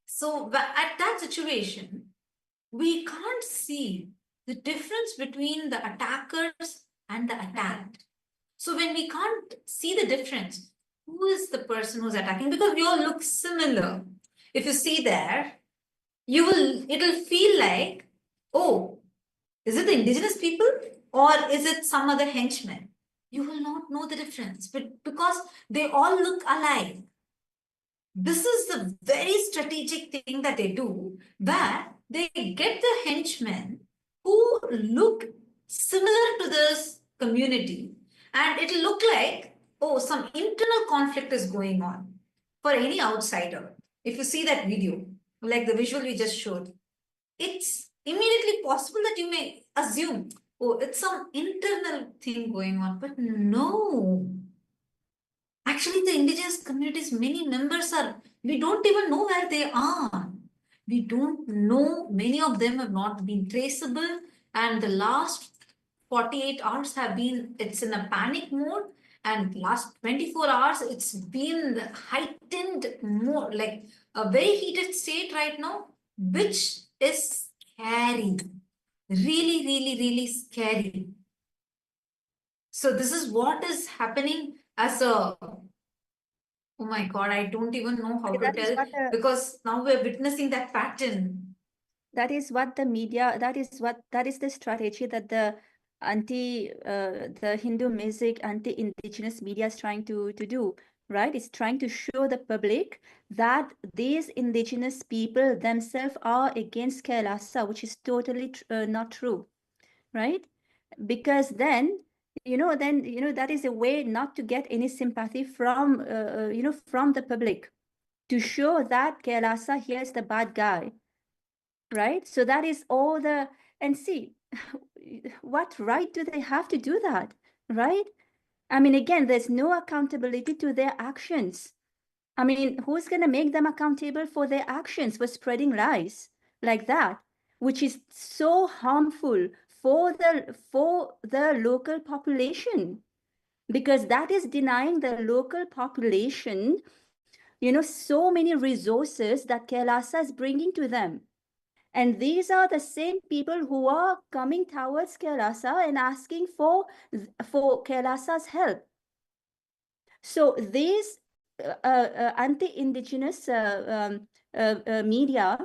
So at that situation, we can't see the difference between the attackers and the attacked. So when we can't see the difference, who is the person who's attacking? Because we all look similar. If you see there, it'll feel like, oh, is it the indigenous people or is it some other henchman? You will not know the difference, but because they all look alike. This is the very strategic thing that they do, where they get the henchmen who look similar to this community, and it'll look like, oh, some internal conflict is going on for any outsider. If you see that video, like the visual we just showed, it's immediately possible that you may assume, oh, it's some internal thing going on, but no. Actually, the indigenous communities, many members we don't even know where they are. We don't know, many of them have not been traceable, and the last 48 hours it's in a panic mode, and last 24 hours, it's been heightened more, like a very heated state right now, which is scary. Really scary. So this is what is happening as a, oh my God, I don't even know how to tell, because now we're witnessing that pattern. that is what the media, that is the strategy that the the Hindu music, anti-indigenous media is trying to do, right? It's trying to show the public that these indigenous people themselves are against Kailasa, which is totally not true, right? Because then that is a way not to get any sympathy from from the public, to show that Kailasa here is the bad guy, right? So that is all the, and see, what right do they have to do that, right? I mean, again, there's no accountability to their actions. I mean, who's going to make them accountable for their actions, for spreading lies like that, which is so harmful for the local population, because that is denying the local population, so many resources that Kailasa is bringing to them. And these are the same people who are coming towards Kailasa and asking for Kailasa's help. So these anti-indigenous media,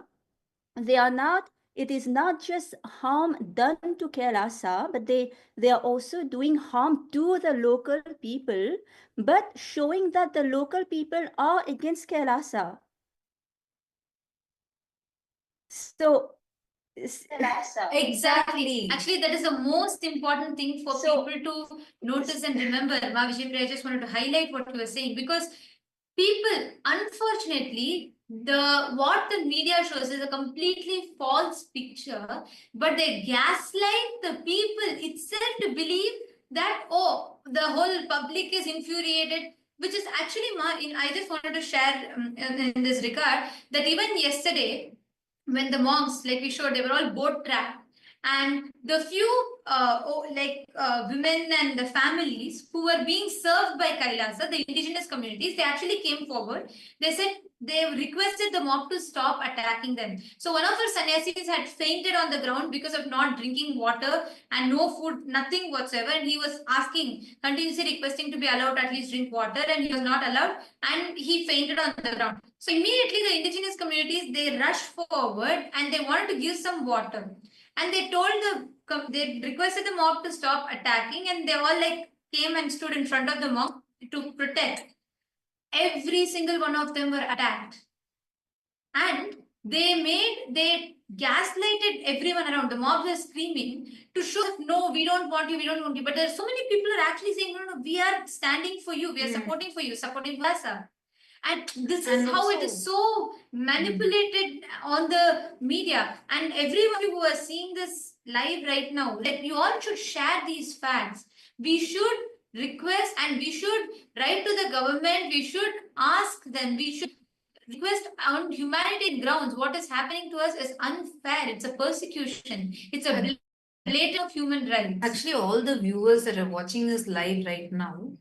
they are not, it is not just harm done to Kailasa, but they are also doing harm to the local people, but showing that the local people are against Kailasa. So exactly. Actually, that is the most important thing for people to notice and remember. I just wanted to highlight what you were saying, because people, unfortunately, what the media shows is a completely false picture, but they gaslight the people itself to believe that, oh, the whole public is infuriated, which is actually, I just wanted to share in this regard, that even yesterday, when the monks, like we showed, they were all boat trapped, and the few women and the families who were being served by Kailasa, the indigenous communities, they actually came forward. They said they requested the mob to stop attacking them. So one of our sannyasis had fainted on the ground because of not drinking water and no food, nothing whatsoever, and he was asking, continuously requesting to be allowed to at least drink water, and he was not allowed, and he fainted on the ground. So immediately the indigenous communities, they rushed forward and they wanted to give some water. And they requested the mob to stop attacking, and they all came and stood in front of the mob to protect. Every single one of them were attacked. And they gaslighted everyone around. The mob was screaming to show, no, we don't want you, we don't want you. But there are so many people who are actually saying, no, we are standing for you, we are supporting for you, supporting Kailasa. And this is how it is so manipulated on the media. And everyone who are seeing this live right now, you all should share these facts. We should request and we should write to the government. We should ask them. We should request on humanitarian grounds. What is happening to us is unfair. It's a persecution. It's a violation of human rights. Actually, all the viewers that are watching this live right now,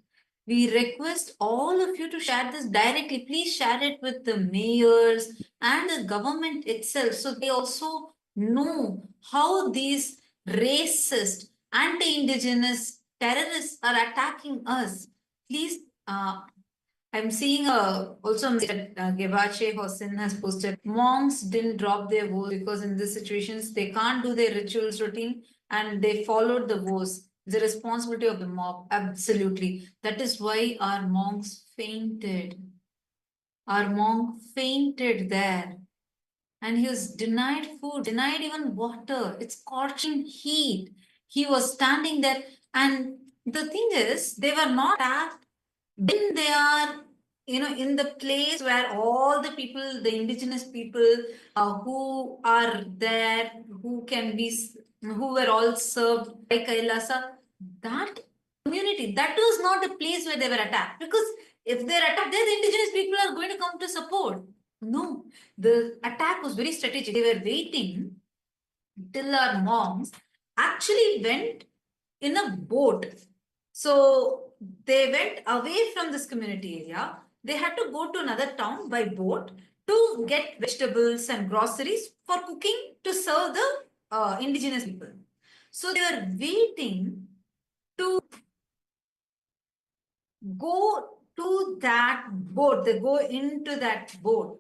we request all of you to share this directly. Please share it with the mayors and the government itself, so they also know how these racist, anti-indigenous terrorists are attacking us. Please, I'm seeing also that Gevache Hossein has posted, monks didn't drop their vows because in these situations they can't do their rituals routine and they followed the vows. The responsibility of the mob, absolutely. That is why our monks fainted. Our monk fainted there. And he was denied food, denied even water. It's scorching heat. He was standing there. And the thing is, they were not attacked when they are, in the place where all the people, the indigenous people who are there, who were all served by Kailasa, that community, that was not the place where they were attacked. Because if they're attacked there, the indigenous people are going to come to support. No, the attack was very strategic. They were waiting till our monks actually went in a boat. So they went away from this community area. They had to go to another town by boat to get vegetables and groceries for cooking to serve the indigenous people. So they were waiting to go to that boat. They go into that boat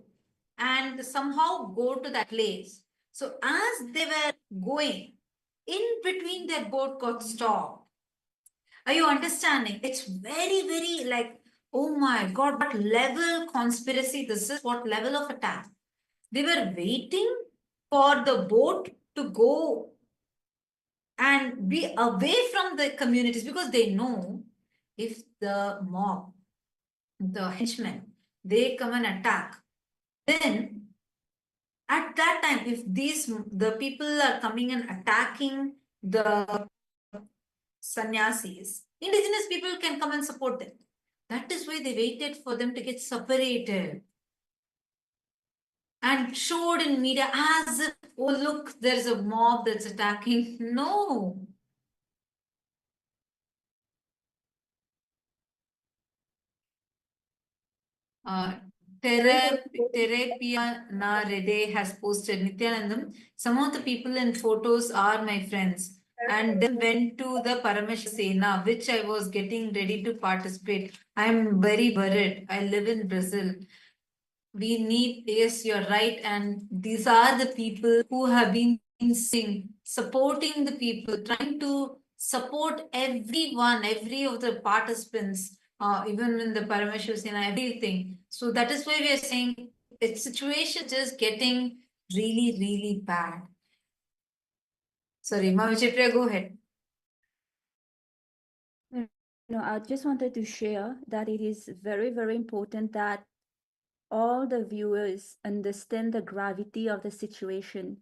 and somehow go to that place So as they were going, in between their boat got stopped. Are you understanding? It's very, very like, oh my God, what level conspiracy this is, what level of attack. They were waiting for the boat to go and be away from the communities because they know if the mob, the henchmen, they come and attack, then at that time, if the people are coming and attacking the sannyasis, indigenous people can come and support them. That is why they waited for them to get separated and showed in media as if, oh look, there's a mob that's attacking. No. Terapia Na Rede has posted, Nithyanandam, some of the people in photos are my friends and then went to the Paramashivoham, which I was getting ready to participate. I'm very worried. I live in Brazil. We need, yes, you're right. And these are the people who have been supporting the people, trying to support everyone, every of the participants, even in the Paramashivoham, everything. So that is why we are saying the situation is getting really, really bad. Sorry, Mahavijayapriya, go ahead. No, I just wanted to share that it is very, very important that all the viewers understand the gravity of the situation.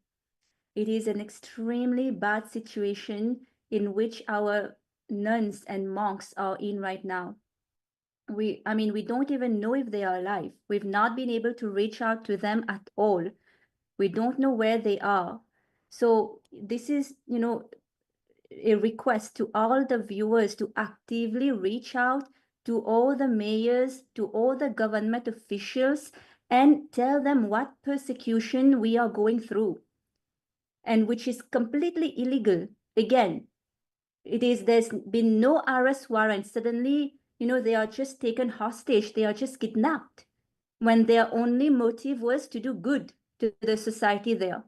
It is an extremely bad situation in which our nuns and monks are in right now. We don't even know if they are alive. We've not been able to reach out to them at all. We don't know where they are. So this is, a request to all the viewers to actively reach out to all the mayors, to all the government officials, and tell them what persecution we are going through, and which is completely illegal. Again, there's been no arrest warrant. Suddenly, they are just taken hostage. They are just kidnapped when their only motive was to do good to the society there.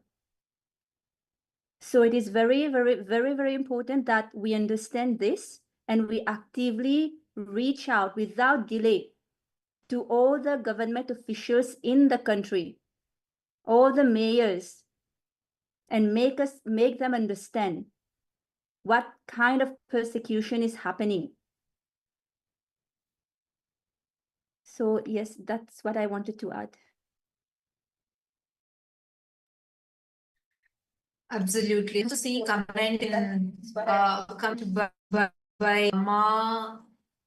So it is very, very, very, very important that we understand this and we actively reach out without delay to all the government officials in the country, all the mayors, and make them understand what kind of persecution is happening. So yes, that's what I wanted to add. Absolutely. To see comment in comment by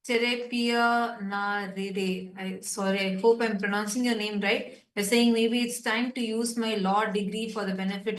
Terapia Na Rede. Sorry, I hope I'm pronouncing your name right. They're saying maybe it's time to use my law degree for the benefit